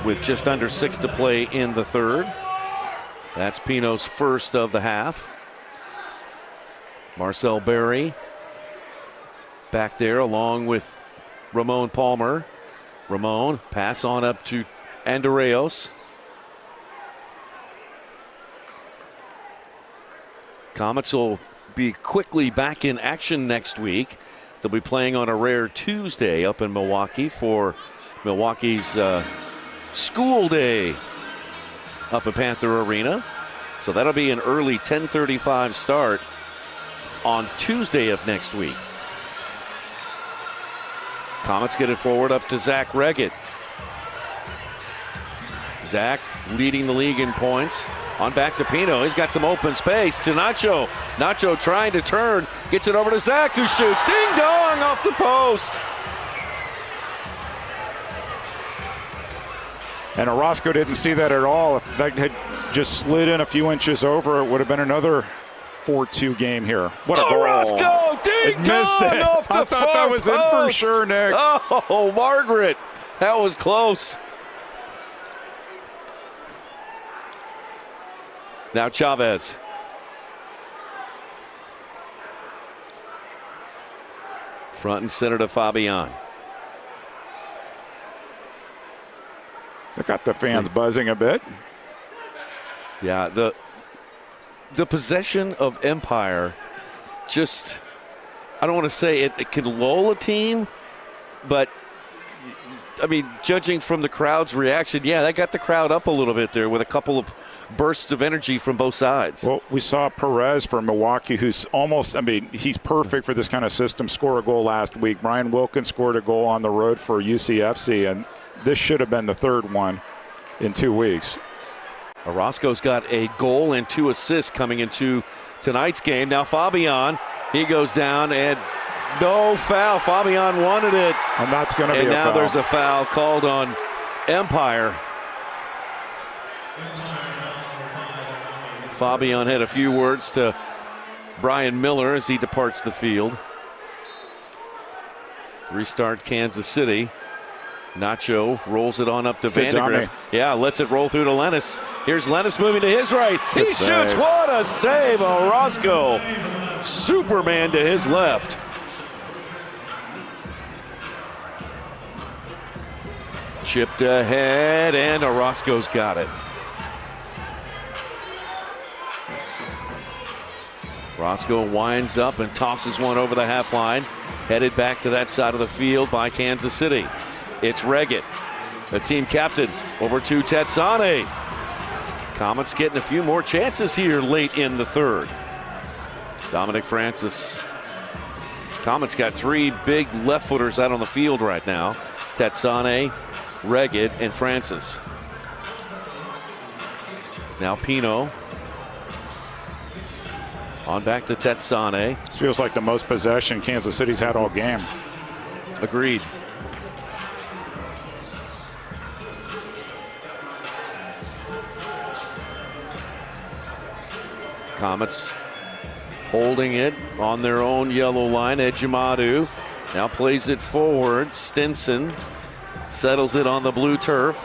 with just under 6 to play in the third. That's Pino's first of the half. Marcel Berry back there along with Ramon Palmer. Ramon pass on up to Andreos. Comets will be quickly back in action next week. They'll be playing on a rare Tuesday up in Milwaukee for Milwaukee's school day up at Panther Arena. So that'll be an early 10:35 start on Tuesday of next week. Comets get it forward up to Zach Reggett. Zach leading the league in points. On back to Pino. He's got some open space to Nacho. Nacho trying to turn. Gets it over to Zach, who shoots. Ding dong off the post. And Orozco didn't see that at all. If that had just slid in a few inches over, it would have been another 4-2 game here. What a goal. Orozco, ding dong off the I thought that was post. in for sure, Nick. Oh, Margaret. That was close. Now Chavez. Front and center to Fabian. They got the fans buzzing a bit. Yeah, the possession of Empire just, I don't want to say it can lull a team, but I mean, judging from the crowd's reaction, yeah, that got the crowd up a little bit there with a couple of bursts of energy from both sides. Well, we saw Perez from Milwaukee, who's almost, I mean, he's perfect for this kind of system, score a goal last week. Brian Wilkins scored a goal on the road for UCFC, and this should have been the third one in 2 weeks. Orozco's got a goal and 2 assists coming into tonight's game. Now Fabian, he goes down and no foul. Fabian wanted it. And that's going to be a foul. And now there's a foul called on Empire. Fabian had a few words to Brian Miller as he departs the field. Restart Kansas City. Nacho rolls it on up to Vandegrift. Yeah, lets it roll through to Lennis. Here's Lennis moving to his right. He shoots. What a save, Orozco. Superman to his left. Chipped ahead, and Orozco's got it. Orozco winds up and tosses one over the half line. Headed back to that side of the field by Kansas City. It's Reggett, the team captain, over to Tetsane. Comets getting a few more chances here late in the third. Dominic Francis. Comets got 3 big left footers out on the field right now. Tetsane, Reggett, and Francis. Now Pino. On back to Tetsane. This feels like the most possession Kansas City's had all game. Agreed. Comets holding it on their own yellow line. Ejimadu now plays it forward. Stinson settles it on the blue turf.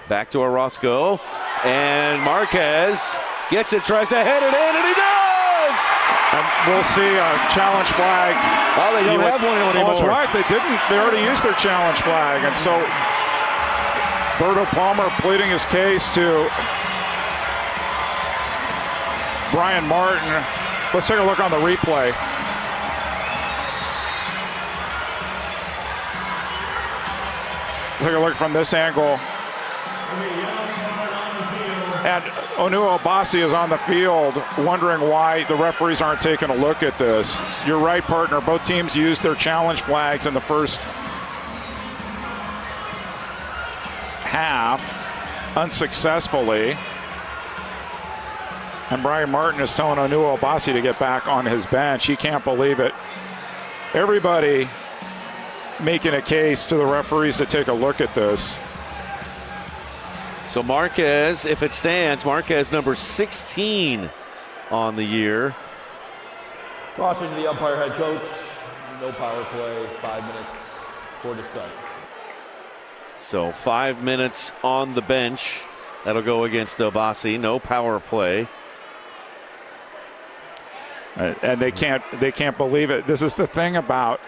Back to Orozco. And Marquez gets it, tries to head it in, and he does! And we'll see a challenge flag. Oh, they don't have one anymore. That's right, they didn't. They already used their challenge flag. And so Berto Palmer pleading his case to Brian Martin. Let's take a look on the replay. Take a look from this angle. And Onua Obasi is on the field wondering why the referees aren't taking a look at this. You're right, partner. Both teams used their challenge flags in the first half unsuccessfully. And Brian Martin is telling Onua Obasi to get back on his bench. He can't believe it. Everybody making a case to the referees to take a look at this. So Marquez, if it stands, Marquez number 16 on the year. Caution to the umpire head coach. No power play, 5 minutes, quarter set. So 5 minutes on the bench. That'll go against Obasi. No power play. And they can't believe it. This is the thing about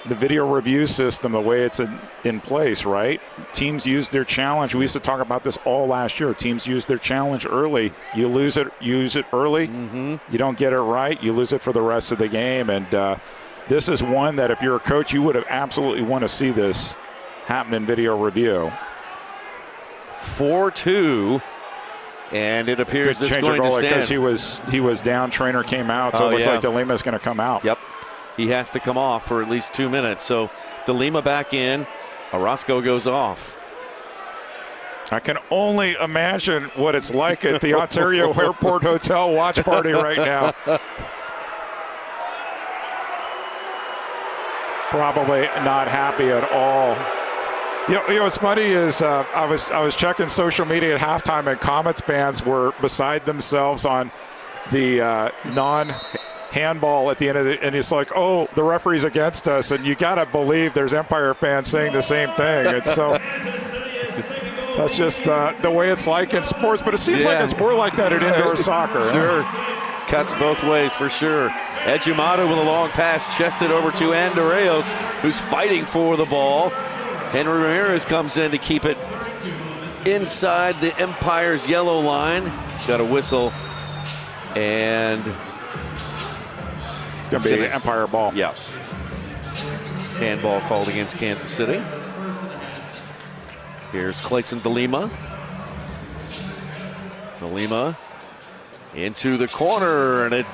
the video review system, the way it's in place, right? Teams use their challenge. We used to talk about this all last year. Teams use their challenge early. You use it early. You don't get it right, you lose it for the rest of the game. And this is one that if you're a coach, you would have absolutely want to see this happen in video review. 4-2. And it appears it's going to stand. Because he was down, trainer came out, so it looks like DeLima's going to come out. Yep. He has to come off for at least 2 minutes. So DeLima back in. Orozco goes off. I can only imagine what it's like at the Ontario Airport Hotel watch party right now. Probably not happy at all. You know what's funny is I was checking social media at halftime, and Comets fans were beside themselves on the non-handball at the end of it, and it's like, oh, the referee's against us, and you gotta believe there's Empire fans saying the same thing. And so that's just the way it's like in sports, but it seems like it's more like that in indoor soccer. Sure, cuts both ways for sure. Ejimadu with a long pass, chested over to Andreos, who's fighting for the ball. Henry Ramirez comes in to keep it inside the Empire's yellow line. Got a whistle, and it's going to be an Empire ball. Yeah. Handball called against Kansas City. Here's Clayson DeLima. DeLima into the corner, and it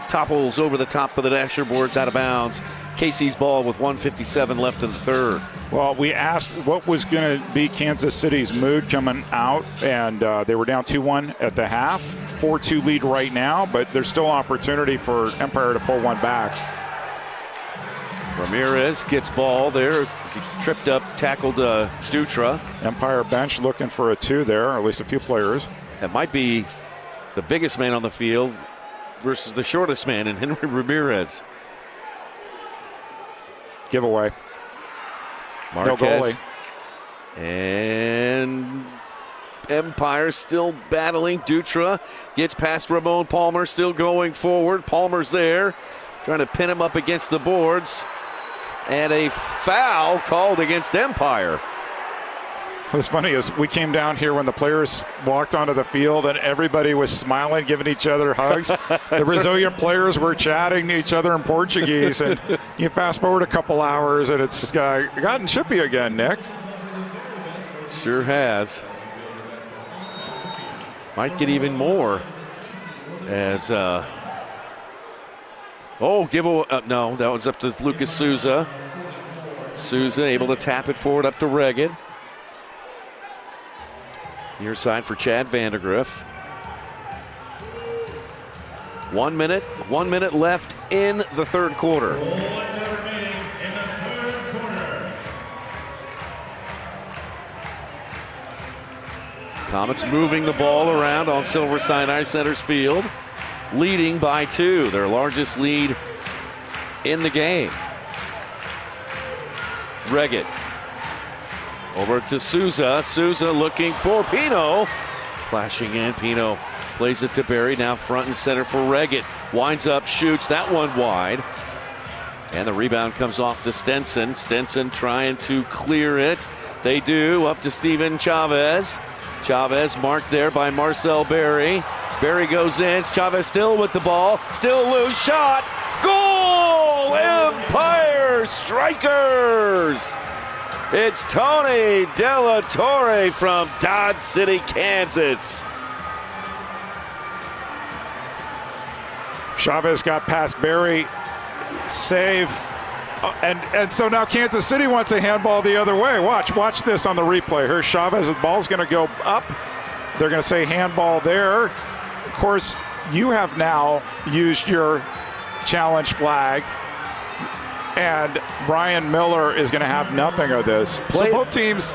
topples over the top of the dasher boards out of bounds. Casey's ball with 1:57 left in the third. Well, we asked what was going to be Kansas City's mood coming out, and they were down 2-1 at the half. 4-2 lead right now, but there's still opportunity for Empire to pull one back. Ramirez gets ball there. He tripped up, tackled Dutra. Empire bench looking for a 2 there, or at least a few players. That might be the biggest man on the field versus the shortest man in Henry Ramirez. Giveaway. Marquez. No goalie. And Empire still battling. Dutra gets past Ramon Palmer, still going forward. Palmer's there, trying to pin him up against the boards. And a foul called against Empire. What's funny is we came down here when the players walked onto the field and everybody was smiling, giving each other hugs. The Brazilian players were chatting to each other in Portuguese. And you fast forward a couple hours and it's gotten chippy again, Nick. Sure has. Might get even more as no, that was up to Lucas Souza. Souza able to tap it forward up to Reggett. Near side for Chad Vandergriff. 1 minute left in the third quarter. Comets moving the ball around on Silver Sinai Center's field, leading by 2, their largest lead in the game. Reggett over to Souza. Souza looking for Pino. Flashing in. Pino plays it to Barry. Now front and center for Reggett. Winds up, shoots. That one wide. And the rebound comes off to Stenson. Stenson trying to clear it. They do. Up to Steven Chavez. Chavez marked there by Marcel Barry. Barry goes in. Chavez still with the ball. Still loose. Shot. Goal! Empire Strykers! It's Tony Della Torre from Dodge City, Kansas. Chavez got past Barry. Save. And so now Kansas City wants a handball the other way. Watch this on the replay. Here's Chavez. The ball's going to go up. They're going to say handball there. Of course, you have now used your challenge flag. And Brian Miller is going to have nothing of this. So both teams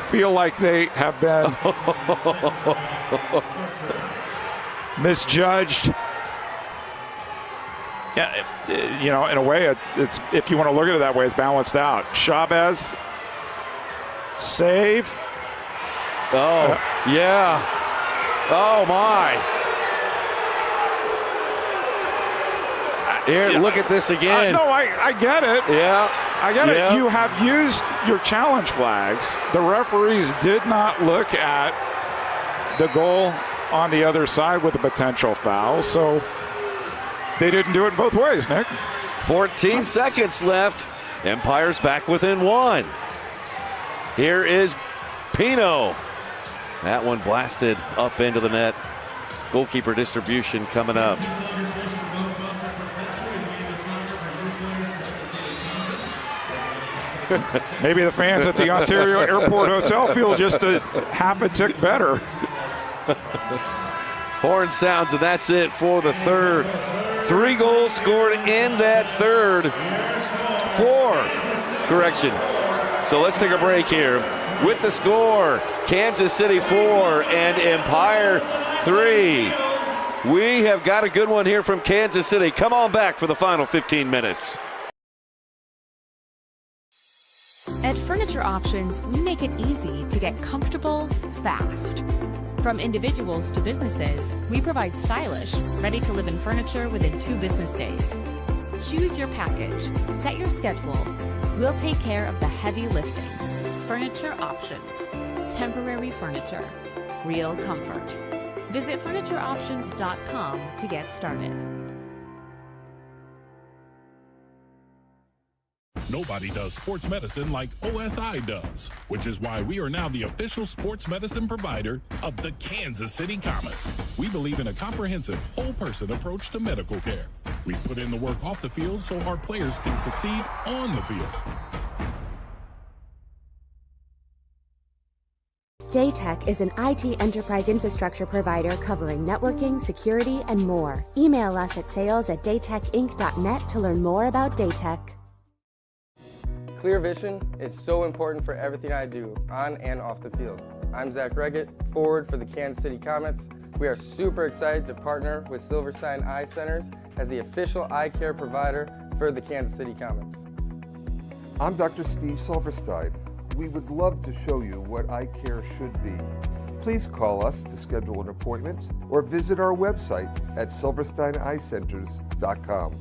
feel like they have been misjudged. Yeah, you know, in a way, it's if you want to look at it that way, it's balanced out. Chavez, save. Oh, yeah. Oh, my. Here, look at this again. No, I get it. Yeah. I get it. You have used your challenge flags. The referees did not look at the goal on the other side with a potential foul, so they didn't do it both ways, Nick. 14 seconds left. Empire's back within 1. Here is Pino. That one blasted up into the net. Goalkeeper distribution coming up. Maybe the fans at the Ontario Airport Hotel feel just a half a tick better. Horn sounds, and that's it for the third. 3 goals scored in that third. 4. Correction. So let's take a break here. With the score, Kansas City 4 and Empire 3. We have got a good one here from Kansas City. Come on back for the final 15 minutes. At Furniture Options, we make it easy to get comfortable fast. From individuals to businesses, we provide stylish, ready-to-live-in furniture within 2 business days. Choose your package, set your schedule. We'll take care of the heavy lifting. Furniture Options. Temporary furniture. Real comfort. Visit FurnitureOptions.com to get started. Nobody does sports medicine like OSI does, which is why we are now the official sports medicine provider of the Kansas City Comets. We believe in a comprehensive, whole-person approach to medical care. We put in the work off the field so our players can succeed on the field. Daytech is an IT enterprise infrastructure provider covering networking, security, and more. Email us at sales@daytechinc.net to learn more about Daytech. Clear vision is so important for everything I do, on and off the field. I'm Zach Reggett, forward for the Kansas City Comets. We are super excited to partner with Silverstein Eye Centers as the official eye care provider for the Kansas City Comets. I'm Dr. Steve Silverstein. We would love to show you what eye care should be. Please call us to schedule an appointment or visit our website at silversteineyecenters.com.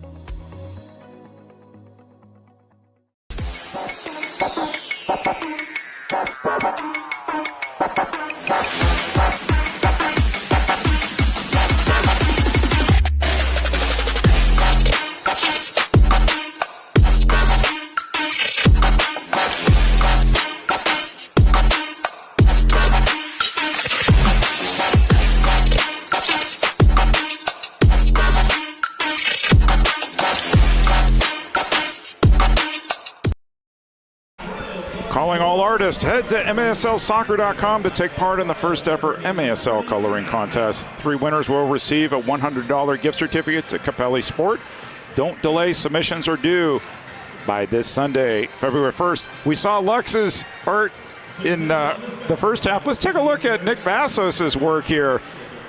artist. Head to MASLsoccer.com to take part in the first ever MASL coloring contest. 3 winners will receive a $100 gift certificate to Capelli Sport. Don't delay. Submissions are due by this Sunday, February 1st. We saw Lux's art in the first half. Let's take a look at Nick Vassos' work here.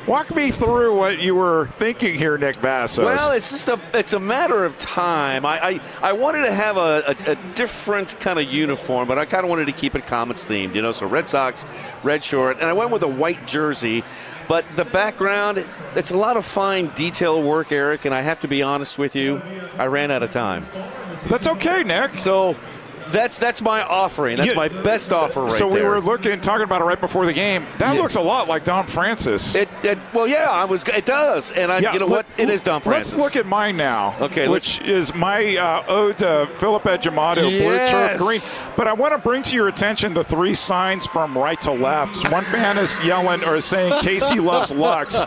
Walk me through what you were thinking here, Nick Vassos. Well, it's a matter of time. I wanted to have a different kind of uniform, but I kind of wanted to keep it Comets themed, so Red Sox, red short, and I went with a white jersey. But the background, it's a lot of fine detail work, Eric, and I have to be honest with you, I ran out of time. That's okay, Nick. So that's my offering. That's my best offer right there. So we were talking about it right before the game. That looks a lot like Don Francis. It does. And you know what? It is Don Francis. Let's look at mine now. Okay, which is my ode to Philip Edgiamato, blue turf green. But I want to bring to your attention the 3 signs from right to left. One fan is yelling or is saying Casey loves Lux.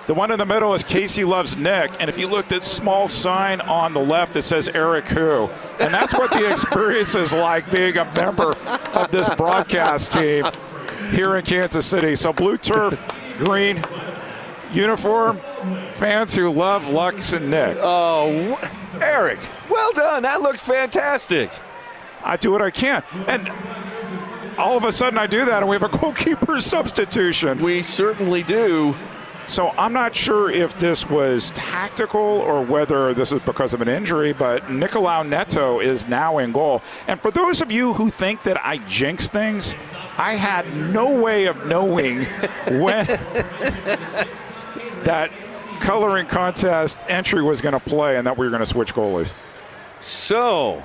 The one in the middle is Casey loves Nick. And if you looked at small sign on the left, it says Eric who. And that's what the experience is like being a member of this broadcast team here in Kansas City. So blue turf, green uniform, fans who love Lux and Nick. Oh, Eric, well done. That looks fantastic. I do what I can. And all of a sudden I do that and we have a goalkeeper substitution. We certainly do. So I'm not sure if this was tactical or whether this is because of an injury, but Nicolau Neto is now in goal. And for those of you who think that I jinx things, I had no way of knowing when that coloring contest entry was going to play and that we were going to switch goalies. So,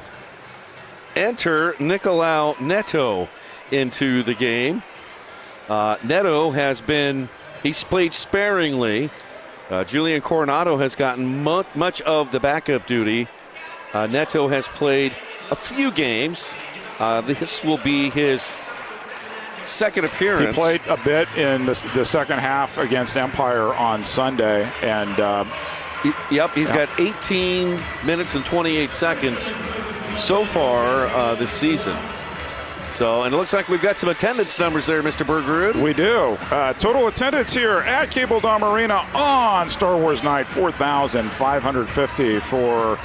enter Nicolau Neto into the game. Neto he's played sparingly. Julian Coronado has gotten much of the backup duty. Neto has played a few games. This will be his second appearance. He played a bit in the second half against Empire on Sunday. And he's got 18 minutes and 28 seconds so far this season. So, and it looks like we've got some attendance numbers there, Mr. Bergerud. We do. Total attendance here at Cable Dome Arena on Star Wars Night, 4,550 for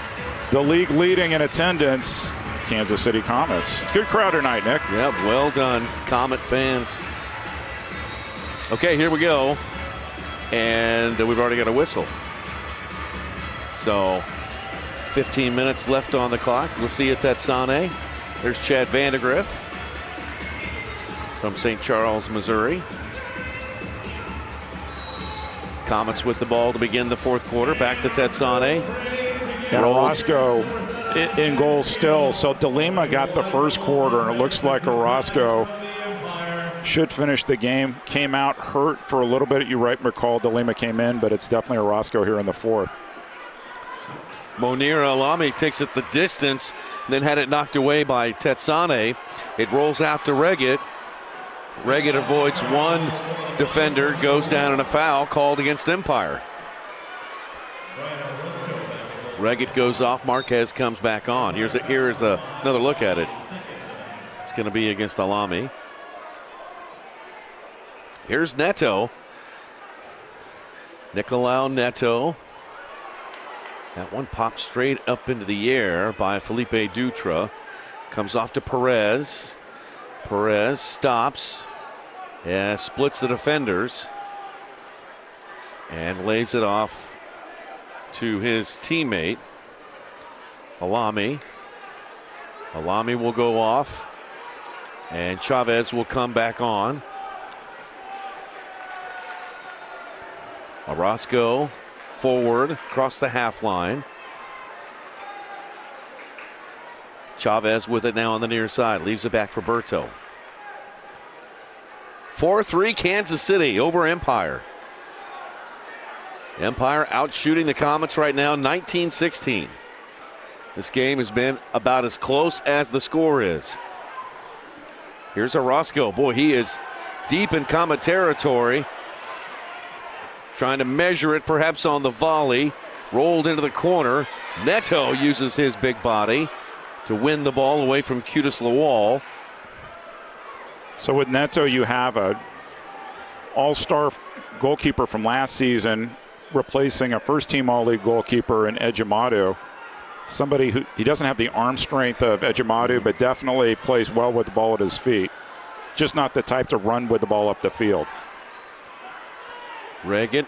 the league leading in attendance, Kansas City Comets. Good crowd tonight, Nick. Yeah, well done, Comet fans. Okay, here we go. And we've already got a whistle. So, 15 minutes left on the clock. Lucia Tetsane. There's Chad Vandegrift from St. Charles, Missouri. Comets with the ball to begin the fourth quarter. Back to Tetsane. And Orozco in goal still. So DeLima got the first quarter, and it looks like Orozco should finish the game. Came out hurt for a little bit. You right, McCall. DeLima came in, but it's definitely Orozco here in the fourth. Monir Alami takes it the distance, then had it knocked away by Tetsane. It rolls out to Reggett. Reggett avoids one defender, goes down in a foul called against Empire. Reggett goes off. Marquez comes back on. Here's another look at it. It's going to be against Alami. Here's Neto. Nicolau Neto. That one popped straight up into the air by Felipe Dutra. Comes off to Perez. Perez stops. Splits the defenders. And lays it off to his teammate, Alami. Alami will go off. And Chavez will come back on. Orozco forward across the half line. Chavez with it now on the near side. Leaves it back for Berto. 4-3 Kansas City over Empire. Empire out shooting the Comets right now, 19-16. This game has been about as close as the score is. Here's Orozco. Boy, he is deep in Comet territory. Trying to measure it perhaps on the volley. Rolled into the corner. Neto uses his big body to win the ball away from Cutis Lawal. So with Neto, you have a all-star goalkeeper from last season replacing a first-team All-League goalkeeper in Ejimadu. Somebody who, he doesn't have the arm strength of Ejimadu, but definitely plays well with the ball at his feet. Just not the type to run with the ball up the field. Reagan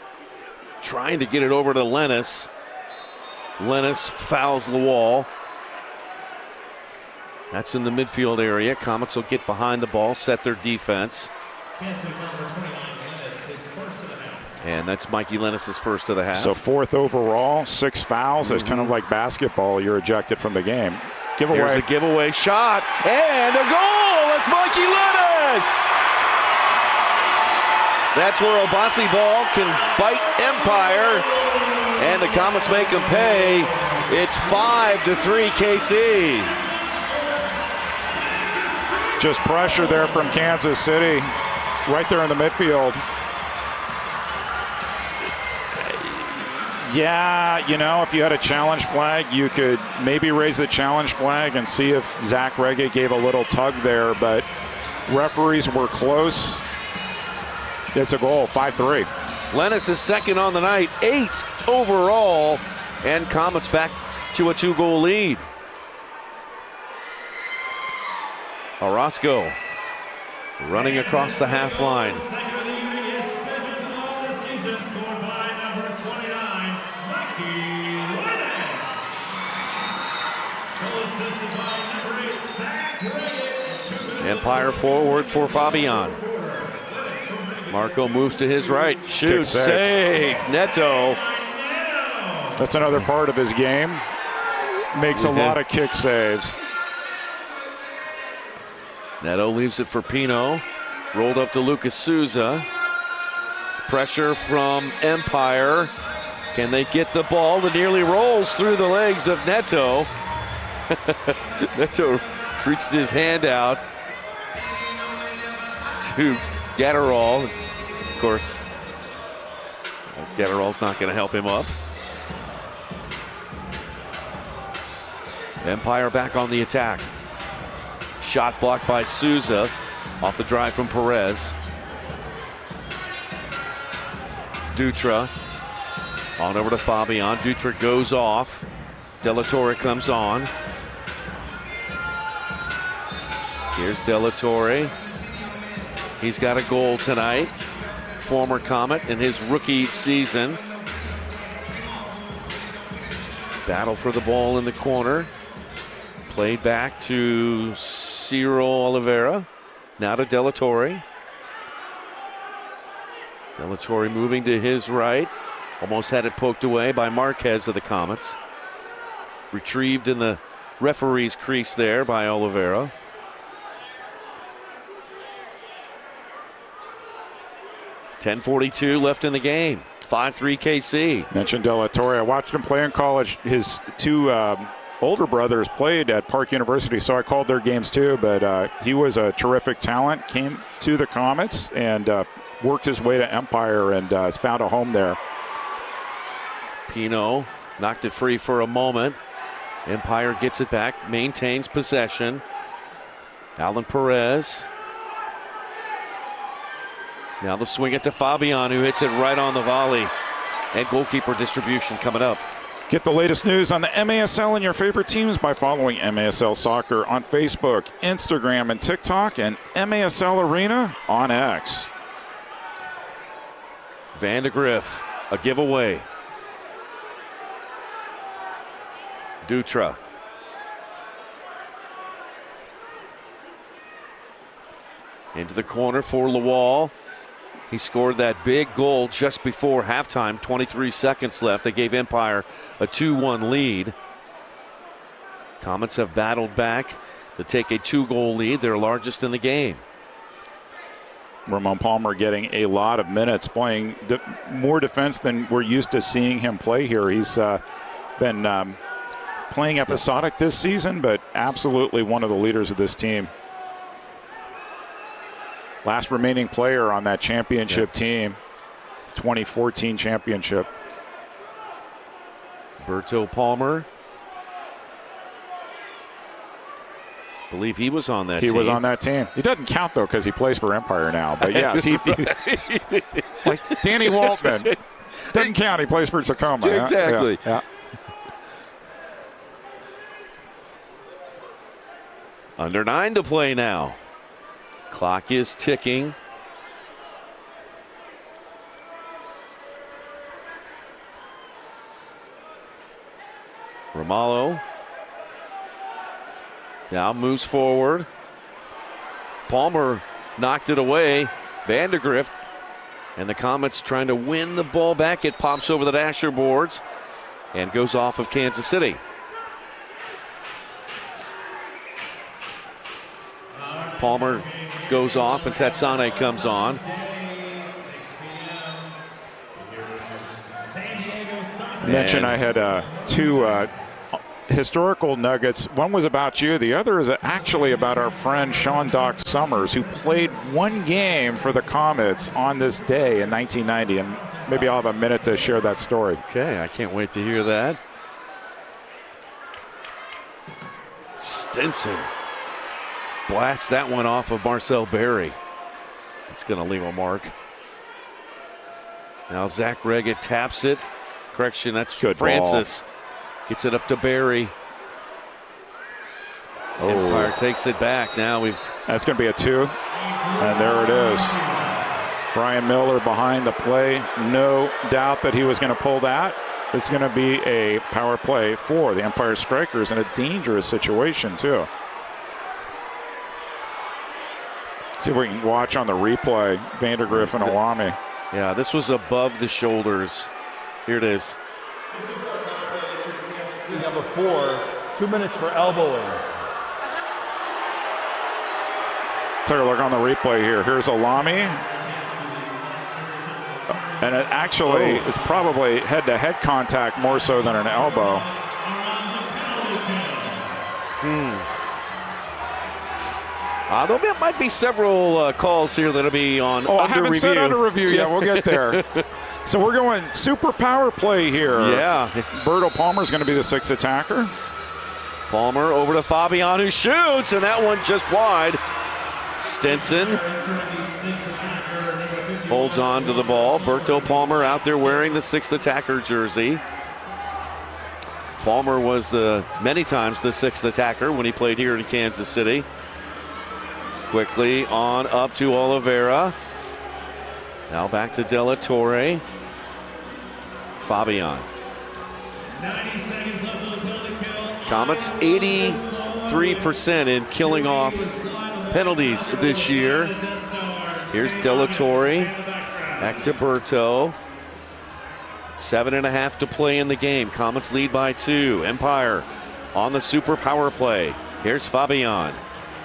trying to get it over to Lennis. Lennis fouls the wall. That's in the midfield area. Comets will get behind the ball, set their defense. And that's Mikey Lennis' first of the half. So 4th overall, 6 fouls. It's kind of like basketball. You're ejected from the game. Giveaway. Here's a giveaway shot and a goal. It's Mikey Lennis. That's where Obasi ball can bite Empire, and the Comets make them pay. It's 5-3 KC. Just pressure there from Kansas City, right there in the midfield. Yeah, you know, if you had a challenge flag, you could maybe raise the challenge flag and see if Zach Reggae gave a little tug there, but referees were close. It's a goal, 5-3. Lennis is second on the night, 8 overall, and Comets back to a 2-goal lead. Orozco running across the half line. Empire forward for Fabian. Marco moves to his right. Shoot, save. Neto. That's another part of his game. Makes a lot of kick saves. Neto leaves it for Pino. Rolled up to Lucas Souza. Pressure from Empire. Can they get the ball? The nearly rolls through the legs of Neto. Neto reached his hand out to Gatterall. Of course, Gatterall's not going to help him up. Empire back on the attack. Shot blocked by Souza off the drive from Perez. Dutra on over to Fabian. Dutra goes off. De La Torre comes on. Here's De La Torre. He's got a goal tonight. Former Comet in his rookie season. Battle for the ball in the corner. Played back to Ciro Oliveira. Now to De La Torre. De La Torre moving to his right. Almost had it poked away by Marquez of the Comets. Retrieved in the referee's crease there by Oliveira. .42 left in the game. 5-3 KC. Mentioned De La Torre. I watched him play in college. His two older brothers played at Park University, so I called their games too. But he was a terrific talent. Came to the Comets and worked his way to Empire and has found a home there. Pino knocked it free for a moment. Empire gets it back, maintains possession. Alan Perez. Now the swing it to Fabian, who hits it right on the volley. And goalkeeper distribution coming up. Get the latest news on the MASL and your favorite teams by following MASL Soccer on Facebook, Instagram, and TikTok, and MASL Arena on X. Van de Griff, a giveaway. Dutra. Into the corner for Lawal. He scored that big goal just before halftime, 23 seconds left. They gave Empire a 2-1 lead. Comets have battled back to take a 2-goal lead, their largest in the game. Ramon Palmer getting a lot of minutes, playing more defense than we're used to seeing him play here. He's been playing episodic this season, but absolutely one of the leaders of this team. Last remaining player on that championship team, 2014 championship. Berto Palmer. believe he was on that team. team. He was on that team. He doesn't count, though, because he plays for Empire now. But, yes, like Danny Waltman. Doesn't count. He plays for Tacoma. Exactly. Yeah. Under 9 to play now. Clock is ticking. Romalo now moves forward. Palmer knocked it away. Vandergrift and the Comets trying to win the ball back. It pops over the dasher boards and goes off of Kansas City. Palmer goes off and Tetsane comes on. Mentioned I had two historical nuggets. One was about you. The other is actually about our friend Sean Doc Summers, who played one game for the Comets on this day in 1990. And maybe I'll have a minute to share that story. Okay, I can't wait to hear that. Stinson blasts that one off of Marcel Berry. It's going to leave a mark. Now Zach Reggett taps it. Correction, that's good Francis. Ball. Gets it up to Berry. Empire takes it back. Now that's going to be a 2. And there it is. Brian Miller behind the play. No doubt that he was going to pull that. It's going to be a power play for the Empire Strykers in a dangerous situation, too. See if we can watch on the replay Vandergrift and Alami. Yeah, this was above the shoulders. Here it is. Number 4, 2 minutes for elbowing. Take a look on the replay here. Here's Alami. And it actually is probably head-to-head contact more so than an elbow. There might be several calls here that'll be on under I haven't review. said under review yet. We'll get there. So we're going super power play here. Yeah. Berto Palmer's going to be the 6th attacker. Palmer over to Fabian, who shoots, and that one just wide. Stinson holds on to the ball. Berto Palmer out there wearing the 6th attacker jersey. Palmer was many times the 6th attacker when he played here in Kansas City. Quickly on up to Oliveira. Now back to De La Torre. Fabian. 90 seconds left of the penalty kill. Comets 83% in killing off penalties this year. Here's De La Torre. Back to Berto. 7.5 to play in the game. Comets lead by 2. Empire on the super power play. Here's Fabian.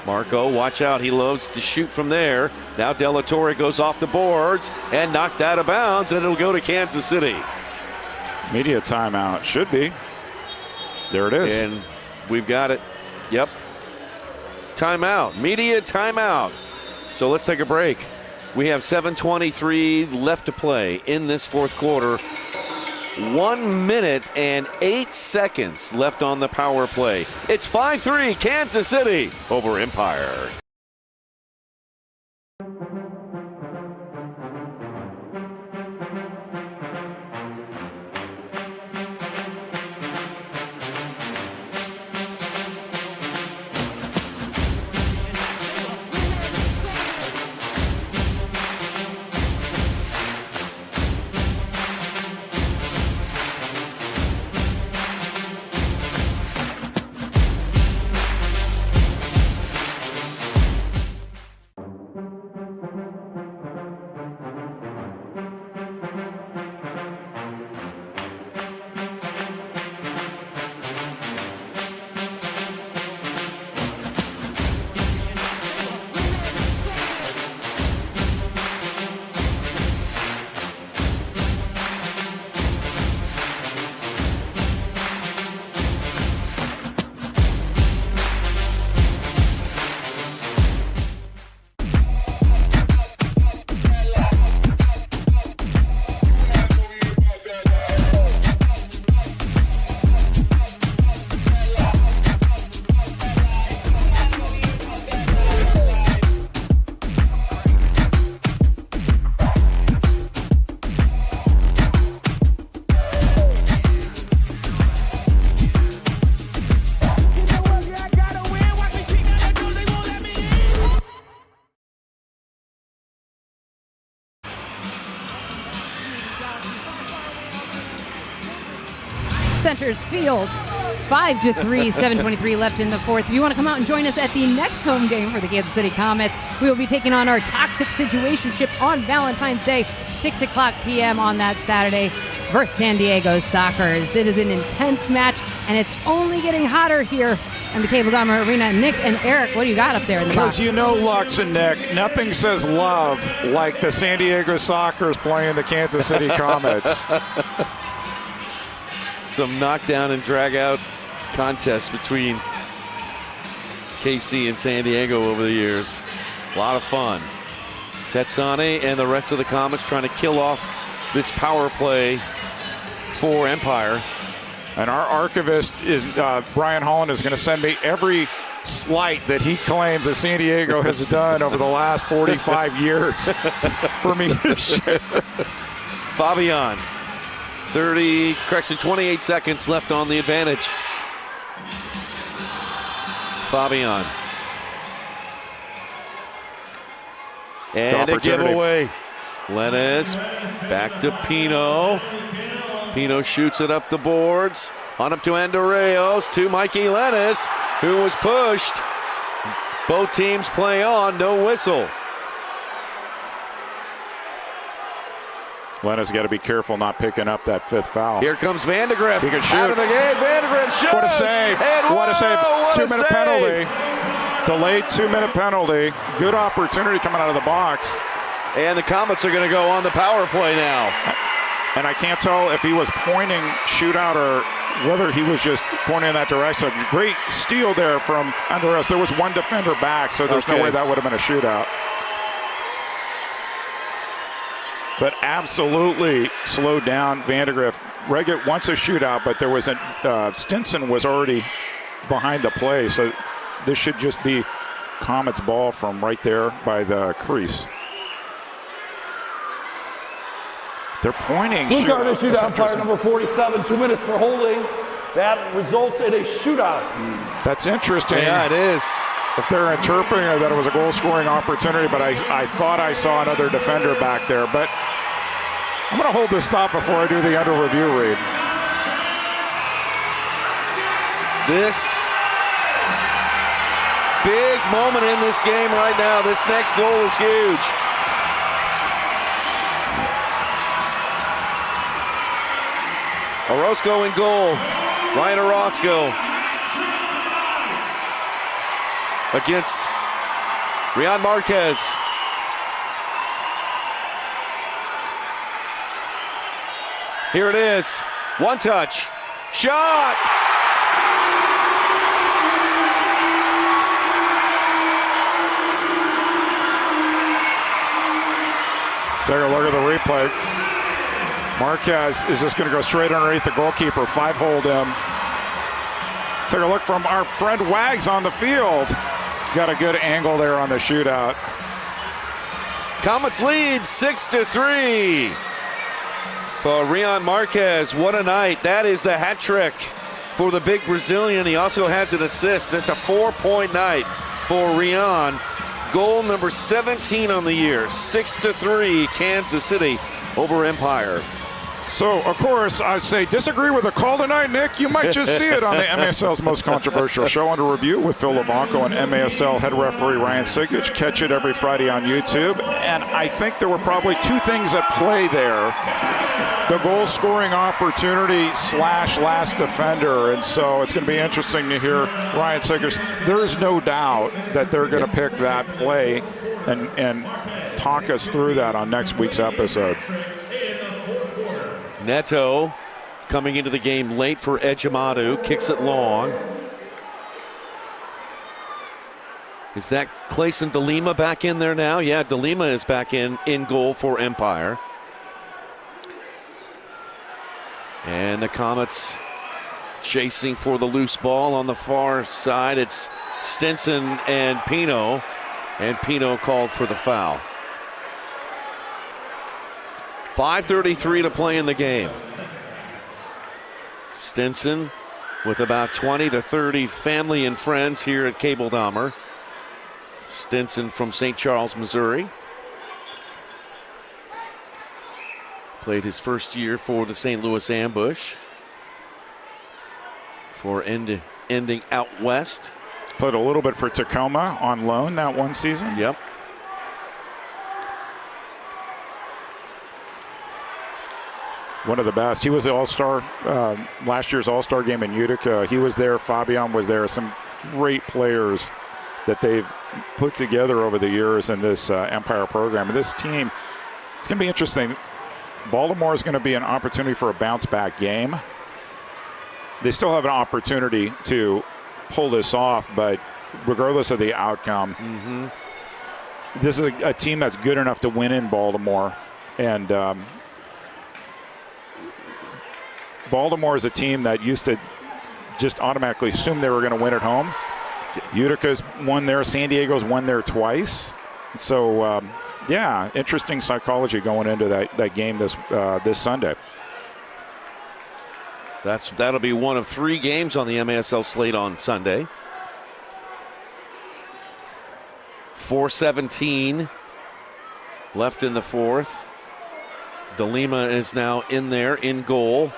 Marco, watch out. He loves to shoot from there. Now De La Torre goes off the boards and knocked out of bounds, and it'll go to Kansas City. Media timeout. Should be. There it is. And we've got it. Yep. Timeout. Media timeout. So let's take a break. We have 7:23 left to play in this fourth quarter. 1 minute and 8 seconds left on the power play. It's 5-3 Kansas City over Empire. centers field. 5-3, 7:23 left in the fourth. If you want to come out and join us at the next home game for the Kansas City Comets, we will be taking on our toxic situationship on Valentine's Day, 6 o'clock p.m. on that Saturday versus San Diego Strykers. It is an intense match, and it's only getting hotter here in the Cable Dahmer Arena. Nick and Eric, what do you got up there in the box? Because you know, Lux and Nick, nothing says love like the San Diego Strykers playing the Kansas City Comets. Some knockdown and drag out contests between KC and San Diego over the years. A lot of fun. Tetsani and the rest of the Comets trying to kill off this power play for Empire. And our archivist is Brian Holland is going to send me every slight that he claims that San Diego has done over the last 45 years for me to share. Fabian, 28 seconds left on the advantage. Fabian. And a giveaway. Lennis back to Pino. Pino shoots it up the boards. On up to Andorreos, to Mikey Lennis, who was pushed. Both teams play on, no whistle. Lennis got to be careful not picking up that fifth foul. Here comes Vandegrift. He can shoot. Out of the game, Vandegrift shoots. What a save. And what a save. What 2 a minute save. penalty. Delayed 2 minute penalty. Good opportunity coming out of the box. And the Comets are going to go on the power play now. And I can't tell if he was pointing shootout or whether he was just pointing in that direction. Great steal there from Andorreos. There was one defender back, so there's no way that would have been a shootout. But absolutely slowed down Vandegrift. Reggett wants a shootout, but there was Stinson was already behind the play, so this should just be Comets ball from right there by the crease. They're pointing. Blue card issued to umpire number 47, 2 minutes for holding. That results in a shootout. That's interesting. Yeah, it is. If they're interpreting that it was a goal-scoring opportunity, but I thought I saw another defender back there. But I'm going to hold this thought before I do the under review read. This big moment in this game right now. This next goal is huge. Orozco in goal. Ryan Orozco against Rian Marquez. Here it is. One touch. Shot! Take a look at the replay. Marquez is just going to go straight underneath the goalkeeper. 5-hold him. Take a look from our friend Wags on the field. Got a good angle there on the shootout. Comets lead 6-3 for Rian Marquez. What a night. That is the hat trick for the big Brazilian. He also has an assist. It's a 4-point night for Rian. Goal number 17 on the year. 6-3 Kansas City over Empire. So, of course, I say disagree with the call tonight, Nick. You might just see it on the MASL's most controversial show under review with Phil Levanco and MASL head referee Ryan Sigich. Catch it every Friday on YouTube. And I think there were probably two things at play there. The goal scoring opportunity / last defender. And so it's going to be interesting to hear Ryan Sigich. There's no doubt that they're going to pick that play and talk us through that on next week's episode. Neto coming into the game late for Ejimadu, kicks it long. Is that Clayson DeLima back in there now? Yeah, DeLima is back in goal for Empire. And the Comets chasing for the loose ball on the far side. It's Stinson and Pino called for the foul. 5:33 to play in the game. Stinson with about 20 to 30 family and friends here at Cable Dahmer. Stinson from St. Charles, Missouri. Played his first year for the St. Louis Ambush. before ending out west. Played a little bit for Tacoma on loan that one season. Yep. One of the best. He was the All-Star, last year's All-Star game in Utica. He was there. Fabian was there. Some great players that they've put together over the years in this Empire program. And this team, it's going to be interesting. Baltimore is going to be an opportunity for a bounce-back game. They still have an opportunity to pull this off, but regardless of the outcome, this is a team that's good enough to win in Baltimore. And Baltimore is a team that used to just automatically assume they were going to win at home. Utica's won there. San Diego's won there twice. So, yeah, interesting psychology going into that game this Sunday. That'll be one of 3 games on the MASL slate on Sunday. 4:17 left in the fourth. DeLima is now in there in goal.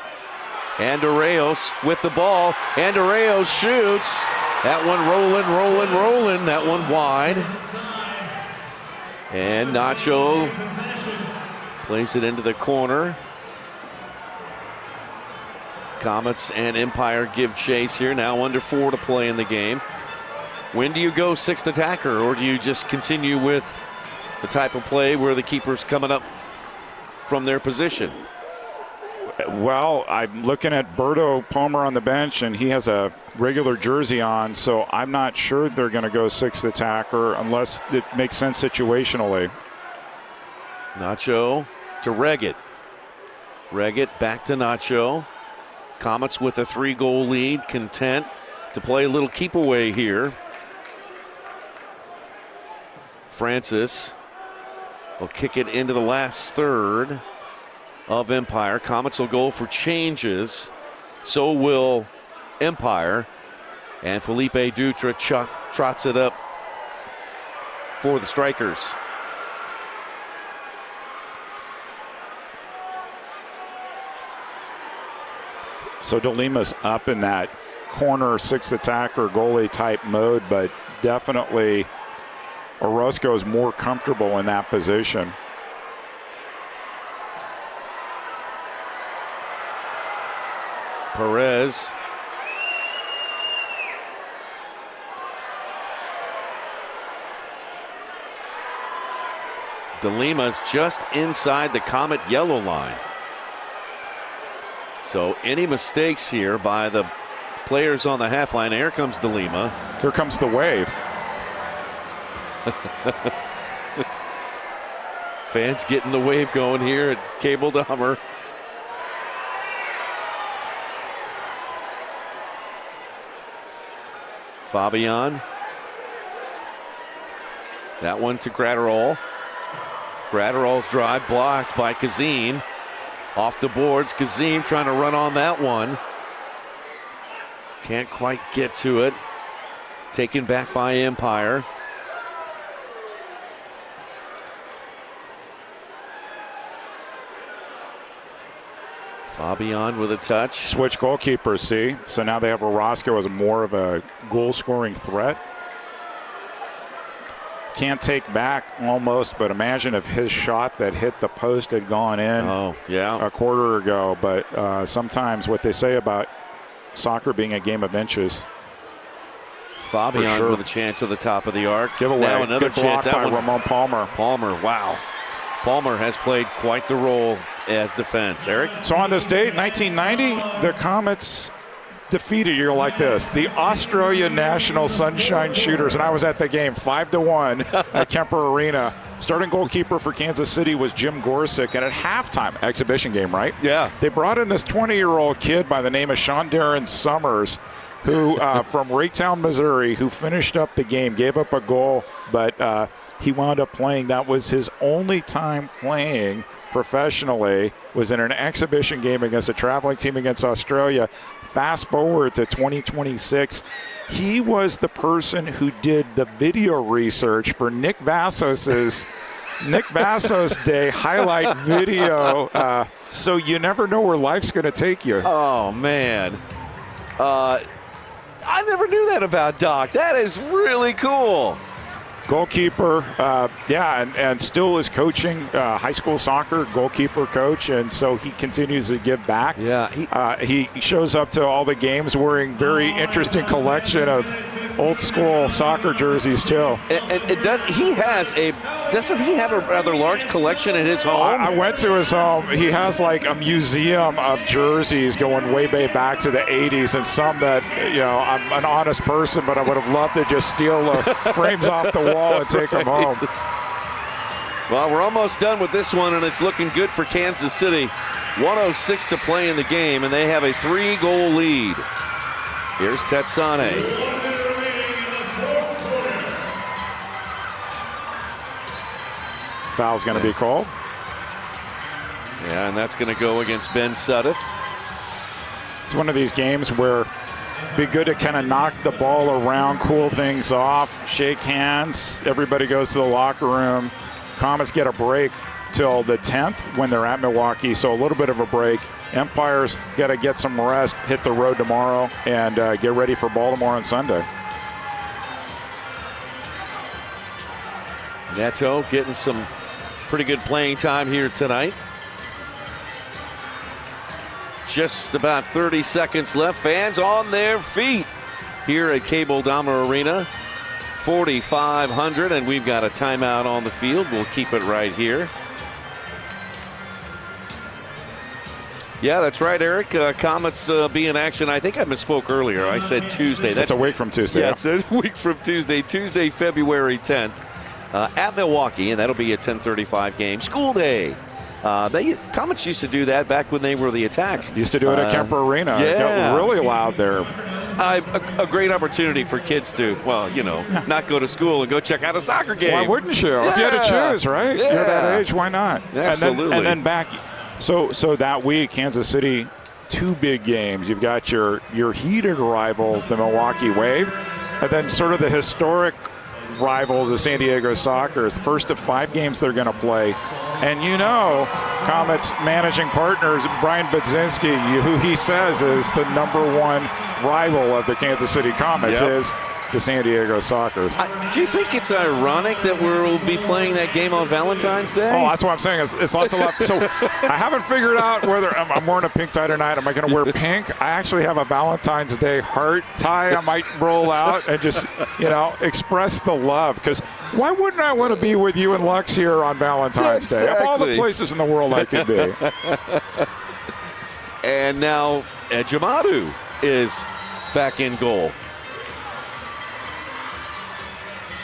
Andreos with the ball. Andreos shoots. That one rolling. That one wide. And Nacho plays it into the corner. Comets and Empire give chase here. Now under 4 to play in the game. When do you go 6th attacker, or do you just continue with the type of play where the keeper's coming up from their position? Well, I'm looking at Berto Palmer on the bench, and he has a regular jersey on, so I'm not sure they're going to go 6th attacker unless it makes sense situationally. Nacho to Reggett. Reggett back to Nacho. Comets with a 3-goal lead, content to play a little keep away here. Francis will kick it into the last third of Empire. Comets will go for changes. So will Empire. And Felipe Dutra trots it up for the Strykers. So DeLima's up in that corner 6th attacker goalie type mode, but definitely Orozco is more comfortable in that position. Perez. DeLima's just inside the Comet yellow line. So any mistakes here by the players on the half line. Here comes DeLima. Here comes the wave. Fans getting the wave going here at Cable Dahmer. Fabian. That one to Gratterall. Gratterall's drive blocked by Kazim. Off the boards, Kazim trying to run on that one. Can't quite get to it. Taken back by Empire. Fabian with a touch. Switch goalkeepers, see? So now they have Orozco as more of a goal-scoring threat. Can't take back almost, but imagine if his shot that hit the post had gone in a quarter ago. But sometimes what they say about soccer being a game of inches. Fabian with a chance at the top of the arc. Giveaway. Now another Good chance. block by Ramon Palmer. Palmer, wow. Palmer has played quite the role as defense. Eric? So on this date, 1990, the Comets defeated, you're like this, the Australia National Sunshine Shooters, and I was at the game 5-1 at Kemper Arena. Starting goalkeeper for Kansas City was Jim Gorsuch, and at halftime, exhibition game, right? Yeah. They brought in this 20-year-old kid by the name of Sean Darren Summers, who from Raytown, Missouri, who finished up the game, gave up a goal, but he wound up playing. That was his only time playing professionally, was in an exhibition game against a traveling team against Australia. Fast forward to 2026, he was the person who did the video research for Nick Vassos's Nick Vassos Day highlight video. So you never know where life's going to take you. Oh, man. I never knew that about Doc. That is really cool. Goalkeeper, and still is coaching high school soccer, goalkeeper coach, and so he continues to give back. Yeah, he shows up to all the games wearing very interesting collection of old school soccer jerseys too. Doesn't he have a rather large collection at his home? I went to his home. He has like a museum of jerseys going way back to the 80s, and some that, I'm an honest person, but I would have loved to just steal the frames off the wall and take them home. Well, we're almost done with this one, and it's looking good for Kansas City. 1:06 to play in the game, and they have a 3-goal lead. Here's Tetsane. Foul's going to be called. Yeah, and that's going to go against Ben Sudduth. It's one of these games where it'd be good to kind of knock the ball around, cool things off, shake hands. Everybody goes to the locker room. Comets get a break till the 10th when they're at Milwaukee, so a little bit of a break. Empire's got to get some rest, hit the road tomorrow, and get ready for Baltimore on Sunday. Neto getting some pretty good playing time here tonight. Just about 30 seconds left. Fans on their feet here at Cable Dahmer Arena. 4,500, and we've got a timeout on the field. We'll keep it right here. Yeah, that's right, Eric. Comets be in action. I think I misspoke earlier. I said Tuesday. That's a week from Tuesday. Yeah, it's a week from Tuesday. Tuesday, February 10th. At Milwaukee, and that'll be a 10:35 game. School day. Comets used to do that back when they were the Attack. Used to do it at Kemper Arena. Yeah. It got really loud there. A great opportunity for kids to, not go to school and go check out a soccer game. Why wouldn't you? Yeah. If you had to choose, right? Yeah. You're that age, why not? Absolutely. And then back, so that week, Kansas City, 2 big games. You've got your heated rivals, the Milwaukee Wave, and then sort of the historic rivals of San Diego Soccer. It's the first of 5 games they're going to play. And Comets managing partners, Brian Budzinski, who he says is the #1 rival of the Kansas City Comets, is the San Diego Soccer. Do you think it's ironic that we'll be playing that game on Valentine's Day? Oh, that's what I'm saying. It's lots of luck. So I haven't figured out whether I'm wearing a pink tie tonight. Am I going to wear pink? I actually have a Valentine's Day heart tie I might roll out and just, express the love. Because why wouldn't I want to be with you and Lux here on Valentine's Day? Of all the places in the world I could be. And now Ejimadu is back in goal.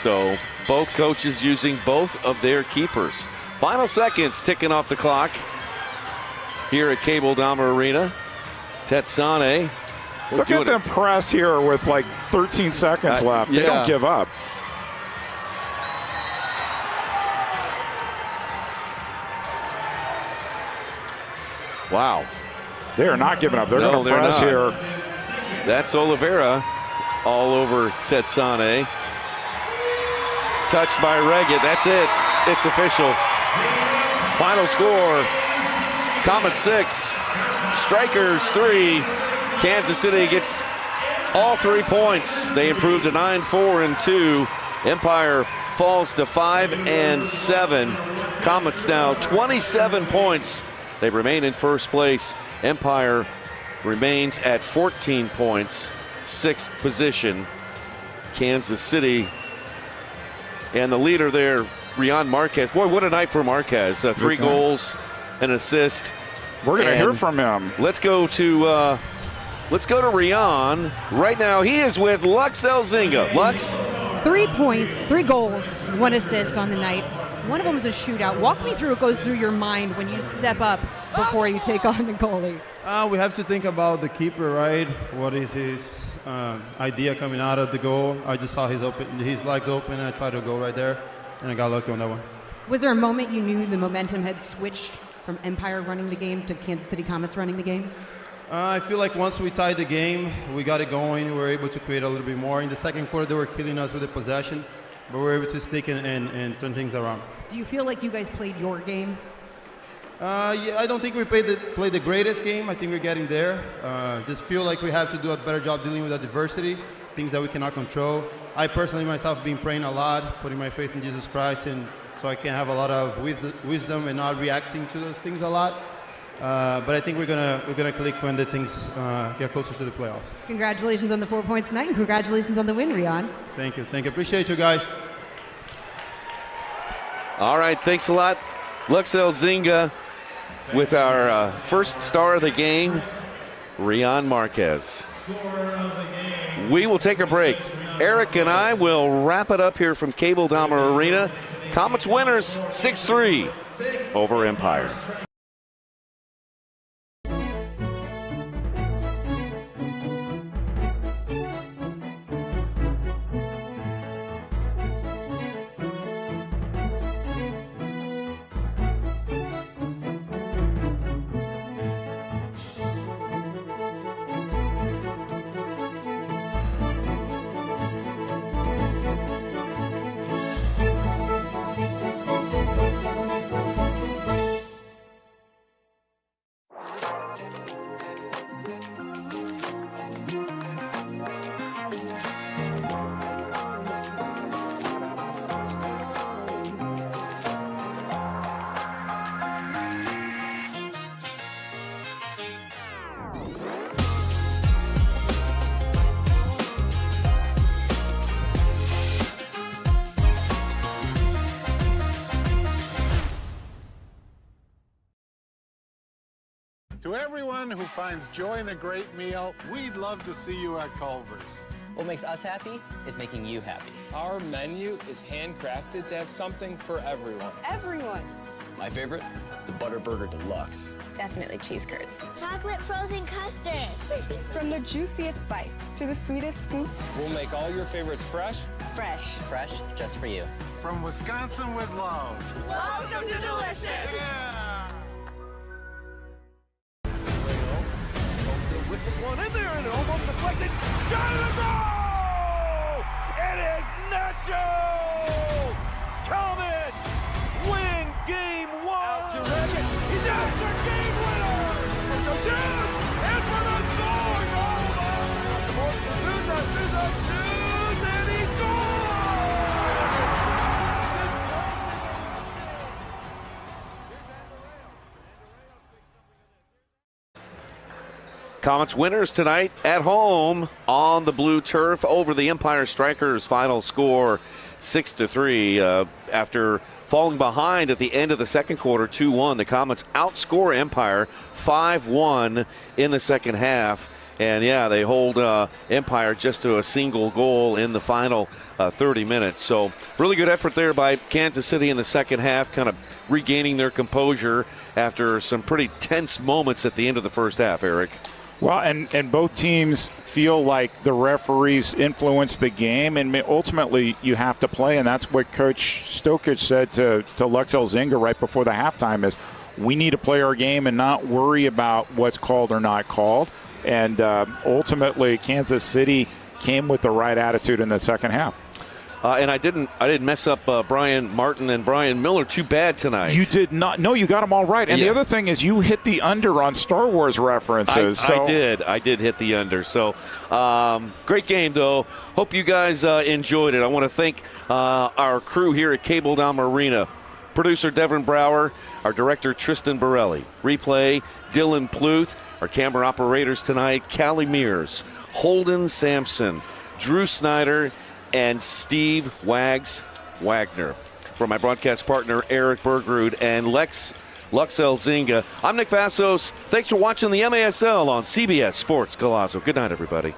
So both coaches using both of their keepers. Final seconds ticking off the clock here at Cable Dahmer Arena. Tetsane. Look at them press here with like 13 seconds left. They don't give up. Wow. They are not giving up. They're going to press here. That's Oliveira all over Tetsane. Touched by Reggett. That's it. It's official. Final score, Comets 6, Strykers 3. Kansas City gets all 3 points. They improved to 9-4-2. Empire falls to 5-7. Comets now 27 points. They remain in first place. Empire remains at 14 points, 6th position. Kansas City. And the leader there, Rian Marquez. Boy, what a night for Marquez. 3 goals, an assist. We're going to hear from him. Let's go to Rian. Right now, he is with Lux Elzinga. Lux? 3 points, 3 goals, 1 assist on the night. One of them was a shootout. Walk me through what goes through your mind when you step up before you take on the goalie. We have to think about the keeper, right? What is his idea coming out of the goal? I just saw his legs open, and I tried to go right there, and I got lucky on that one. Was there a moment you knew the momentum had switched from Empire running the game to Kansas City Comets running the game? I feel like once we tied the game, we got it going. We were able to create a little bit more. In the second quarter, they were killing us with the possession, but we were able to stick and turn things around. Do you feel like you guys played your game? Yeah, I don't think we played the greatest game. I think we're getting there. Just feel like we have to do a better job dealing with adversity, things that we cannot control. I personally myself have been praying a lot, putting my faith in Jesus Christ, and so I can have a lot of wisdom and not reacting to those things a lot. But I think we're gonna click when the things get closer to the playoffs. Congratulations on the 4 points tonight, and congratulations on the win, Rian. Thank you. Appreciate you guys. All right, thanks a lot. Lux Elzinga with our first star of the game, Rian Marquez. We will take a break. Eric and I will wrap it up here from Cable Dahmer Arena. Comets winners 6-3 over Empire. To everyone who finds joy in a great meal, we'd love to see you at Culver's. What makes us happy is making you happy. Our menu is handcrafted to have something for everyone. Everyone. My favorite, the Butter Burger Deluxe. Definitely cheese curds. Chocolate frozen custard. From the juiciest bites to the sweetest scoops. We'll make all your favorites fresh. Fresh. Fresh just for you. From Wisconsin with love. Welcome to Delicious. Yeah. With the one in there and almost deflected. Shot in the goal! It is Nacho! Comets win game one! Out to Reddit. He does the game winner! For the dude and for the score! And he scores! Comets winners tonight at home on the blue turf over the Empire Strykers. Final score 6-3. After falling behind at the end of the second quarter 2-1, the Comets outscore Empire 5-1 in the second half. And yeah, they hold Empire just to a single goal in the final 30 minutes. So really good effort there by Kansas City in the second half, kind of regaining their composure after some pretty tense moments at the end of the first half, Eric. Well, and both teams feel like the referees influence the game, and ultimately you have to play, and that's what Coach Stokic said to Lux Elzinga right before the halftime is we need to play our game and not worry about what's called or not called. And ultimately Kansas City came with the right attitude in the second half. And I didn't mess up Brian Martin and Brian Miller too bad tonight. You did not. No, you got them all right. And the other thing is you hit the under on Star Wars references. I did hit the under. So great game, though. Hope you guys enjoyed it. I want to thank our crew here at Cable Dahmer Arena. Producer Devin Brower, our director Tristan Borelli, replay Dylan Pluth, our camera operators tonight Callie Mears, Holden Sampson, Drew Snyder, and Steve Wags Wagner. For my broadcast partner, Eric Bergrud and Lux Elzinga, I'm Nick Vassos. Thanks for watching the MASL on CBS Sports Golazo. Good night, everybody.